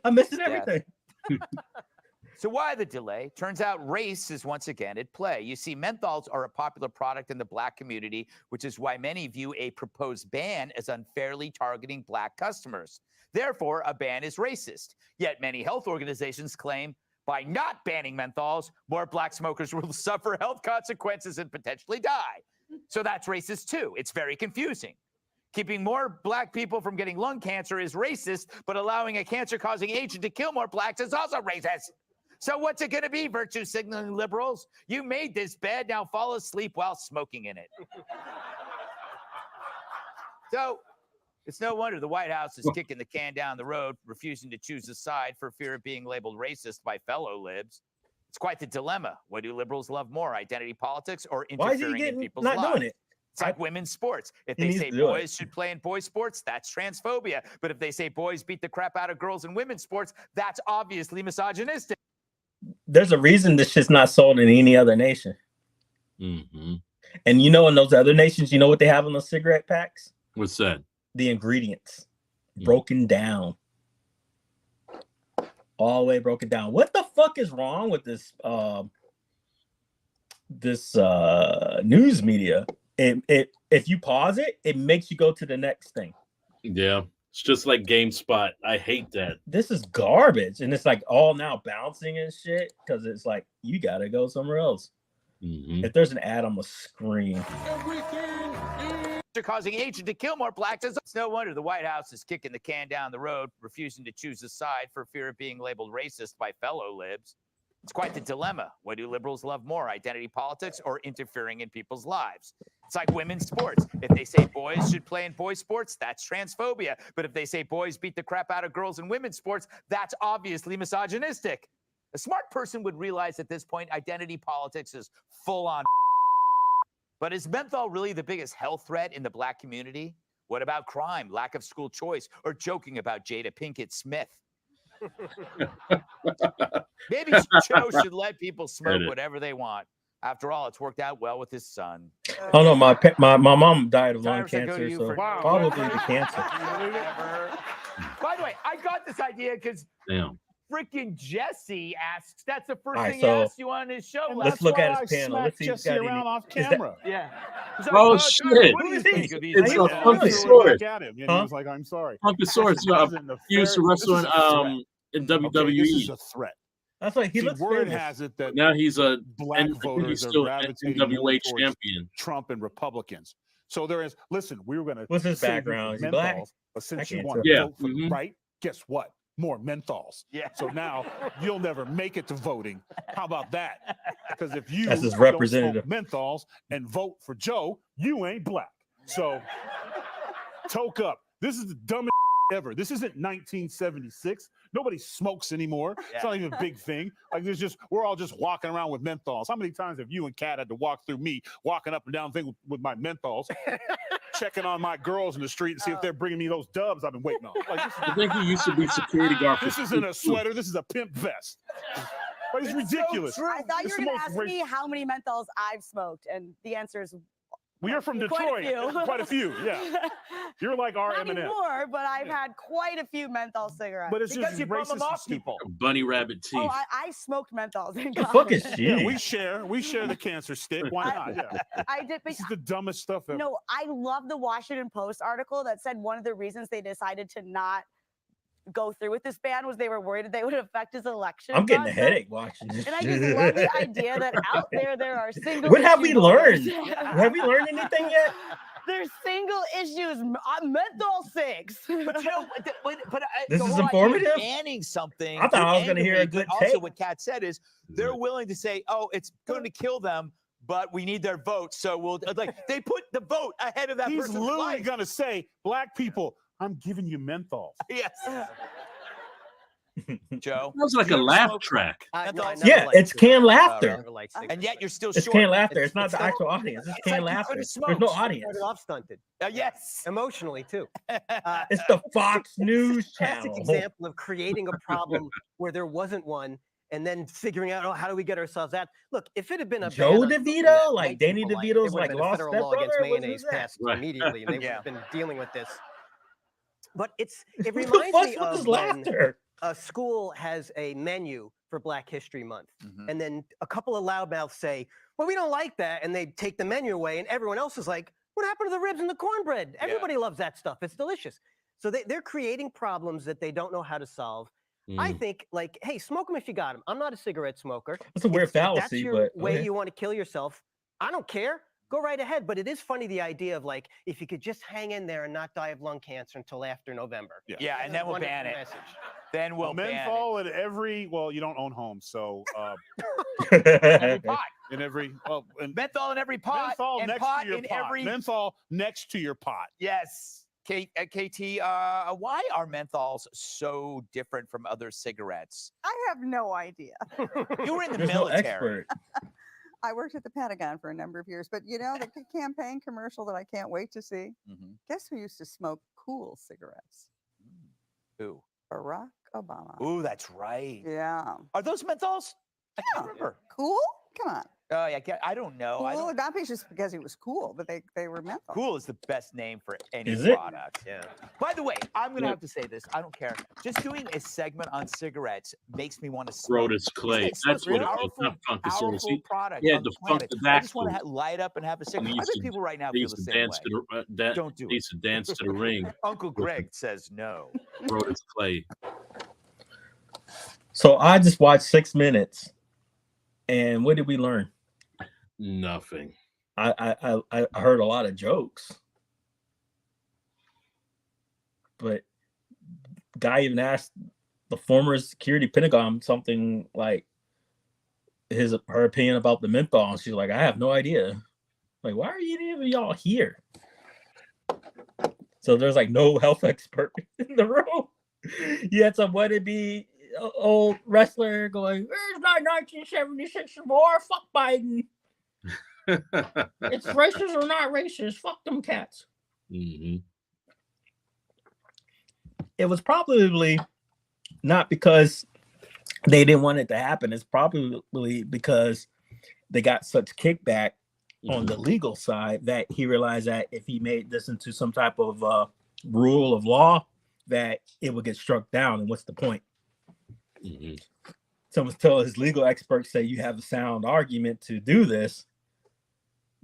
I'm missing everything. So why the delay? Turns out race is once again at play. You see, menthols are a popular product in the black community, which is why many view a proposed ban as unfairly targeting black customers. Therefore, a ban is racist. Yet many health organizations claim by not banning menthols, more black smokers will suffer health consequences and potentially die. So that's racist too. It's very confusing. Keeping more black people from getting lung cancer is racist, but allowing a cancer-causing agent to kill more blacks is also racist. So what's it going to be, virtue signaling liberals? You made this bed, now fall asleep while smoking in it. So it's no wonder the White House is kicking the can down the road, refusing to choose a side for fear of being labeled racist by fellow libs. It's quite the dilemma. What do liberals love more, identity politics or interfering in people's lives? Doing it? It's like women's sports. If they say boys should play in boys' sports, that's transphobia. But if they say boys beat the crap out of girls in women's sports, that's obviously misogynistic. There's a reason this shit's not sold in any other nation. And you know, in those other nations, you know what they have in those cigarette packs? What's that? The ingredients broken down. All the way broken down. What the fuck is wrong with this news media? If you pause it, it makes you go to the next thing. Yeah. It's just like GameSpot. I hate that. This is garbage. And it's like all now bouncing and shit because it's like, you got to go somewhere else. If there's an ad, I'm going to scream. Causing agent to kill more blacks. It's no wonder the White House is kicking the can down the road, refusing to choose a side for fear of being labeled racist by fellow libs. It's quite the dilemma. What do liberals love more, identity politics or interfering in people's lives? It's like women's sports. If they say boys should play in boys' sports, that's transphobia. But if they say boys beat the crap out of girls in women's sports, that's obviously misogynistic. A smart person would realize at this point, identity politics is full on. But is menthol really the biggest health threat in the Black community? What about crime, lack of school choice, or joking about Jada Pinkett Smith? Maybe Joe should let people smoke whatever they want. After all, it's worked out well with his son. Oh no, my mom died of lung Tyrus, I go to cancer, you so for- Wow. probably the cancer. By the way, I got this idea because Damn. freaking Jesse asks. That's the first All right, thing so he asked you on his show. let's look at his panel. Let's see if he's Jesse got around any. off is that- camera. Yeah. Oh, Tyrus, shit. What do you think of these? It's people? a Funkasaurus. Back at him, and he Huh? was like, "I'm sorry." Funkasaurus. He used to wrestle in Okay, this WWE. is a threat. That's like he See, looks word famous. has it that Now he's a black and voters he's are still gravitating more NWA towards champion. Trump and Republicans. So there is. Listen, we were going to. What's his background? Is he black? But I since you can't want tell. to Yeah. vote for the right, guess what? More menthols. Yeah. So now you'll never make it to voting. How about that? Because if you That's his don't representative. smoke menthols and vote for Joe, you ain't black. So toke up. This is the dumbest ever. This isn't 1976. Nobody smokes anymore. It's not even a big thing. Like there's just we're all just walking around with menthols. How many times have you and Kat had to walk through me walking up and down thing with my menthols, checking on my girls in the street and see if they're bringing me those dubs I've been waiting on? Like I think he used to be security guard. this isn't a sweater. This is a pimp vest. But it's ridiculous. I thought you It's were the going to most ask ra- me how many menthols I've smoked, and the answer is Well, you're from quite a Detroit. few. Quite a few. Yeah. You're like our not Eminem. anymore, but I've had quite a few menthol cigarettes. But it's Because just you bum racist them and off stupid. people. Bunny rabbit teeth. Oh, I smoked menthols in The college. fuck is she? Yeah, we share the cancer stick. Why not? Yeah. I did, but This is the dumbest stuff ever. no, I love the Washington Post article that said one of the reasons they decided to not go through with this ban was they were worried that they would affect his election. I'm getting a process. headache watching this. And I just love the idea that out there are single. What have we issue learned? voters. Have we learned anything yet? There's single issues. Menthol 6. But you know, but This the is whole idea of informative? Banning something. I thought I was going to hear a good Also, take. what Kat said is they're willing to say, "Oh, it's going to kill them." But we need their vote, so we'll like they put the vote ahead of that He's person's literally life. gonna say, "Black people, I'm giving you menthols." Yes. Joe, Sounds like a you ever laugh smoked track. menthols? Yeah, it's canned laughter. And yet you're still It's short. canned laughter. It's not the actual audience. It's It's canned like you laughter. could've There's no smoked. audience. Started off stunted. Yes. Emotionally too. It's the Fox News Classic channel. example of creating a problem where there wasn't one, and then figuring out, oh, how do we get ourselves out? Look, if it had been a Joe ban on something DeVito, that like white Danny people DeVito's, there like, would've been a lost federal law against stepbrother? What mayonnaise was that? passed Right. immediately, and they would Yeah. have been dealing with this. But it What reminds the me fuck's with of this when laughter? a school has a menu for Black History Month, Mhm. and then a couple of loudmouths say, "Well, we don't like that," and they take the menu away, and everyone else is like, "What happened to the ribs and the cornbread? Everybody loves that stuff. It's delicious." So they're creating problems that they don't know how to solve. I think, like, hey, smoke them if you got them. I'm not a cigarette smoker. That's a weird If that's fallacy, your but way okay. you want to kill yourself, I don't care. Go right ahead. But it is funny, the idea of, like, if you could just hang in there and not die of lung cancer until after November. Yeah, and then we'll Wonderful ban it. message. Then we'll ban it. menthol in every. Well, you don't own homes, so Every pot. in every. Well, and Menthol in every pot. menthol and next pot to your in pot. every. Menthol next to your pot. Yes. KT, why are menthols so different from other cigarettes? I have no idea. You were in the There's no military. expert. I worked at the Pentagon for a number of years, but you know, the campaign commercial that I can't wait to see. Mhm. Guess who used to smoke cool cigarettes? Who? Barack Obama. Ooh, that's right. Yeah. Are those menthols? I can't remember. Cool? Come on. Oh, yeah, I don't know. I Cool, don't, not just because he was cool, but they were menthol. cool is the best name for any Is it? product. Yeah. By the way, I'm gonna have to say this. I don't care. Just doing a segment on cigarettes makes me want to smoke. Rhoda Clay. It's That's a what it is. powerful, Not Funkasaurus. powerful product. Yeah, on the the planet. funk, I just want actual. to light up and have a cigarette. I bet people right now They feel used the to same dance way. to the Don't do they used to dance to the ring. Uncle Greg says no. Rhoda's Clay. So I just watched 6 minutes, and what did we learn? Nothing. I heard a lot of jokes, but guy even asked the former security Pentagon something like her opinion about the menthol, and she's like, I have no idea. Like, why are you even y'all here? So there's like no health expert in the room. You had some wannabe old wrestler going, "It's not 1976 anymore. Fuck Biden." It's racist or not racist. Fuck them cats. Mm-hmm. It was probably not because they didn't want it to happen. It's probably because they got such kickback on the legal side that he realized that if he made this into some type of rule of law, that it would get struck down. And what's the point? Mm-hmm. Someone tell his legal experts say you have a sound argument to do this.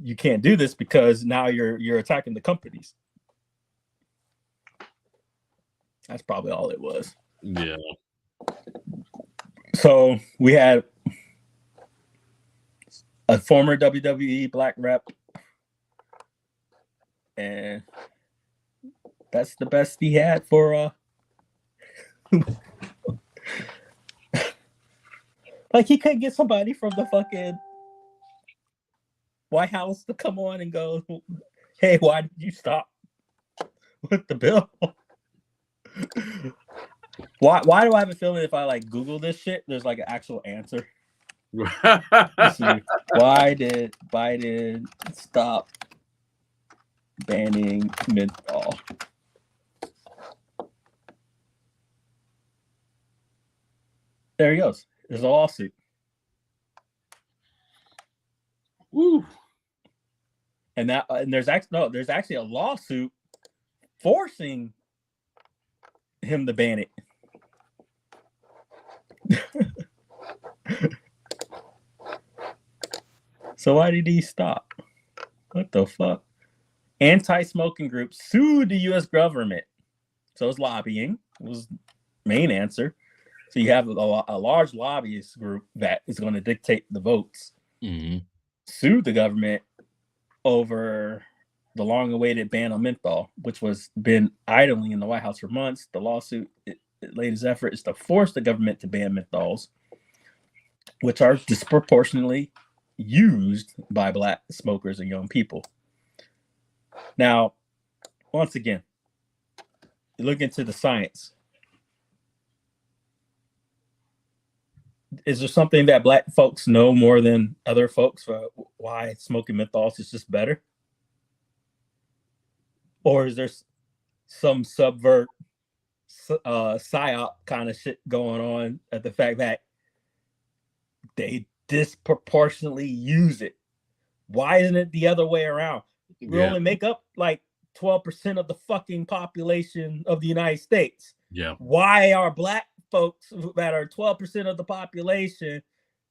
You can't do this because now you're attacking the companies. That's probably all it was. Yeah. So we had a former WWE black rep, and that's the best he had for like he couldn't get somebody from the fucking White House to come on and go, hey, why did you stop with the bill? Why do I have a feeling if I like Google this shit, there's like an actual answer? Let's see. Why did Biden stop banning menthol? There he goes. There's a lawsuit. Woo. And there's actually a lawsuit forcing him to ban it. So why did he stop? What the fuck? Anti-smoking groups sued the U.S. government. So it's lobbying. It was the main answer. So you have a large lobbyist group that is going to dictate the votes. Mm-hmm. Sued the government over the long-awaited ban on menthol, which was been idling in the White House for months. The lawsuit, it latest effort is to force the government to ban menthols, which are disproportionately used by black smokers and young people. Now, once again, you look into the science. Is there something that black folks know more than other folks for why smoking menthols is just better? Or is there some subvert psyop kind of shit going on at the fact that they disproportionately use it? Why isn't it the other way around? We only make up like 12% of the fucking population of the United States. Yeah. Why are black folks that are 12% of the population,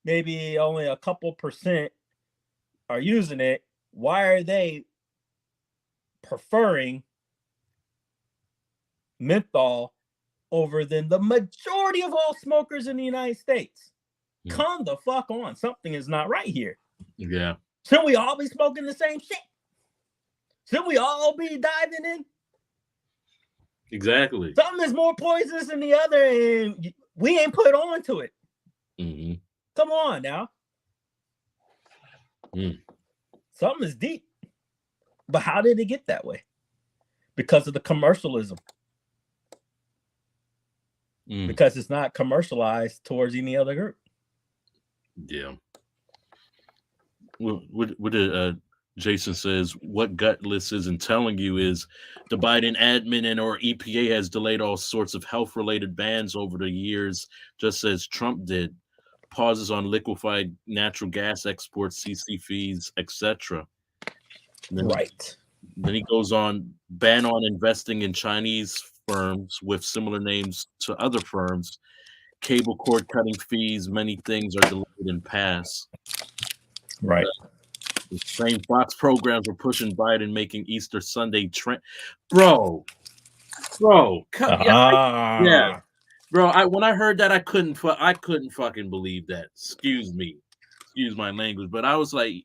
maybe only a couple percent are using it? Why are they preferring menthol over than the majority of all smokers in the United States? Yeah. Come the fuck on. Something is not right here. Yeah. Shouldn't we all be smoking the same shit? Shouldn't we all be diving in? Exactly. Something is more poisonous than the other, and we ain't put on to it. Mm-hmm. Come on now. Mm. Something is deep. But how did it get that way? Because of the commercialism. Mm. Because it's not commercialized towards any other group. Yeah. What Jason says, what Gutless isn't telling you is the Biden admin and or EPA has delayed all sorts of health-related bans over the years, just as Trump did. Pauses on liquefied natural gas exports, CC fees, etc. Right. Then he goes on, ban on investing in Chinese firms with similar names to other firms, cable cord cutting fees, many things are delayed and pass. Right. The same Fox programs were pushing Biden, making Easter Sunday trend. Bro, come, yeah. Bro, when I heard that, I couldn't fucking believe that. Excuse my language, but I was like,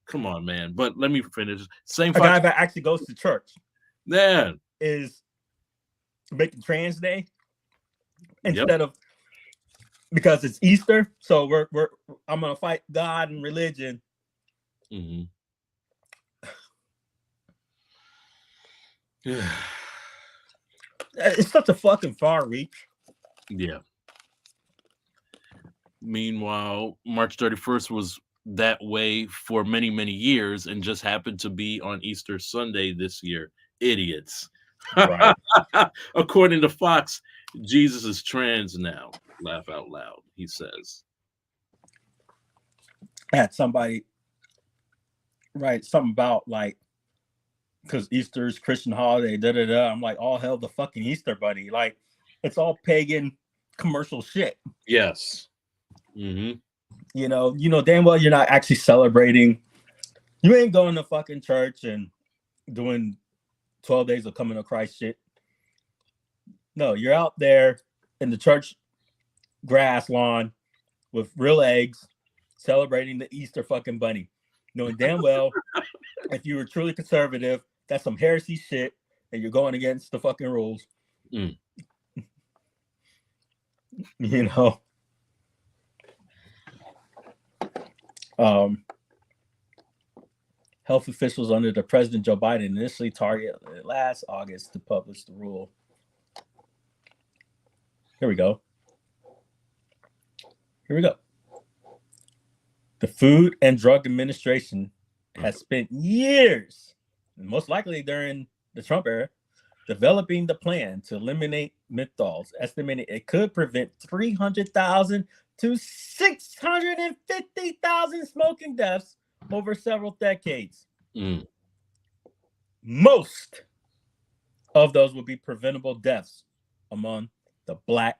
come on, man. But let me finish. Same a guy that actually goes to church. Yeah, is making Trans Day instead of, because it's Easter. So I'm gonna fight God and religion. Mm-hmm. It's such a fucking far reach. Yeah. Meanwhile, March 31st was that way for many, many years and just happened to be on Easter Sunday this year. Idiots. Right. According to Fox, Jesus is trans now. Laugh out loud, he says. I had somebody write something about like, because Easter's Christian holiday, da da da. I'm like, all hell the fucking Easter bunny. Like, it's all pagan commercial shit. Yes. Mm-hmm. You know damn well you're not actually celebrating. You ain't going to fucking church and doing 12 days of coming to Christ shit. No, you're out there in the church grass lawn with real eggs celebrating the Easter fucking bunny. Knowing damn well if you were truly conservative, that's some heresy shit and you're going against the fucking rules. Mm. You know. Health officials under the President Joe Biden initially targeted last August to publish the rule. Here we go. The Food and Drug Administration has spent years, most likely during the Trump era, developing the plan to eliminate menthols, estimating it could prevent 300,000 to 650,000 smoking deaths over several decades. Mm. Most of those would be preventable deaths among the Black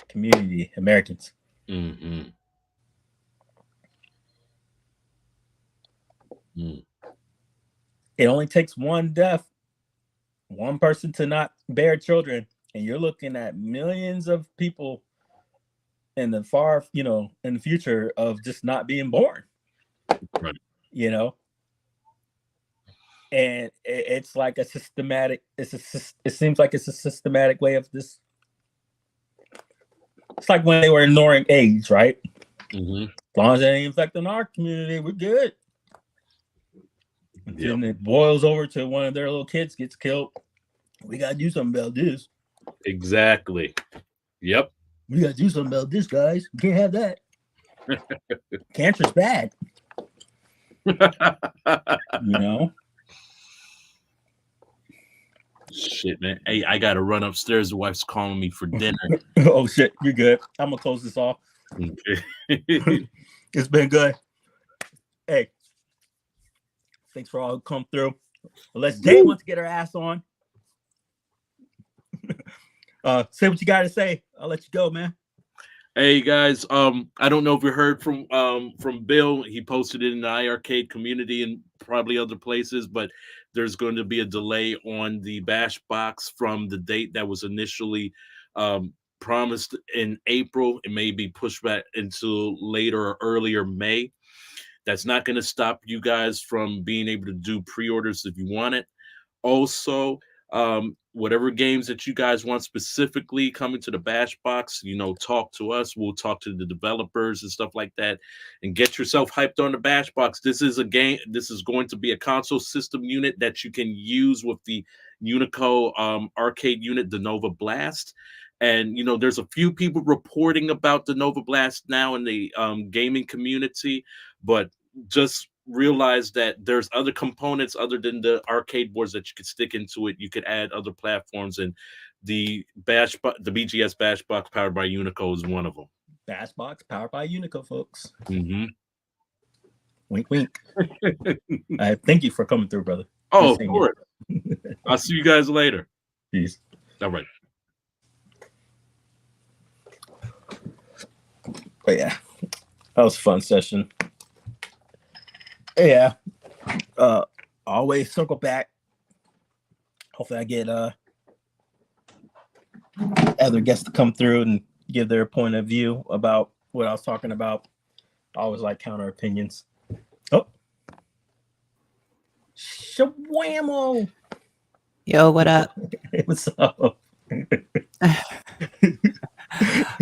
community, Americans. Mm-hmm. Mm. It only takes one death, one person to not bear children, and you're looking at millions of people in the far, in the future of just not being born. Right. And it's like a systematic. It seems like it's a systematic way of this. It's like when they were ignoring AIDS, right? Mm-hmm. As long as it ain't affecting our community, we're good. Yep. And it boils over to one of their little kids gets killed. We gotta do something about this. Exactly. Yep. We gotta do something about this, guys. We can't have that. Cancer's bad. Shit, man. Hey, I gotta run upstairs. The wife's calling me for dinner. Oh shit, you're good. I'm gonna close this off. Okay. It's been good. Hey, thanks for all who come through. Unless Jay wants to get her ass on. Say what you gotta say. I'll let you go, man. Hey guys, I don't know if you heard from Bill. He posted it in the iArcade community and probably other places, but there's going to be a delay on the Bash Box from the date that was initially promised in April. It may be pushed back into later or earlier May. That's not going to stop you guys from being able to do pre-orders if you want it. Also, whatever games that you guys want specifically coming to the Bash Box, talk to us. We'll talk to the developers and stuff like that, and get yourself hyped on the Bash Box. This is a game. This is going to be a console system unit that you can use with the Unico arcade unit, the Nova Blast. And there's a few people reporting about the Nova Blast now in the gaming community, but just realize that there's other components other than the arcade boards that you could stick into it. You could add other platforms, and the BGS Bash Box powered by Unico is one of them. Bash Box powered by Unico, folks. Mm-hmm. Wink, wink. Thank you for coming through, brother. Oh, of course. I'll see you guys later. Peace. All right. But yeah, that was a fun session. Yeah, always circle back. Hopefully I get other guests to come through and give their point of view about what I was talking about. I always like counter opinions. Oh, Shawamo. Yo, what up? What's up?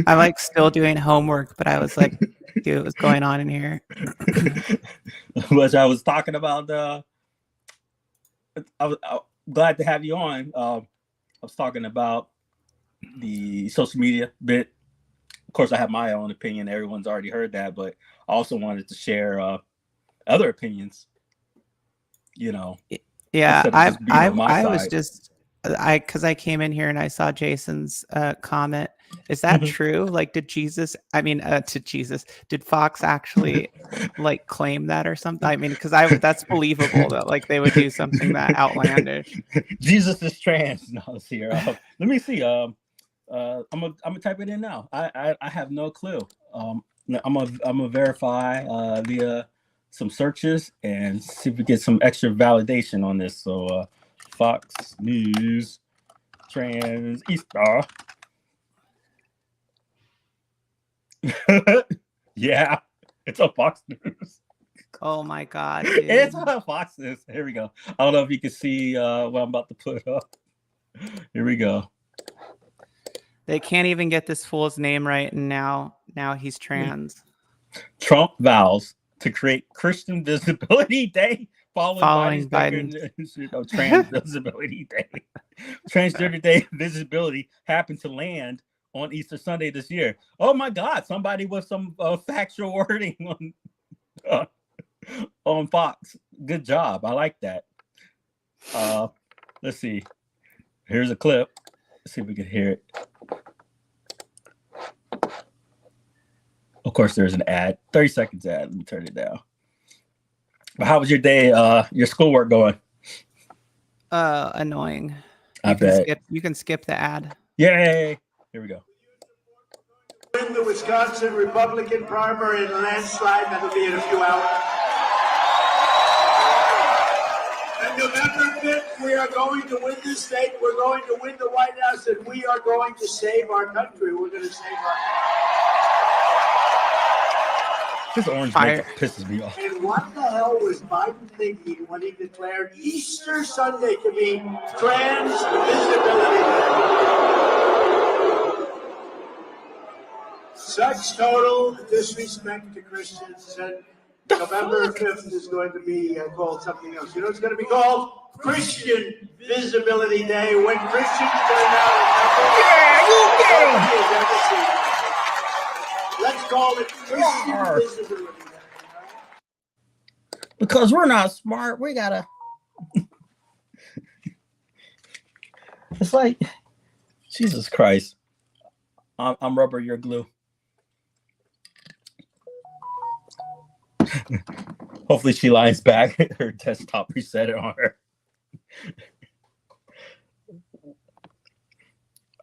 I'm like still doing homework, but I was like, dude, what's going on in here? Which I was talking about. I'm glad to have you on. I was talking about the social media bit of course, I have my own opinion. Everyone's already heard that, but I also wanted to share other opinions. You know. Yeah, instead of just being on my I was side. just because I came in here and I saw Jason's comment. Is that true? Like, did Fox actually like claim that or something? I mean, because that's believable that like they would do something that outlandish. Jesus is trans. No, let's see here. Let me see. I'm gonna type it in now. I have no clue. I'm gonna verify via some searches and see if we get some extra validation on this. So Fox News trans Easter. Yeah, it's on Fox News. Oh my God. It's on Fox News. Here we go. I don't know if you can see what I'm about to put up. Here we go. They can't even get this fool's name right, and now he's trans. Trump vows to create Christian Visibility Day following Biden. Trans Visibility Day. Transgender Day visibility happened to land on Easter Sunday this year. Oh my God! Somebody with some factual wording on Fox. Good job. I like that. Let's see. Here's a clip. Let's see if we can hear it. Of course, there's an ad. 30 seconds ad. Let me turn it down. But how was your day? Your schoolwork going? Annoying. I bet. You can skip the ad. Yay! Here we go. Win the Wisconsin Republican primary in a landslide. That'll be in a few hours. And November 5th, we are going to win this state. We're going to win the White House, and we are going to save our country. We're going to save our country. This orange makeup pisses me off. And what the hell was Biden thinking when he declared Easter Sunday to be Trans Visibility Day? Such total disrespect to Christians. And November 5th is going to be called something else. You know, it's going to be called Christian Visibility Day when Christians turn out. Yeah, you get them. Let's call it Christian Visibility Day. Because we're not smart, we gotta. It's like, Jesus Christ. I'm rubber, you're glue. Hopefully she lies back. Her desktop reset it on her.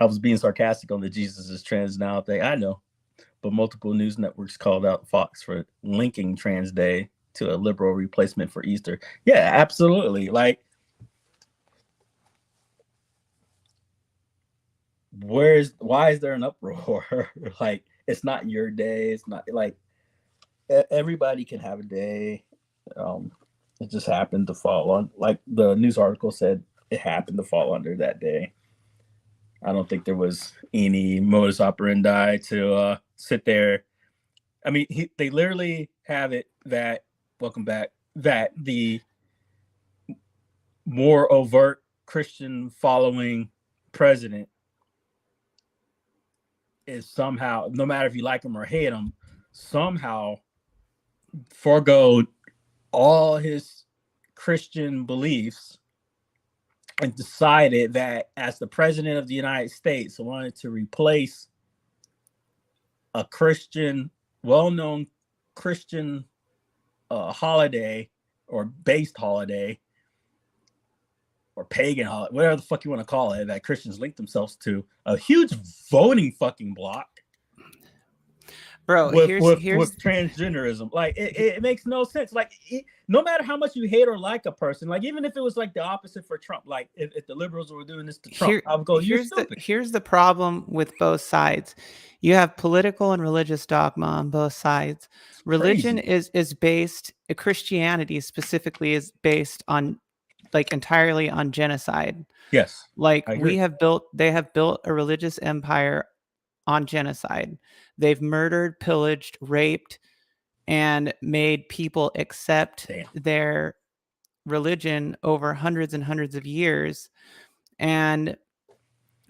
I was being sarcastic on the Jesus is trans now thing. I know. But multiple news networks called out Fox for linking Trans Day to a liberal replacement for Easter. Yeah, absolutely. Like, why is there an uproar? Like, it's not your day. It's not like everybody can have a day. It just happened to fall on, like the news article said, it happened to fall under that day. I don't think there was any modus operandi to sit there. I mean, they literally have it that, welcome back, that the more overt Christian following president is somehow, no matter if you like him or hate him, somehow forego all his Christian beliefs and decided that as the president of the United States, wanted to replace a Christian, well-known Christian holiday or based holiday or pagan holiday, whatever the fuck you want to call it, that Christians link themselves to, a huge voting fucking block. Bro, with transgenderism. Like, it makes no sense. Like, no matter how much you hate or like a person, like, even if it was like the opposite for Trump, like if the liberals were doing this to Trump, I would go, you're stupid. Here's the problem with both sides. You have political and religious dogma on both sides. Religion is based, Christianity specifically is based on, like, entirely on genocide. Yes. Like, they have built a religious empire on genocide. They've murdered, pillaged, raped, and made people accept their religion over hundreds and hundreds of years. And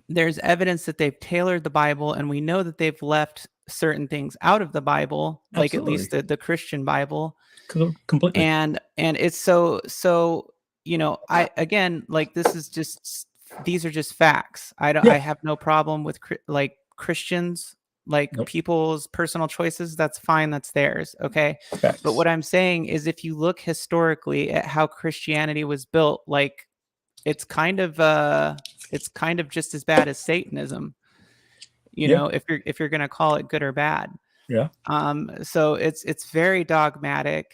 there's evidence that they've tailored the Bible, and we know that they've left certain things out of the Bible, like at least the Christian Bible. Completely. And it's so you know, I again, like, these are just facts. I have no problem with like Christians, like people's personal choices. That's fine, that's theirs. Okay. Facts. But what I'm saying is, if you look historically at how Christianity was built, like, it's kind of just as bad as Satanism, you know, if you're gonna call it good or bad. Yeah. So it's very dogmatic.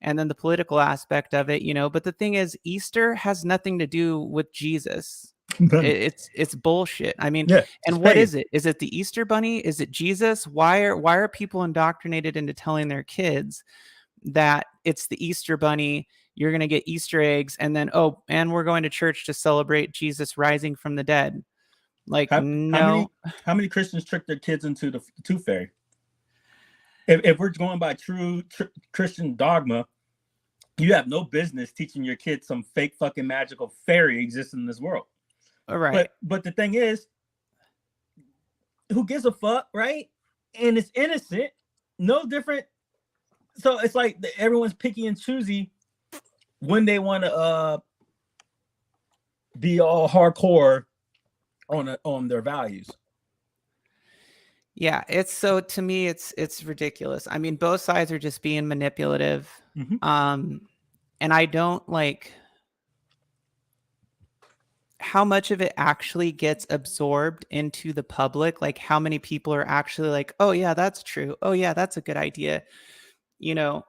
And then the political aspect of it, you know, but the thing is, Easter has nothing to do with Jesus. It's bullshit. I mean, and what is it? Is it the Easter bunny? Is it Jesus? Why are people indoctrinated into telling their kids that it's the Easter bunny? You're going to get Easter eggs, and then, and we're going to church to celebrate Jesus rising from the dead. Like, how many Christians trick their kids into the tooth fairy? If we're going by true Christian dogma, you have no business teaching your kids some fake fucking magical fairy exists in this world. All right. But the thing is, who gives a fuck, right? And it's innocent, no different. So it's like everyone's picky and choosy when they want to be all hardcore on their values. Yeah, to me, it's ridiculous. I mean, both sides are just being manipulative. And I don't like how much of it actually gets absorbed into the public. Like, how many people are actually like, oh yeah, that's true. Oh yeah, that's a good idea. You know,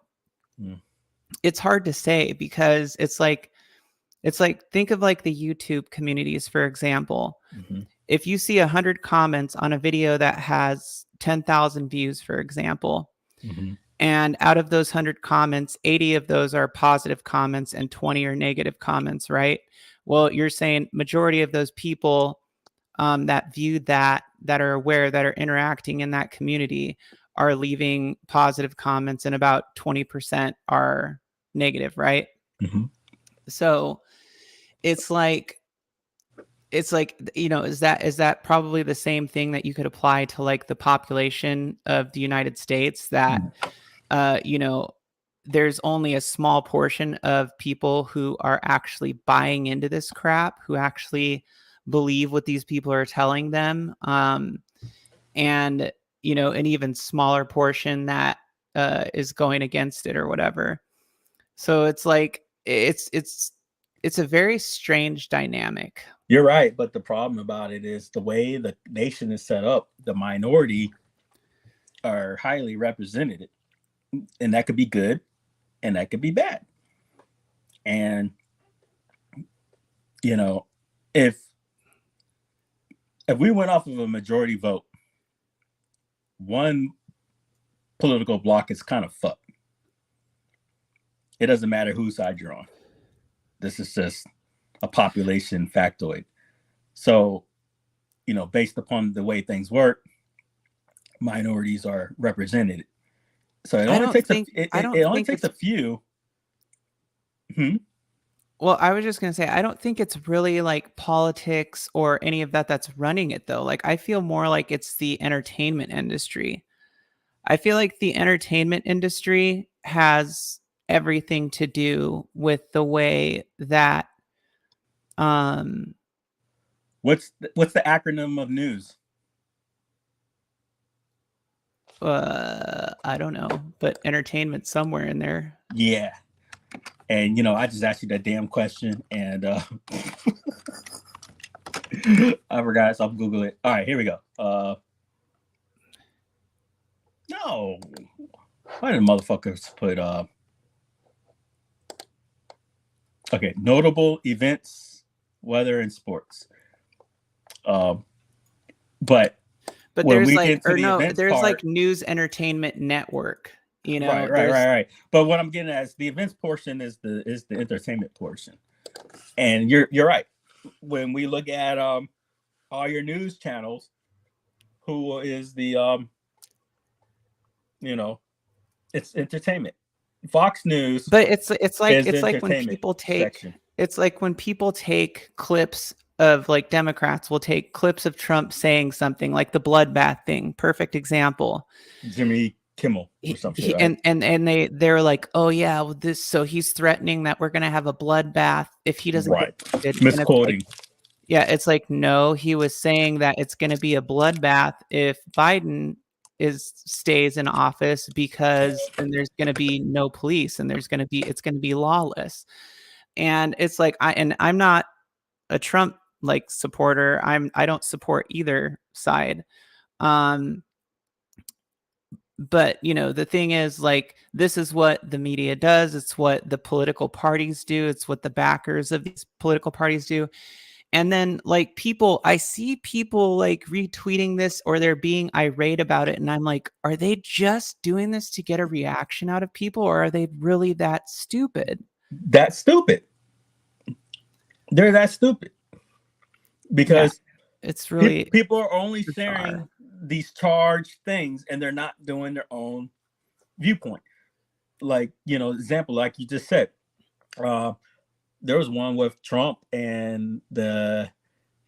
it's hard to say, because it's like, think of like the YouTube communities, for example. If you see 100 comments on a video that has 10,000 views, for example, and out of those 100 comments, 80 of those are positive comments and 20 are negative comments, right? Well, you're saying majority of those people that viewed that are aware, that are interacting in that community, are leaving positive comments, and about 20% are negative, right? So it's like, you know, is that probably the same thing that you could apply to like the population of the United States, that you know, there's only a small portion of people who are actually buying into this crap, who actually believe what these people are telling them, and you know, an even smaller portion that is going against it or whatever. So it's like, it's a very strange dynamic. You're right, but the problem about it is the way the nation is set up, the minority are highly represented, and that could be good and that could be bad. And you know, if we went off of a majority vote, one political bloc is kind of fucked. It doesn't matter whose side you're on. This is just a population factoid. So, you know, based upon the way things work, minorities are represented. So it only takes a few. Well, I was just going to say, I don't think it's really like politics or any of that that's running it, though. Like, I feel more like it's the entertainment industry. I feel like the entertainment industry has everything to do with the way that what's the acronym of news? I don't know, but entertainment somewhere in there. Yeah. And you know, I just asked you that damn question, and I forgot, so I'll Google it. All right, here we go. No, why did motherfuckers put okay, notable events, weather, and sports. But there's like, or no, there's like news entertainment network. You know, right. But what I'm getting at is the events portion is the entertainment portion, and you're right. When we look at all your news channels, who is the you know, it's entertainment. Fox News, but it's like when people take clips of like Democrats will take clips of Trump saying something like the bloodbath thing. Perfect example. Jimmy Kimmel or something, right? And they're like, oh yeah, well, so he's threatening that we're gonna have a bloodbath if he doesn't right. get elected. And it's Misquoting. like, yeah, it's like, no, he was saying that it's gonna be a bloodbath if Biden stays in office, because then there's gonna be no police and it's gonna be lawless. And it's like, I'm not a Trump like supporter. I don't support either side. But the thing is, like, this is what the media does. It's what the political parties do. It's what the backers of these political parties do. And then like I see people like retweeting this, or they're being irate about it. And I'm like, are they just doing this to get a reaction out of people, or are they really that stupid? That's stupid. They're that stupid. Because it's really people are only sharing these charged things, and they're not doing their own viewpoint. Like, example, like you just said, there was one with Trump, and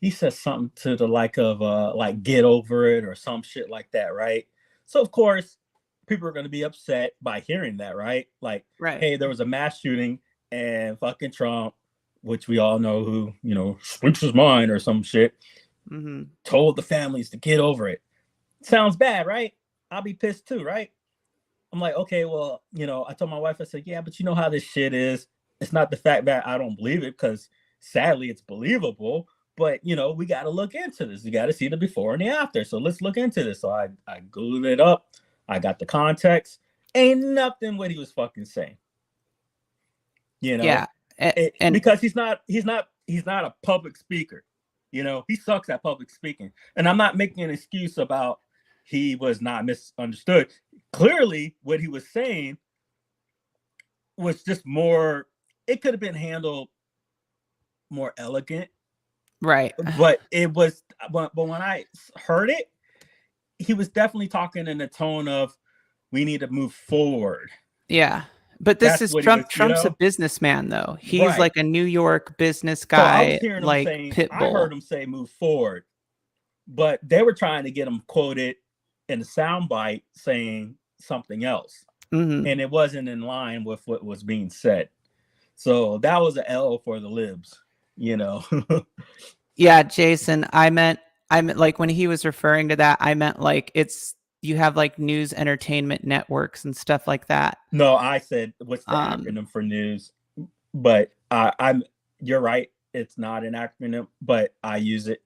he said something to the like of like get over it or some shit like that, right? So of course people are going to be upset by hearing that, right? Like, right. Hey, there was a mass shooting, and fucking Trump, which we all know who, speaks his mind or some shit, told the families to get over it. Sounds bad, right? I'll be pissed too, right? I'm like, okay, well, I told my wife, I said, yeah, but you know how this shit is. It's not the fact that I don't believe it, because sadly it's believable, but we got to look into this. You got to see the before and the after. So let's look into this. So I Googled it up. I got the context. Ain't nothing what he was fucking saying. Yeah. And because he's not a public speaker. He sucks at public speaking. And I'm not making an excuse about he was not misunderstood. Clearly what he was saying was just more, it could have been handled more elegant. Right. But but when I heard it, he was definitely talking in the tone of, we need to move forward. Yeah. But this is Trump. Trump's a businessman, though. He's like a New York business guy, like Pitbull. I heard him say move forward, but they were trying to get him quoted in a soundbite saying something else. And it wasn't in line with what was being said. So that was an L for the libs, Yeah, Jason, I meant like when he was referring to that, I meant like you have like news entertainment networks and stuff like that. No, I said what's the acronym for news, but you're right. It's not an acronym, but I use it.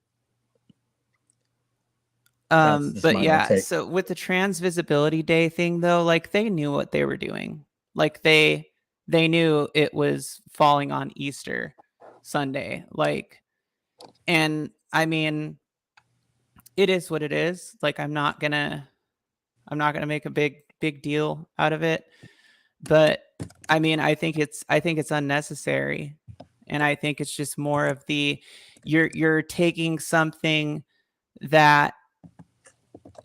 But yeah, so with the Trans Visibility Day thing, though, like they knew what they were doing. Like they knew it was falling on Easter Sunday. Like, and I mean, it is what it is. Like, I'm not gonna make a big deal out of it. But I mean, I think it's unnecessary, and I think it's just more of you're taking something that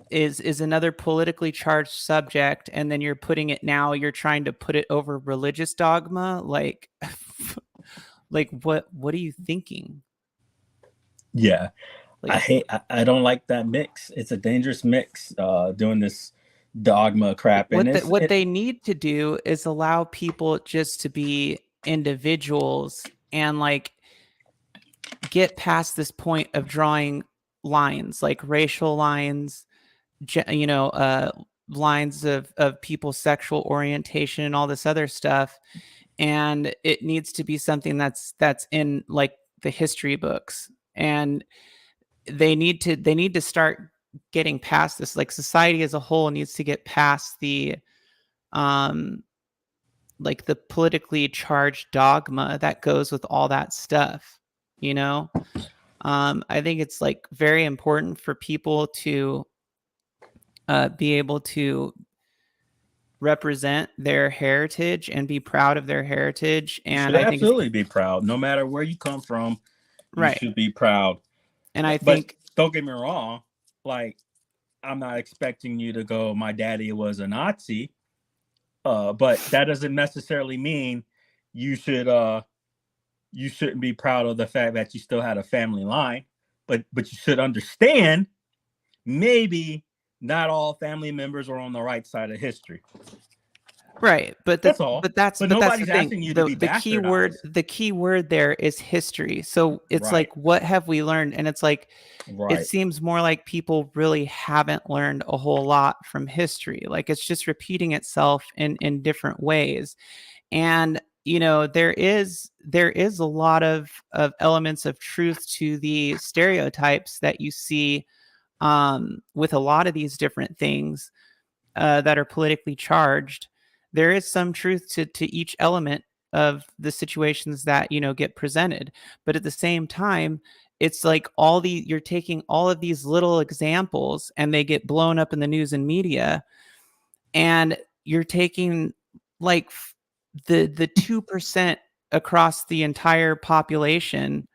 is another politically charged subject, and then you're trying to put it over religious dogma. Like what are you thinking? Yeah. I don't like that mix. It's a dangerous mix, doing this dogma crap. What they need to do is allow people just to be individuals and like get past this point of drawing lines, like racial lines, lines of people's sexual orientation and all this other stuff. And it needs to be something that's in like the history books, and they need to start getting past this. Like society as a whole needs to get past the like the politically charged dogma that goes with all that stuff. I think it's like very important for people to be able to represent their heritage and be proud of their heritage. And I think absolutely be proud, no matter where you come from. You should be proud. And I think, don't get me wrong, like I'm not expecting you to go, my daddy was a Nazi, but that doesn't necessarily mean you should you shouldn't be proud of the fact that you still had a family line, but you should understand maybe not all family members are on the right side of history. Right, but that's all. But that's the nobody's thing. asking you to be The key word there is history. So it's like, what have we learned? And it's like, it seems more like people really haven't learned a whole lot from history. Like it's just repeating itself in different ways. And you know, there is a lot of elements of truth to the stereotypes that you see with a lot of these different things that are politically charged. There is some truth to each element of the situations that, you know, get presented. But at the same time, it's like you're taking all of these little examples and they get blown up in the news and media. And you're taking like the 2% across the entire population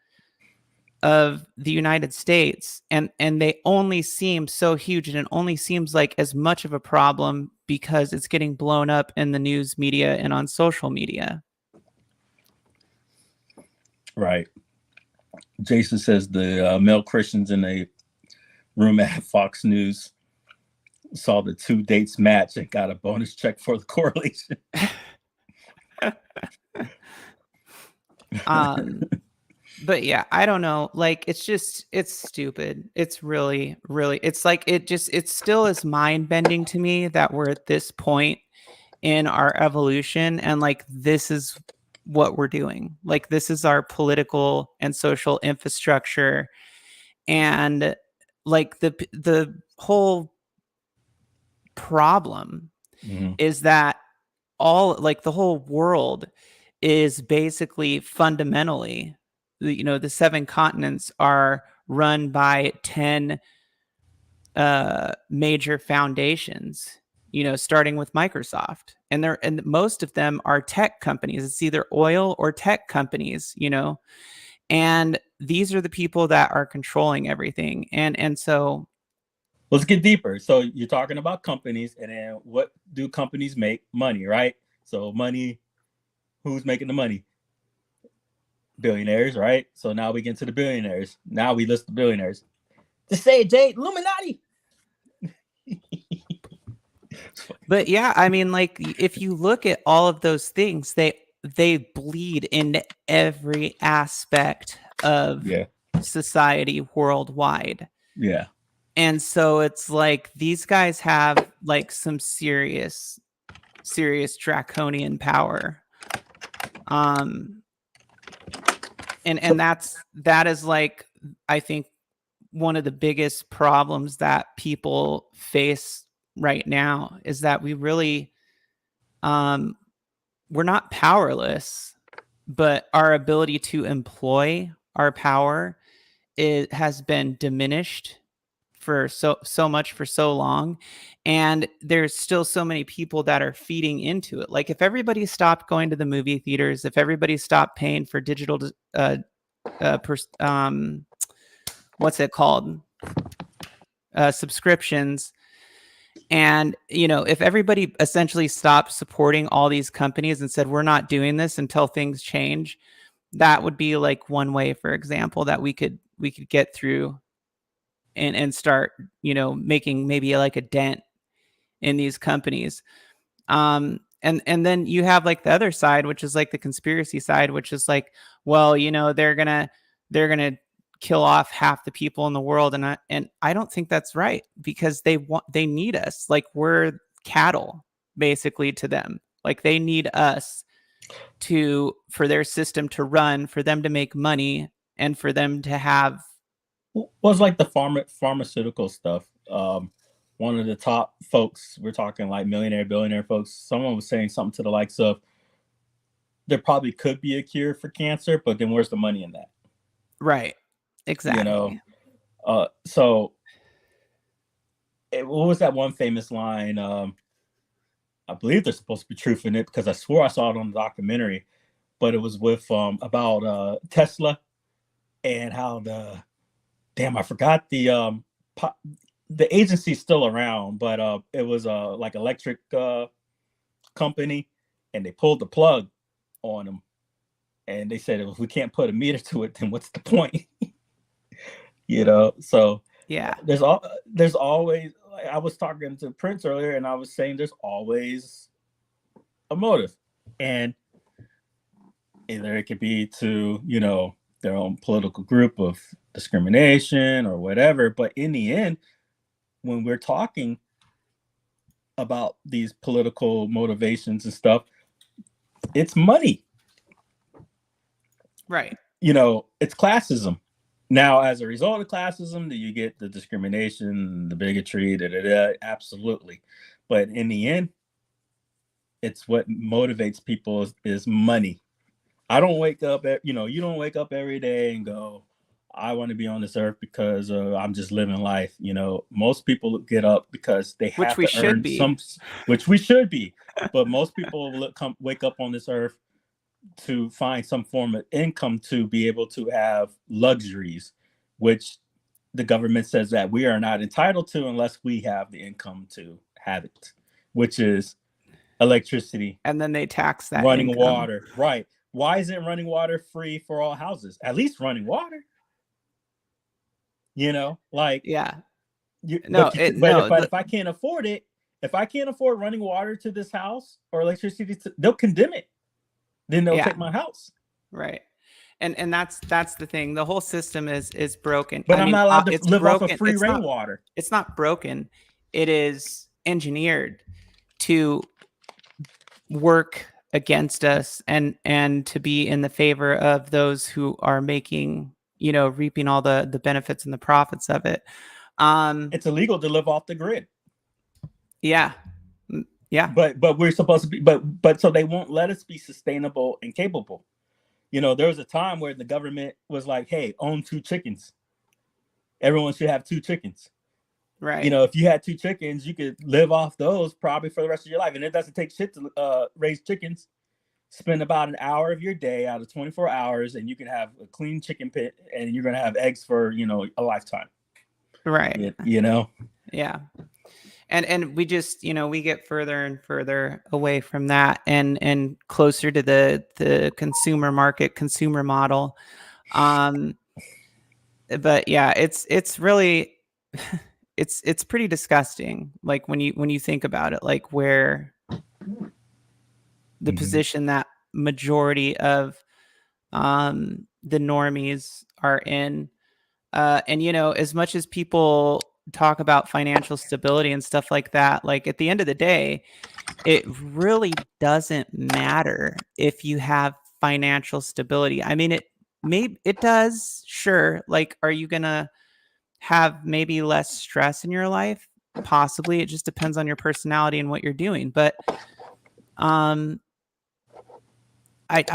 of the United States, and they only seem so huge, and it only seems like as much of a problem because it's getting blown up in the news media and on social media. Right. Jason says the male Christians in a room at Fox News saw the two dates match and got a bonus check for the correlation. But yeah, I don't know. Like, it's stupid. It's really, it's like, it still is mind bending to me that we're at this point in our evolution. And like, this is what we're doing. Like, this is our political and social infrastructure. And like the whole problem is that the whole world is basically fundamentally, you know, the 7 continents are run by 10 major foundations, you know, starting with Microsoft. And most of them are tech companies. It's either oil or tech companies, you know, and these are the people that are controlling everything. And so let's get deeper. So you're talking about companies, and then what do companies make? Money, right? So money, who's making the money? Billionaires, right? So now we get into the billionaires. Now we list the billionaires. Just say it, Jay, Illuminati. But yeah, I mean, like, if you look at all of those things, they bleed into every aspect of society worldwide. Yeah. And so it's like these guys have like some serious draconian power. And that is like, I think, one of the biggest problems that people face right now is that we really we're not powerless, but our ability to employ our power has been diminished for so much for so long, and there's still so many people that are feeding into it. Like, if everybody stopped going to the movie theaters, if everybody stopped paying for digital what's it called, subscriptions, and you know, if everybody essentially stopped supporting all these companies and said, we're not doing this until things change, that would be like one way, for example, that we could get through and start, you know, making maybe like a dent in these companies. And then you have like the other side, which is like the conspiracy side, which is like, well, you know, they're gonna kill off half the people in the world, and I don't think that's right, because they need us. Like, we're cattle basically to them. Like, they need us for their system to run, for them to make money, and for them to have. Well, it's like the pharmaceutical stuff. One of the top folks, we're talking like millionaire, billionaire folks, someone was saying something to the likes of, there probably could be a cure for cancer, but then where's the money in that? Right. Exactly. You know, so what was that one famous line? I believe there's supposed to be truth in it, because I swore I saw it on the documentary, but it was with about Tesla and how I forgot the agency's still around, but it was like electric company, and they pulled the plug on them And they said, if we can't put a meter to it, then what's the point? You know, so yeah, there's always, like I was talking to Prince earlier, and I was saying there's always a motive, and either it could be to, you know, their own political group of discrimination or whatever. But in the end, when we're talking about these political motivations and stuff, it's money. Right. You know, it's classism. Now, as a result of classism, do you get the discrimination, the bigotry, absolutely. But in the end, it's what motivates people is money. I don't wake up, you know, you don't wake up every day and go, I want to be on this earth because I'm just living life. You know, most people get up because they have to earn some, which we should be. But most people wake up on this earth to find some form of income to be able to have luxuries, which the government says that we are not entitled to unless we have the income to have it, which is electricity. And then they tax that. Running income. water. Right. Why isn't running water free for all houses? At least running water. You know, like, yeah. If I can't afford it, if I can't afford running water to this house or electricity, they'll condemn it. Then they'll take my house. Right. And that's the thing. The whole system is broken. But I'm not allowed to live off of free rainwater. It's not broken. It is engineered to work against us and to be in the favor of those who are making, you know, reaping all the benefits and the profits of it. It's illegal to live off the grid. Yeah. Yeah. But we're supposed to be, but so they won't let us be sustainable and capable. You know, there was a time where the government was like, hey, own 2 chickens. Everyone should have 2 chickens. Right. You know, if you had 2 chickens, you could live off those probably for the rest of your life. And it doesn't take shit to raise chickens. Spend about an hour of your day out of 24 hours and you can have a clean chicken pit and you're going to have eggs for, you know, a lifetime. Right. You know? Yeah. And we just, you know, we get further and further away from that and closer to the consumer market, consumer model. But yeah, it's really, it's pretty disgusting. Like when you think about it, like where the position that majority of the normies are in. And, you know, as much as people talk about financial stability and stuff like that, like at the end of the day, it really doesn't matter if you have financial stability. I mean, it does, sure. Like, are you gonna have maybe less stress in your life? Possibly. It just depends on your personality and what you're doing. But I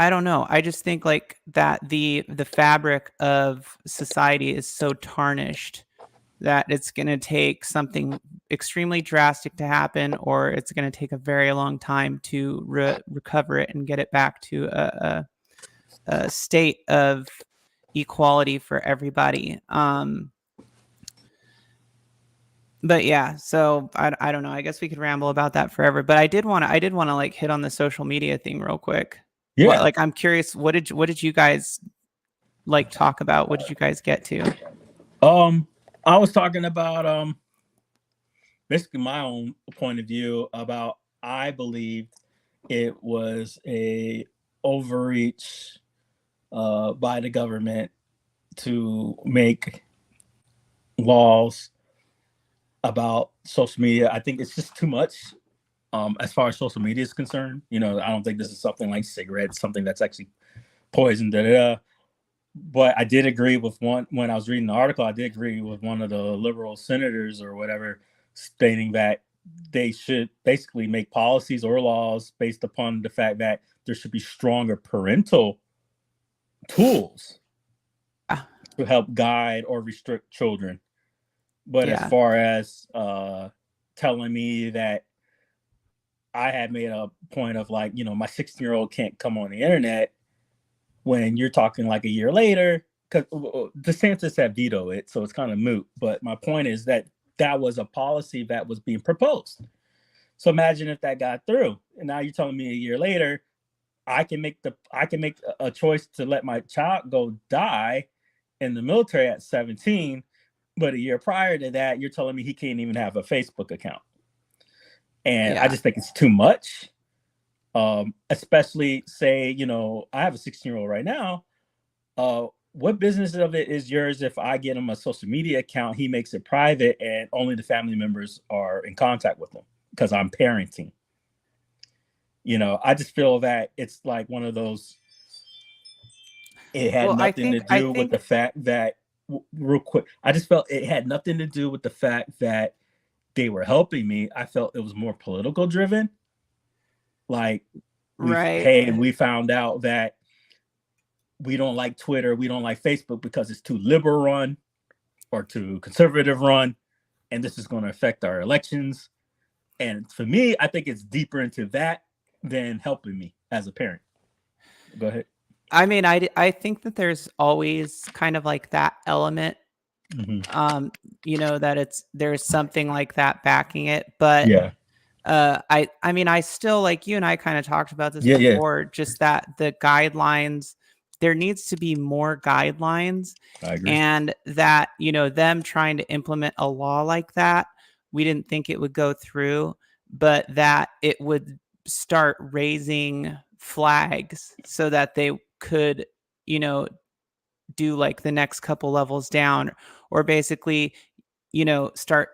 don't know. I just think like that the fabric of society is so tarnished that it's going to take something extremely drastic to happen, or it's going to take a very long time to recover it and get it back to a state of equality for everybody. But yeah, so I don't know. I guess we could ramble about that forever. But I did want to like hit on the social media thing real quick. Yeah. Like I'm curious, what did you guys like talk about? What did you guys get to? I was talking about basically my own point of view about I believed it was a overreach by the government to make laws about social media. I think it's just too much as far as social media is concerned. You know, I don't think this is something like cigarettes, something that's actually poison. But I did agree with when I was reading the article, I did agree with one of the liberal senators or whatever stating that they should basically make policies or laws based upon the fact that there should be stronger parental tools to help guide or restrict children. But as far as telling me that I had made a point of like, you know, my 16-year-old can't come on the internet when you're talking like a year later, because DeSantis had vetoed it, so it's kind of moot. But my point is that was a policy that was being proposed. So imagine if that got through. And now you're telling me a year later, I can make a choice to let my child go die in the military at 17, but a year prior to that, you're telling me he can't even have a Facebook account. And I just think it's too much. Especially say, I have a 16-year-old right now. What business of it is yours if I get him a social media account, he makes it private, and only the family members are in contact with him because I'm parenting? I just feel that it's like one of those, it had nothing to do with the fact that, real quick, I just felt it had nothing to do with the fact that they were helping me. I felt it was more political driven. Like, hey, we found out that we don't like Twitter, we don't like Facebook because it's too liberal run or too conservative run, and this is going to affect our elections. And for me, I think it's deeper into that than helping me as a parent. Go ahead. I mean, I think that there's always kind of like that element, that there's something like that backing it. But I mean, I still, like you and I kind of talked about this before, just that the guidelines, there needs to be more guidelines. I agree. And that, them trying to implement a law like that, we didn't think it would go through, but that it would start raising flags so that they could, do like the next couple levels down, or basically, start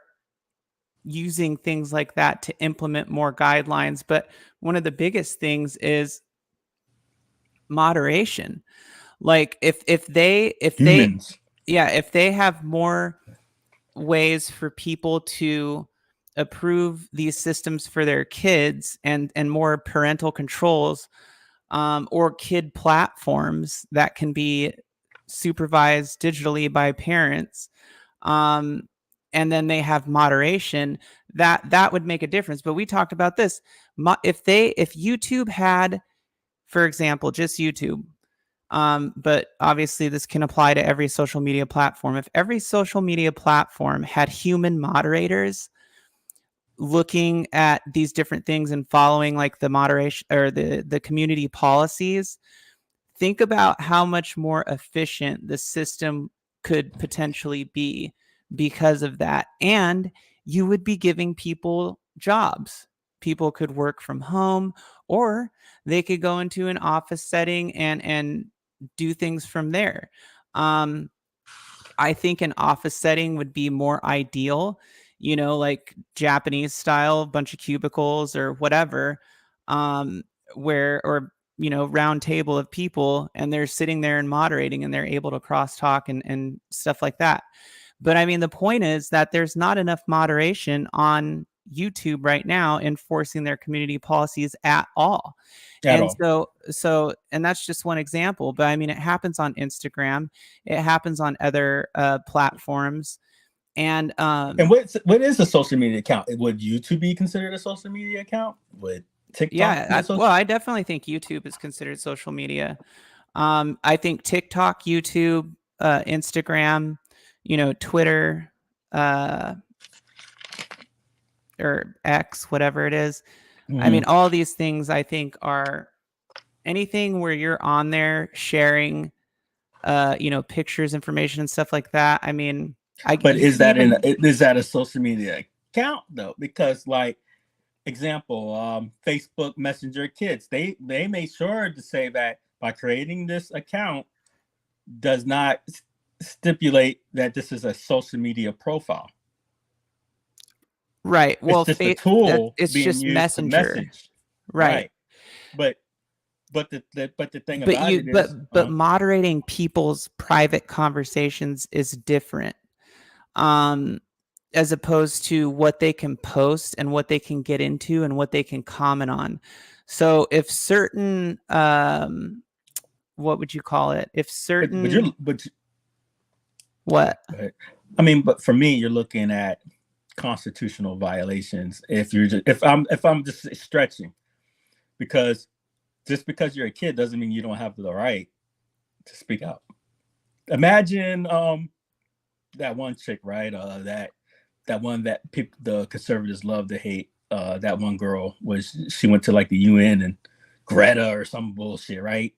using things like that to implement more guidelines. But one of the biggest things is moderation. Like if they have more ways for people to approve these systems for their kids and more parental controls, or kid platforms that can be supervised digitally by parents, and then they have moderation, that would make a difference. But we talked about this. If YouTube had, for example, just YouTube, but obviously this can apply to every social media platform. If every social media platform had human moderators looking at these different things and following like the moderation or the community policies, think about how much more efficient the system could potentially be because of that. And you would be giving people jobs. People could work from home, or they could go into an office setting and do things from there. I think an office setting would be more ideal, like Japanese style, bunch of cubicles or whatever, round table of people, and they're sitting there and moderating, and they're able to crosstalk and stuff like that. But I mean, the point is that there's not enough moderation on YouTube right now enforcing their community policies at all. And that's just one example, but I mean, it happens on Instagram, it happens on other platforms. And what is a social media account? Would YouTube be considered a social media account? Would TikTok? I definitely think YouTube is considered social media. I think TikTok, YouTube, Instagram, Twitter, or X, whatever it is. I mean, all these things I think are anything where you're on there sharing, pictures, information, and stuff like that. I mean, is that a social media account though? Because like, example, Facebook Messenger Kids, they made sure to say that by creating this account does not stipulate that this is a social media profile. Right. Well, it's just a tool. It's just Messenger. Right. But the thing about it is, but moderating people's private conversations is different, as opposed to what they can post and what they can get into and what they can comment on. So if certain, what would you call it? If certain, what? I mean, but for me, you're looking at constitutional violations. If I'm just stretching, because just because you're a kid doesn't mean you don't have the right to speak out. Imagine that one chick, right? That one that the conservatives love to hate. That one girl she went to like the UN and Greta or some bullshit, right?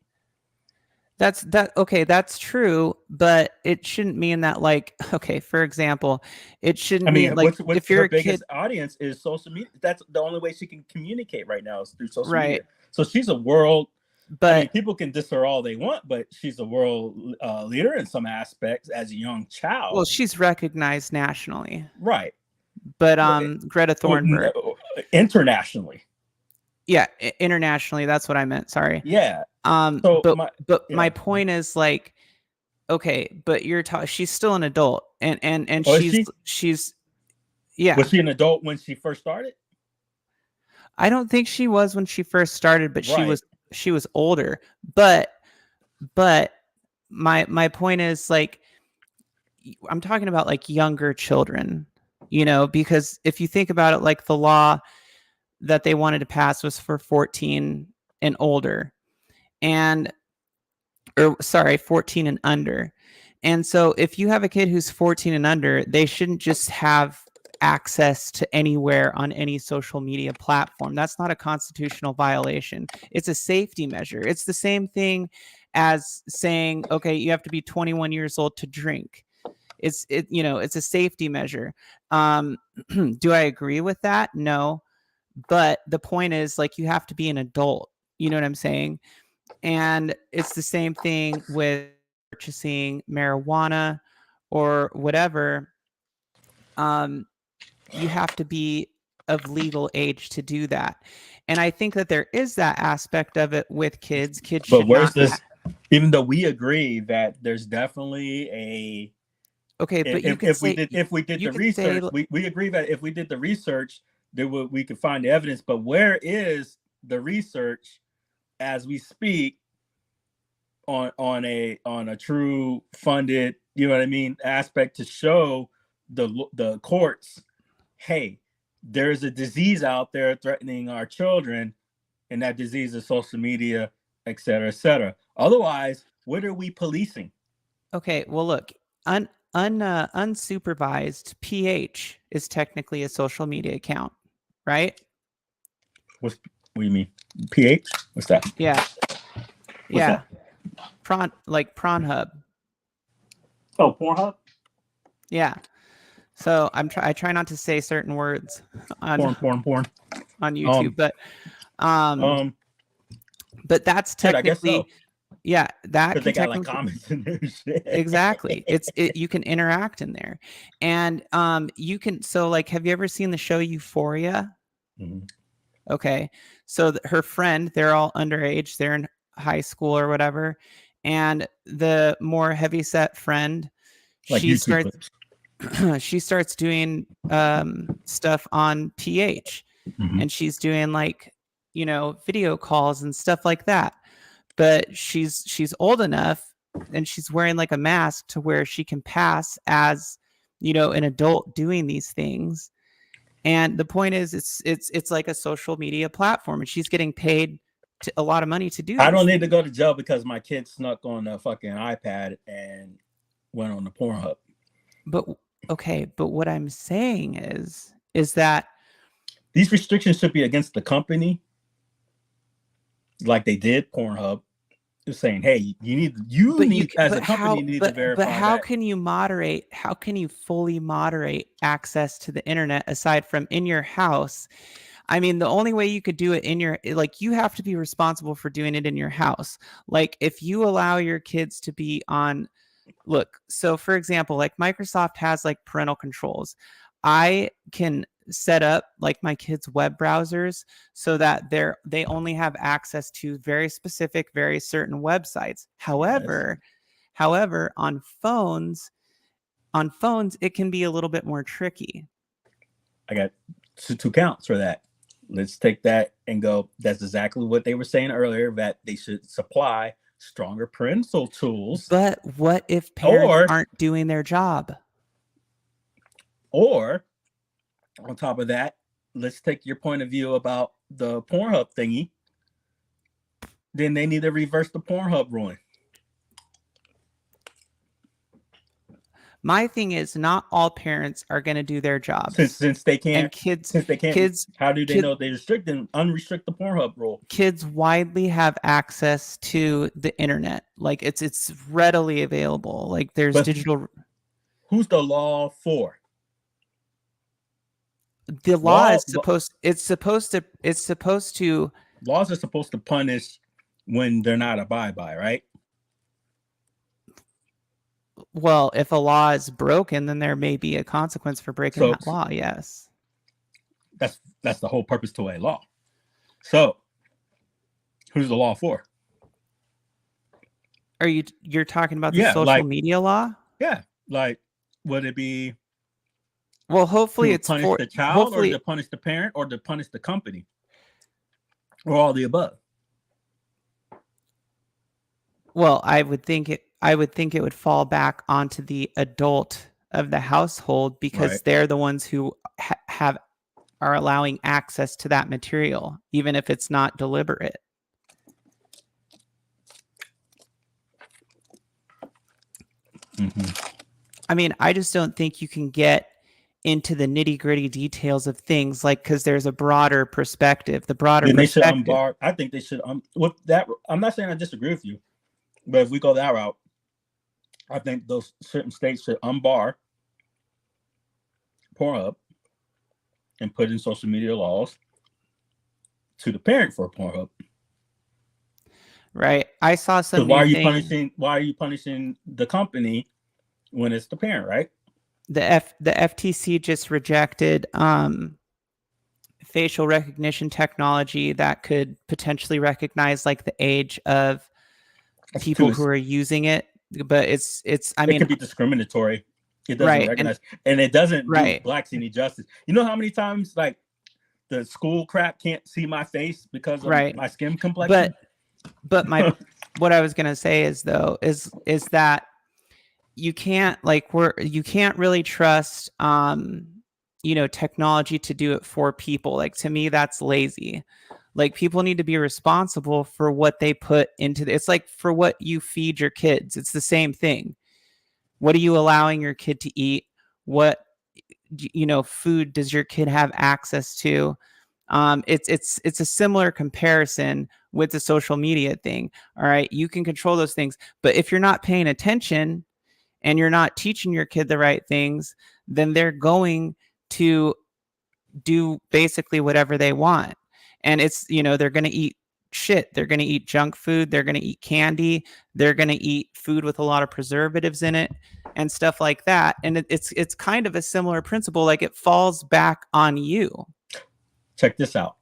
Okay, that's true, but it shouldn't mean that, like, okay, for example, it shouldn't I mean, mean like what's if you're her a kid, biggest audience is social media. That's the only way she can communicate right now is through social right? media. So she's a world. But I mean, people can diss her all they want, but she's a world leader in some aspects as a young child. well, she's recognized nationally, Right. but Greta Well, Thunberg, internationally. yeah, internationally, that's what I meant. Sorry. Yeah. But yeah. my point is, like, okay, but she's still an adult, and Oh, she's yeah. Was she an adult when she first started? I don't think she was when she first started, but Right. she was older. But my point is, like, I'm talking about like younger children, because if you think about it, like the law that they wanted to pass was for 14 and older, or sorry, 14 and under. And so if you have a kid who's 14 and under, they shouldn't just have access to anywhere on any social media platform. That's not a constitutional violation. It's a safety measure. It's the same thing as saying, okay, you have to be 21 years old to drink. It's a safety measure. Do I agree with that? No. But the point is, like, you have to be an adult. You know what I'm saying? And it's the same thing with purchasing marijuana or whatever. You have to be of legal age to do that. And I think that there is that aspect of it with kids. Kids But should where's not this? Even though we agree that there's definitely a okay, but if we did the research, we agree that if we did the research, we could find the evidence. But where is the research as we speak on a true funded, you know what I mean, aspect to show the courts, hey, there's a disease out there threatening our children, and that disease is social media, et cetera, et cetera. Otherwise, what are we policing? Okay, well, look, unsupervised PH is technically a social media account, right? What do you mean? PH? What's that? Yeah. What's that? Pornhub. Oh, Pornhub? Yeah. So I try not to say certain words on porn on YouTube, but that's technically, I guess so. Yeah, that can they got like comments in there. Shit. Exactly. You can interact in there, and you can. So, like, have you ever seen the show Euphoria? Mm-hmm. Okay, so her friend, they're all underage. They're in high school or whatever, and the more heavyset friend, Like she YouTube starts. She starts doing stuff on PH, and she's doing, like, video calls and stuff like that. But she's old enough, and she's wearing like a mask to where she can pass as, an adult doing these things. And the point is, it's like a social media platform, and she's getting paid a lot of money to do. I don't need to go to jail because my kid snuck on a fucking iPad and went on the Pornhub. But okay, but what I'm saying is that these restrictions should be against the company, like they did Pornhub. They're saying, hey, you need as a company need to verify. But how can you moderate? How can you fully moderate access to the internet aside from in your house? I mean, the only way you could do it you have to be responsible for doing it in your house. Like, if you allow your kids to be on, look, so for example, like Microsoft has like parental controls. I can set up like my kids' web browsers so that they only have access to very specific, very certain websites. However, on phones, it can be a little bit more tricky. I got two counts for that. Let's take that and go. That's exactly what they were saying earlier, that they should supply stronger parental tools. But what if parents aren't doing their job? Or on top of that, let's take your point of view about the Pornhub thingy. Then they need to reverse the Pornhub ruling. My thing is, not all parents are going to do their jobs. Since they can't, kids, how do they know they unrestrict the Pornhub rule? Kids widely have access to the internet. Like it's readily available. Like there's digital. Who's the law for? The law is supposed. It's supposed to. Laws are supposed to punish when they're not abide by, right? Well, if a law is broken, then there may be a consequence for breaking that law. Yes. That's the whole purpose to a law. So, who's the law for? You're talking about the social media law? Yeah. Like, would it be? Well, hopefully to it's punish for the child, or to punish the parent, or to punish the company, or all the above. Well, I would think it would fall back onto the adult of the household, because they're the ones who are allowing access to that material, even if it's not deliberate. I mean, I just don't think you can get into the nitty-gritty details of things, like, because there's a broader perspective. The broader perspective. I think they should with that. I'm not saying I disagree with you, but if we go that route, I think those certain states should unbar Pornhub and put in social media laws to the parent for Pornhub. Right. I saw some. Why are you punishing the company when it's the parent, right? The FTC just rejected facial recognition technology that could potentially recognize like the age of people who are using it. But it could be discriminatory. It doesn't recognize, and it doesn't do blacks any justice. You know how many times like the school crap can't see my face because of my skin complexion? But what I was gonna say is that you can't really trust technology to do it for people. Like, to me, that's lazy. Like, people need to be responsible for what they put into it's like for what you feed your kids. It's the same thing. What are you allowing your kid to eat? What food does your kid have access to? It's a similar comparison with the social media thing. All right, you can control those things, but if you're not paying attention and you're not teaching your kid the right things, then they're going to do basically whatever they want. And it's, they're going to eat shit. They're going to eat junk food. They're going to eat candy. They're going to eat food with a lot of preservatives in it and stuff like that. And it's kind of a similar principle. Like, it falls back on you. Check this out.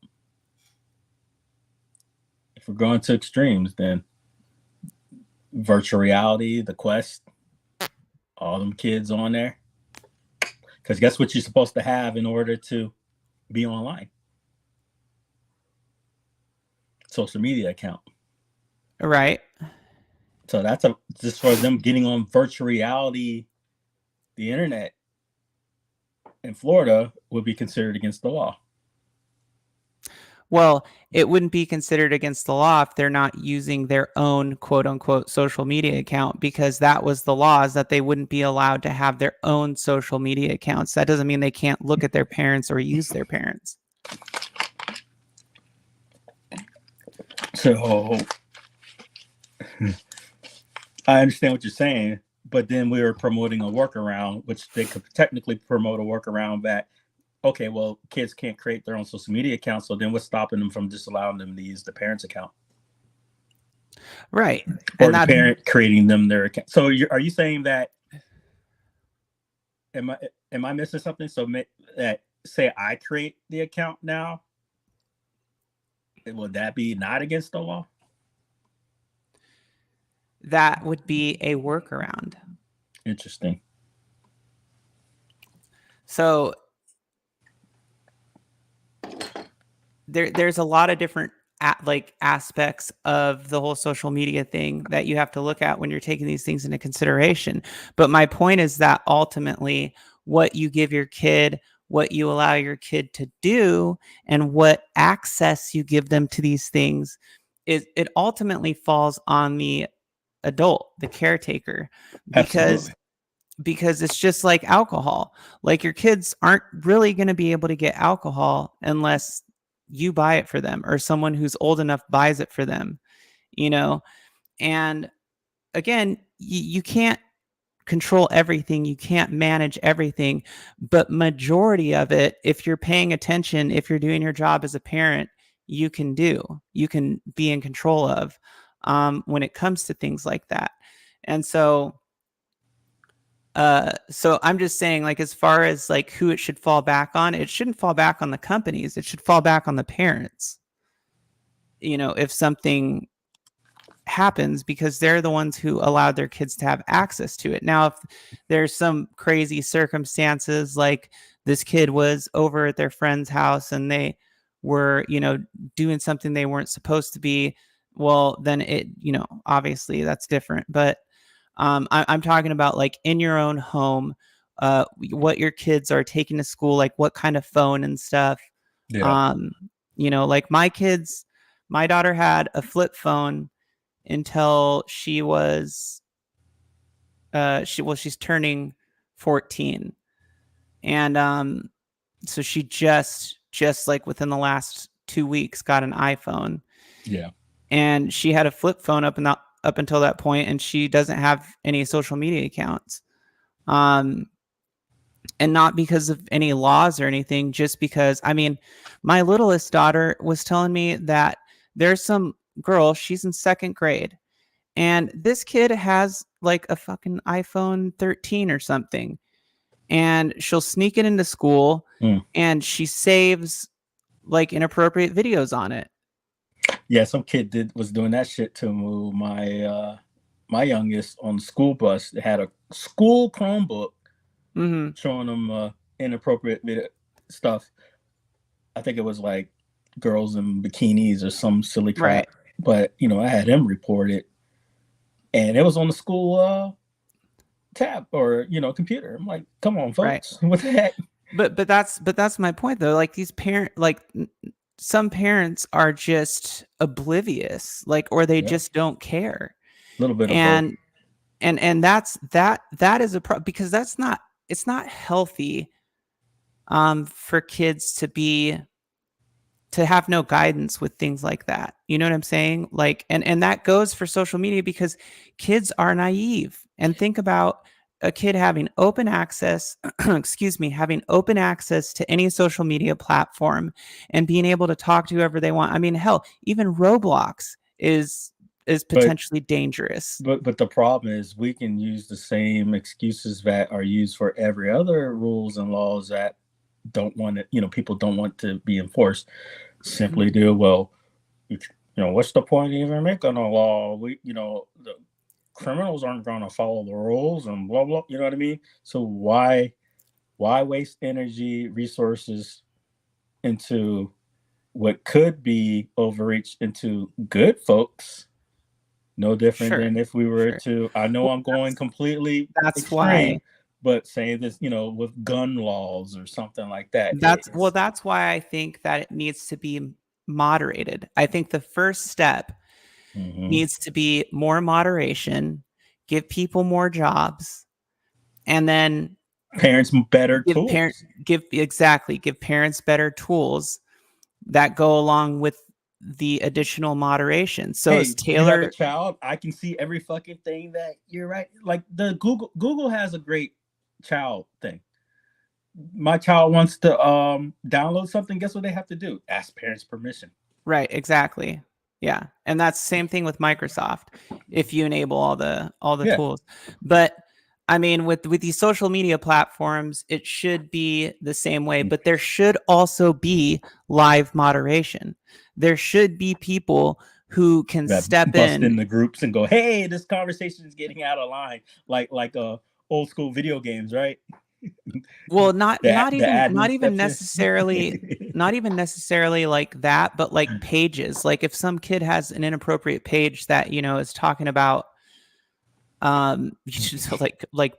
If we're going to extremes, then virtual reality, the Quest, all them kids on there. Because guess what you're supposed to have in order to be online? Social media account. Right. So that's just for them getting on virtual reality, the internet in Florida would be considered against the law. Well, it wouldn't be considered against the law if they're not using their own quote unquote social media account, because that was the law, is that they wouldn't be allowed to have their own social media accounts. That doesn't mean they can't look at their parents or use their parents. So I understand what you're saying, but then we were promoting a workaround, which they could technically promote a workaround that, okay, well, kids can't create their own social media accounts, so then what's stopping them from just allowing them to use the parent's account? Right. Or the parent creating them their account. So are you saying that, am I missing something? So that, say I create the account now, would that be not against the law? That would be a workaround. Interesting. So there's a lot of different aspects of the whole social media thing that you have to look at when you're taking these things into consideration. But my point is that ultimately what you give your kid, what you allow your kid to do, and what access you give them to these things, it ultimately falls on the adult, the caretaker, because because it's just like alcohol. Like your kids aren't really going to be able to get alcohol unless you buy it for them or someone who's old enough buys it for them, you know? And again, you can't control everything. You can't manage everything, but majority of it, if you're paying attention, if you're doing your job as a parent, you can be in control of when it comes to things like that. And so I'm just saying, like, as far as like who it should fall back on, it shouldn't fall back on the companies. It should fall back on the parents, you know, if something happens, because they're the ones who allowed their kids to have access to it. Now, if there's some crazy circumstances, like this kid was over at their friend's house and they were, you know, doing something they weren't supposed to be, well, then it, you know, obviously that's different. But I'm talking about like in your own home, what your kids are taking to school, like what kind of phone and stuff. Yeah. You know, like my daughter had a flip phone until she was she's turning 14. And so she just like within the last 2 weeks got an iPhone. Yeah. And she had a flip phone up until that point, and she doesn't have any social media accounts. And not because of any laws or anything, just because, I mean, my littlest daughter was telling me that there's some girl, she's in 2nd grade, and this kid has like a fucking iPhone 13 or something, and she'll sneak it into school and she saves like inappropriate videos on it. Yeah, some kid was doing that shit to my my youngest on the school bus. They had a school Chromebook showing them inappropriate video stuff. I think it was like girls in bikinis or some silly crap. Right. But you know, I had him report it, and it was on the school tab or, you know, computer. I'm like, come on, folks, what the heck? But that's my point though. Like these some parents are just oblivious, like, or they just don't care. A little bit of and that is a problem, because it's not healthy for kids to have no guidance with things like that. You know what I'm saying? Like, and that goes for social media, because kids are naive. And think about a kid having open access, having open access to any social media platform and being able to talk to whoever they want. I mean, hell, even Roblox is potentially dangerous. But the problem is we can use the same excuses that are used for every other rules and laws that don't want to, you know, people don't want to be enforced. Simply do, well, you know, what's the point of even making a law? You know, the criminals aren't going to follow the rules and blah, blah, you know what I mean? So why waste energy, resources into what could be overreach into good folks? No different than if we were to, I know I'm going completely that's extreme, why, but say this, you know, with gun laws or something like that. That's why I think that it needs to be moderated. I think the first step needs to be more moderation, give people more jobs, and then parents better tools. Give parents better tools that go along with the additional moderation. So hey, Taylor, you have a child, I can see every fucking thing that you're right. Like the Google has a great child thing. My child wants to download something, guess what they have to do? Ask parents permission. Right, exactly. Yeah. And that's the same thing with Microsoft, if you enable all the tools. But I mean, with these social media platforms, it should be the same way, but there should also be live moderation. There should be people who can step in the groups and go, hey, this conversation is getting out of line, like old school video games, right? Well, not even necessarily like that, but like pages. Like if some kid has an inappropriate page that, you know, is talking about like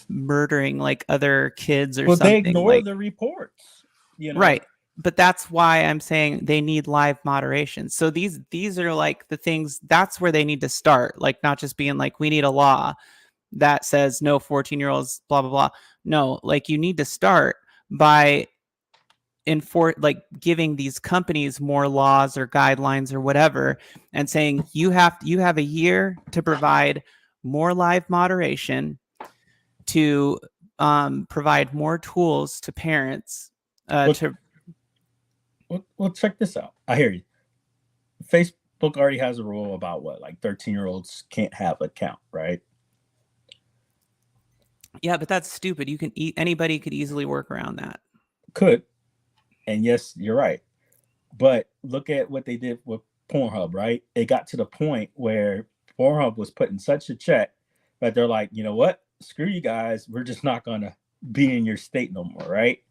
murdering like other kids or something. They ignore the reports, you know? Right. But that's why I'm saying they need live moderation. So these are like the things, that's where they need to start. Like not just being like, we need a law, that says no 14-year-olds, blah, blah, blah. No, like you need to start by giving these companies more laws or guidelines or whatever, and saying you have a year to provide more live moderation, to provide more tools to parents Well, check this out. I hear you. Facebook already has a rule about what, like 13-year-olds can't have an account, right? Yeah, but that's stupid. Anybody could easily work around that. Could. And yes, you're right. But look at what they did with Pornhub, right? It got to the point where Pornhub was put in such a check that they're like, you know what? Screw you guys. We're just not going to be in your state no more, right?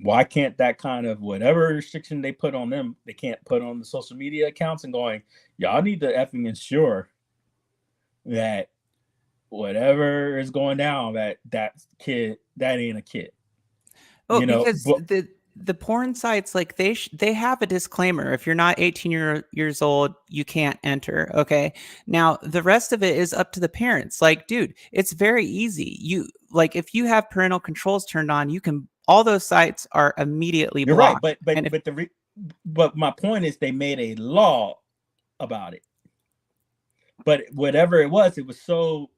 Why can't that kind of whatever restriction they put on them, they can't put on the social media accounts and going, y'all need to effing ensure that whatever is going down, that kid, that ain't a kid. Oh, because the porn sites, like they have a disclaimer. If you're not 18 years old, you can't enter. Okay. Now the rest of it is up to the parents. Like, dude, it's very easy. If you have parental controls turned on, all those sites are immediately blocked. You're right. But my point is they made a law about it. But whatever it was so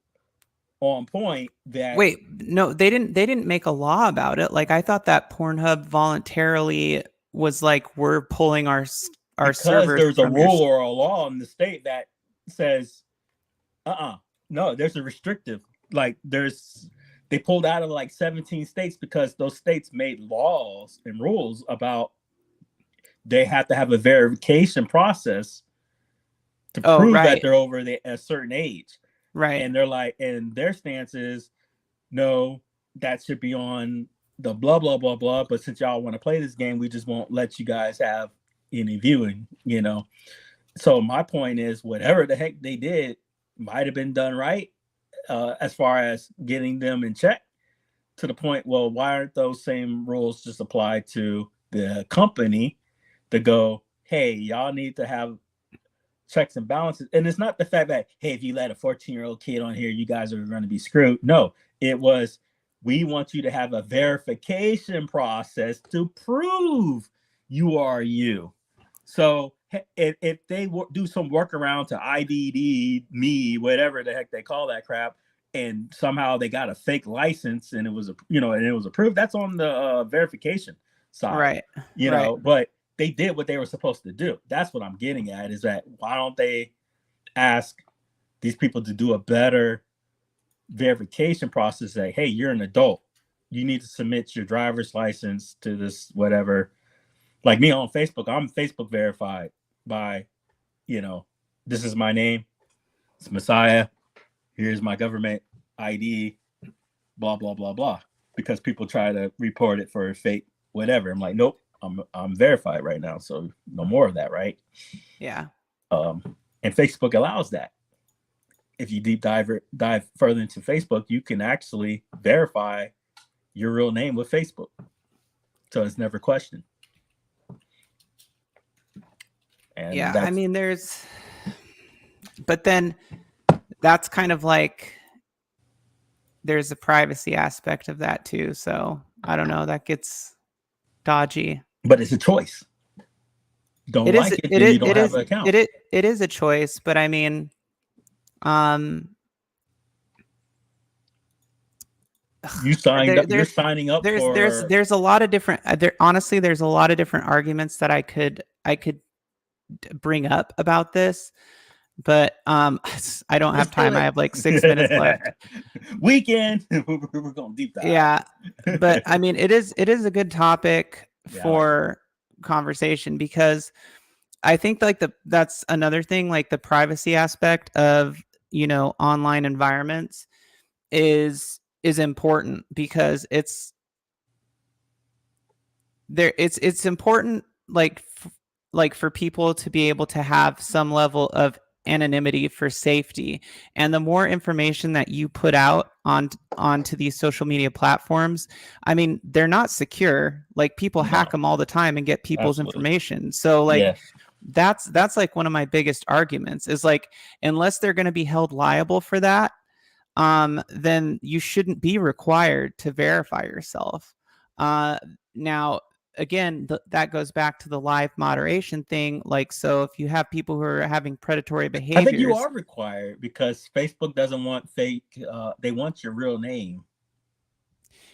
on point that no, they didn't make a law about it. Like, I thought that Pornhub voluntarily was like, we're pulling our servers. There's a rule or a law in the state that says no, there's a restrictive, like they pulled out of like 17 states because those states made laws and rules about they have to have a verification process to prove that they're over a certain age. Right. And they're like, and their stance is, no, that should be on the blah, blah, blah, blah. But since y'all want to play this game, we just won't let you guys have any viewing, you know? So my point is, whatever the heck they did might have been done right as far as getting them in check, to the point, well, why aren't those same rules just applied to the company to go, hey, y'all need to have checks and balances? And it's not the fact that, hey, if you let a 14-year-old kid on here, you guys are going to be screwed. No, it was, we want you to have a verification process to prove you are you. So if they do some workaround to IDD me, whatever the heck they call that crap, and somehow they got a fake license and it was approved, that's on the verification side, right? You know, but they did what they were supposed to do. That's what I'm getting at, is that why don't they ask these people to do a better verification process? Say, hey, you're an adult. You need to submit your driver's license to this, whatever. Like me on Facebook, I'm Facebook verified by, this is my name. It's Messiah. Here's my government ID, blah, blah, blah, blah. Because people try to report it for fake whatever. I'm like, nope. I'm verified right now, so no more of that, right? Yeah. And Facebook allows that. If you dive further into Facebook, you can actually verify your real name with Facebook, so it's never questioned. And yeah, I mean, but then that's kind of like, there's a privacy aspect of that too. So I don't know, that gets dodgy. But it's a choice. Don't like it, then you don't have an account. It is a choice, but I mean, you signed up. You're signing up. There's a lot of different. Honestly, there's a lot of different arguments that I could bring up about this, but I don't have time. I have like 6 minutes left. Weekend. We're going deep dive. Yeah, but I mean, it is a good topic for conversation, because I think like that's another thing, like the privacy aspect of online environments is important, because it's important like for people to be able to have some level of anonymity for safety. And the more information that you put out onto these social media platforms, I mean, they're not secure. Like, people hack them all the time and get people's information. So like, that's like one of my biggest arguments, is like, unless they're going to be held liable for that, then you shouldn't be required to verify yourself. Now, again, that goes back to the live moderation thing. Like, so if you have people who are having predatory behaviors, I think you are required because Facebook doesn't want fake. They want your real name.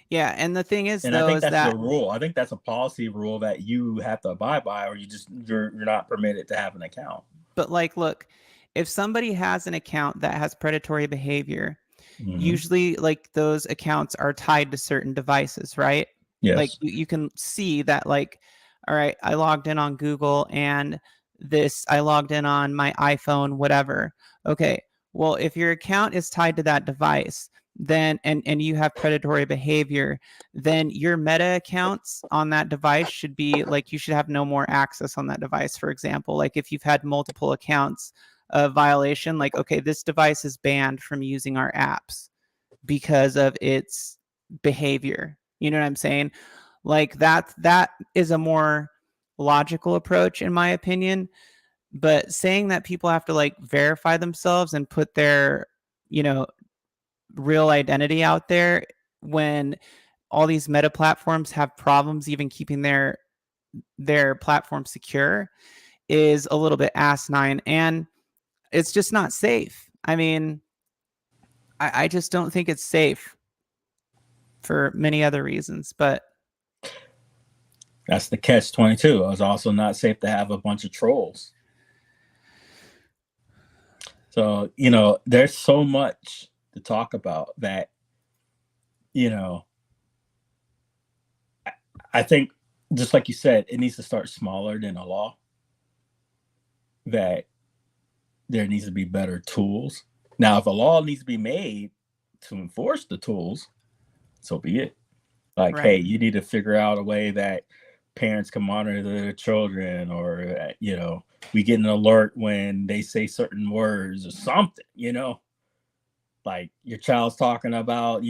Yeah, and the thing is, and though, I think is that's that the rule. I think that's a policy rule that you have to abide by, or you're not permitted to have an account. But like, look, if somebody has an account that has predatory behavior, usually like those accounts are tied to certain devices, right? Like Yes. you can see that, like, all right, I logged in on Google and I logged in on my iPhone, whatever. Okay. Well, if your account is tied to that device, then and you have predatory behavior, then your Meta accounts on that device should be like, you should have no more access on that device. For example, like if you've had multiple accounts, a violation, like, okay, this device is banned from using our apps because of its behavior. You know what I'm saying? Like that is a more logical approach, in my opinion. But saying that people have to like verify themselves and put their, real identity out there when all these Meta platforms have problems even keeping their platform secure is a little bit asinine, and it's just not safe. I mean, I just don't think it's safe for many other reasons, but that's the catch-22. It was also not safe to have a bunch of trolls. So, there's so much to talk about that, I think, just like you said, it needs to start smaller than a law, that there needs to be better tools. Now, if a law needs to be made to enforce the tools, so be it. Like, Right. hey, you need to figure out a way that parents can monitor their children, or, we get an alert when they say certain words or something, like your child's talking about,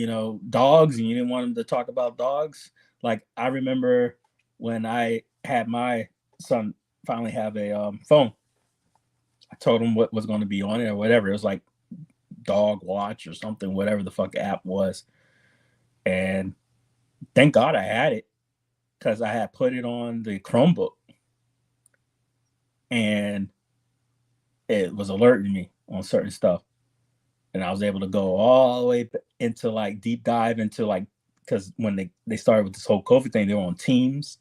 dogs, and you didn't want them to talk about dogs. Like, I remember when I had my son finally have a phone, I told him what was going to be on it or whatever. It was like Dog Watch or something, whatever the fuck app was. And thank God I had it, because I had put it on the Chromebook and it was alerting me on certain stuff. And I was able to go all the way into like deep dive into like, because when they started with this whole COVID thing, they were on Teams,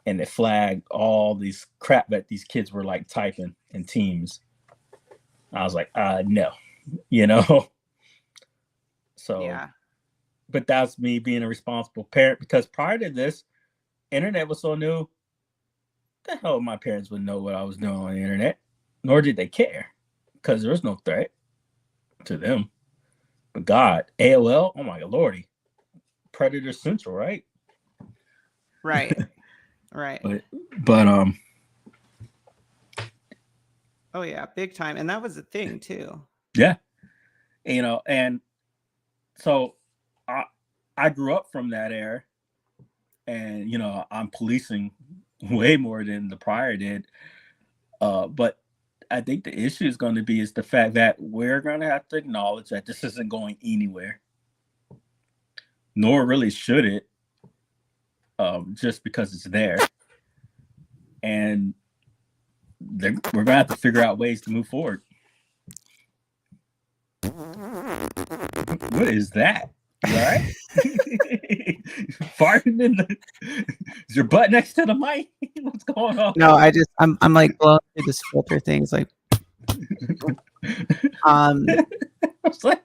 and it flagged all these crap that these kids were like typing in Teams. I was like, no, So, yeah. But that's me being a responsible parent, because prior to this, internet was so new. The hell, my parents wouldn't know what I was doing on the internet, nor did they care, because there was no threat to them. But God, AOL, oh my lordy, Predator Central, right? Right. Right. But Oh yeah, big time. And that was a thing too. yeah, and so I grew up from that era, and I'm policing way more than the prior did. But I think the issue is going to be the fact that we're going to have to acknowledge that this isn't going anywhere, nor really should it, just because it's there. And we're going to have to figure out ways to move forward. What is that? You all right? Farting in the... Is your butt next to the mic? What's going on? No, I'm like blowing through this filter thing. It's like, I was like,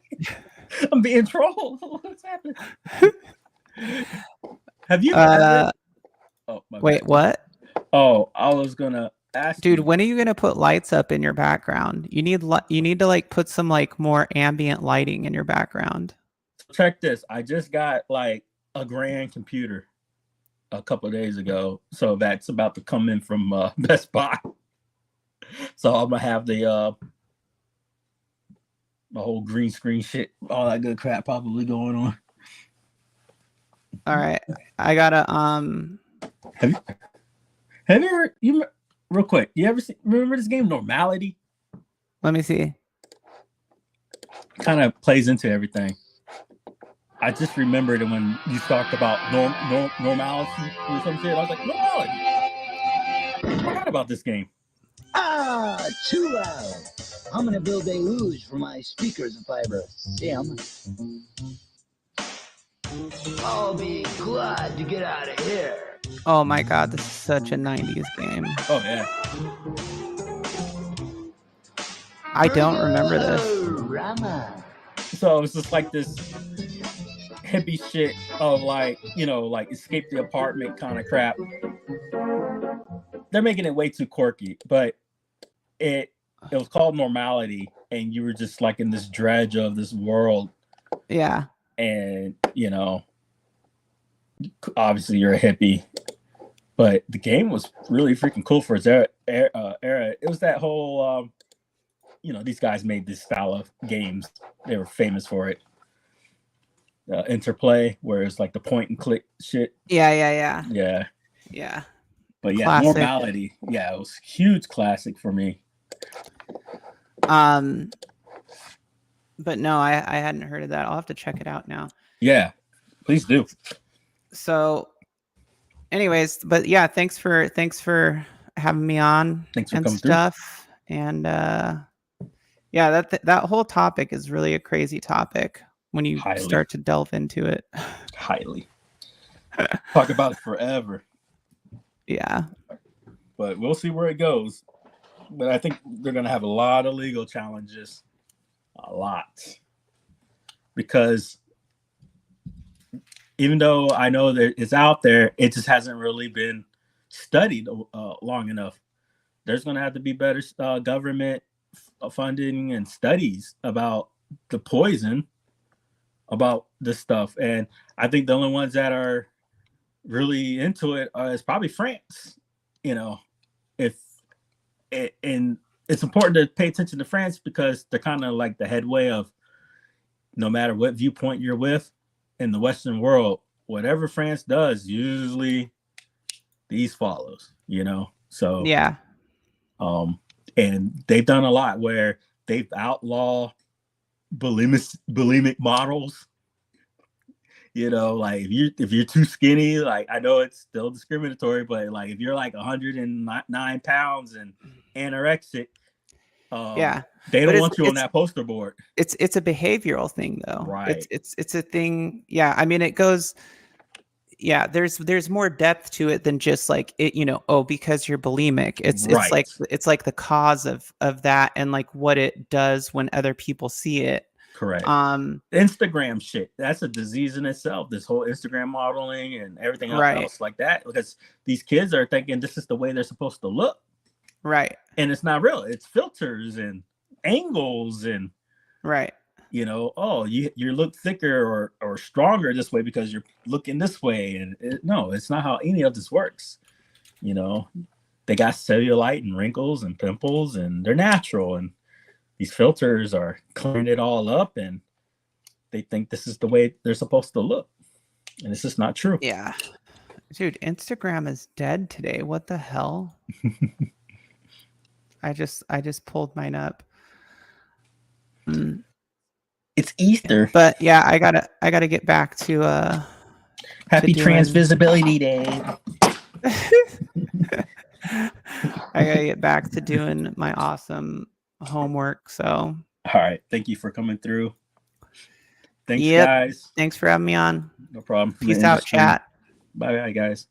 I'm being trolled. What's happening? Have you ever... Oh, my wait, bad. what? Oh, I was gonna ask Dude, you. when are you gonna put lights up in your background? You need to like put some like more ambient lighting in your background. Check this. I just got like a grand computer a couple of days ago, so that's about to come in from Best Buy. So I'm gonna have the whole green screen shit, all that good crap probably going on. All right, I gotta Have you ever, real quick, you ever remember this game Normality? Let me see. kind of plays into everything. I just remembered when you talked about normality or some shit. I was like, normality. I forgot about this game. Ah, too loud. I'm gonna build a luge for my speakers if I ever see 'em. I'll be glad to get out of here. Oh my god, this is such a 90s game. Oh yeah. I don't remember this. So it's just like this hippie shit of like, you know, like escape the apartment kind of crap. They're making it way too quirky, but it was called Normality, and you were just like in this dredge of this world. Yeah. And, you know, obviously you're a hippie, but the game was really freaking cool for its era. It was that whole, you know, these guys made this style of games. They were famous for it. Interplay, where it's like the point and click shit. Yeah. But yeah, Classic. Normality. Yeah, it was a huge classic for me. But no, I hadn't heard of that. I'll have to check it out now. Yeah, please do. So, anyways, but yeah, thanks for having me on. Thanks for and coming stuff. And yeah, that whole topic is really a crazy topic when you start to delve into it. Highly. Talk about it forever. Yeah. But we'll see where it goes. But I think they're going to have a lot of legal challenges. A lot. Because even though I know that it's out there, it just hasn't really been studied long enough. There's going to have to be better government funding and studies about the poison, about this stuff. And I think the only ones that are really into it is probably France. You know, and it's important to pay attention to France because they're kind of like the headway of no matter what viewpoint you're with in the Western world, whatever France does, usually these follows, you know? So, yeah. And they've done a lot where they've outlawed bulimic models. You know, like if you're too skinny, like I know it's still discriminatory, but like if you're like 109 pounds and anorexic, yeah, they don't want you on that poster board. It's a behavioral thing though, right? It's a thing. Yeah, I mean it goes. Yeah, there's more depth to it than just like it. You know, oh, because you're bulimic. It's like the cause of that and like what it does when other people see it. Correct. Instagram shit. That's a disease in itself. This whole Instagram modeling and everything else like that. Because these kids are thinking this is the way they're supposed to look. Right. And it's not real. It's filters and angles and you know, oh, you look thicker or stronger this way because you're looking this way. And no, it's not how any of this works. You know, they got cellulite and wrinkles and pimples and they're natural, and these filters are clearing it all up, and they think this is the way they're supposed to look. And it's just not true. Yeah. Dude, Instagram is dead today. What the hell? I just pulled mine up. It's Easter. But yeah, I gotta get back to Happy Trans Visibility Day. I gotta get back to doing my awesome homework. So all right, thank you for coming through. Thanks, guys. Thanks for having me on. No problem. Peace out, chat. Bye, guys.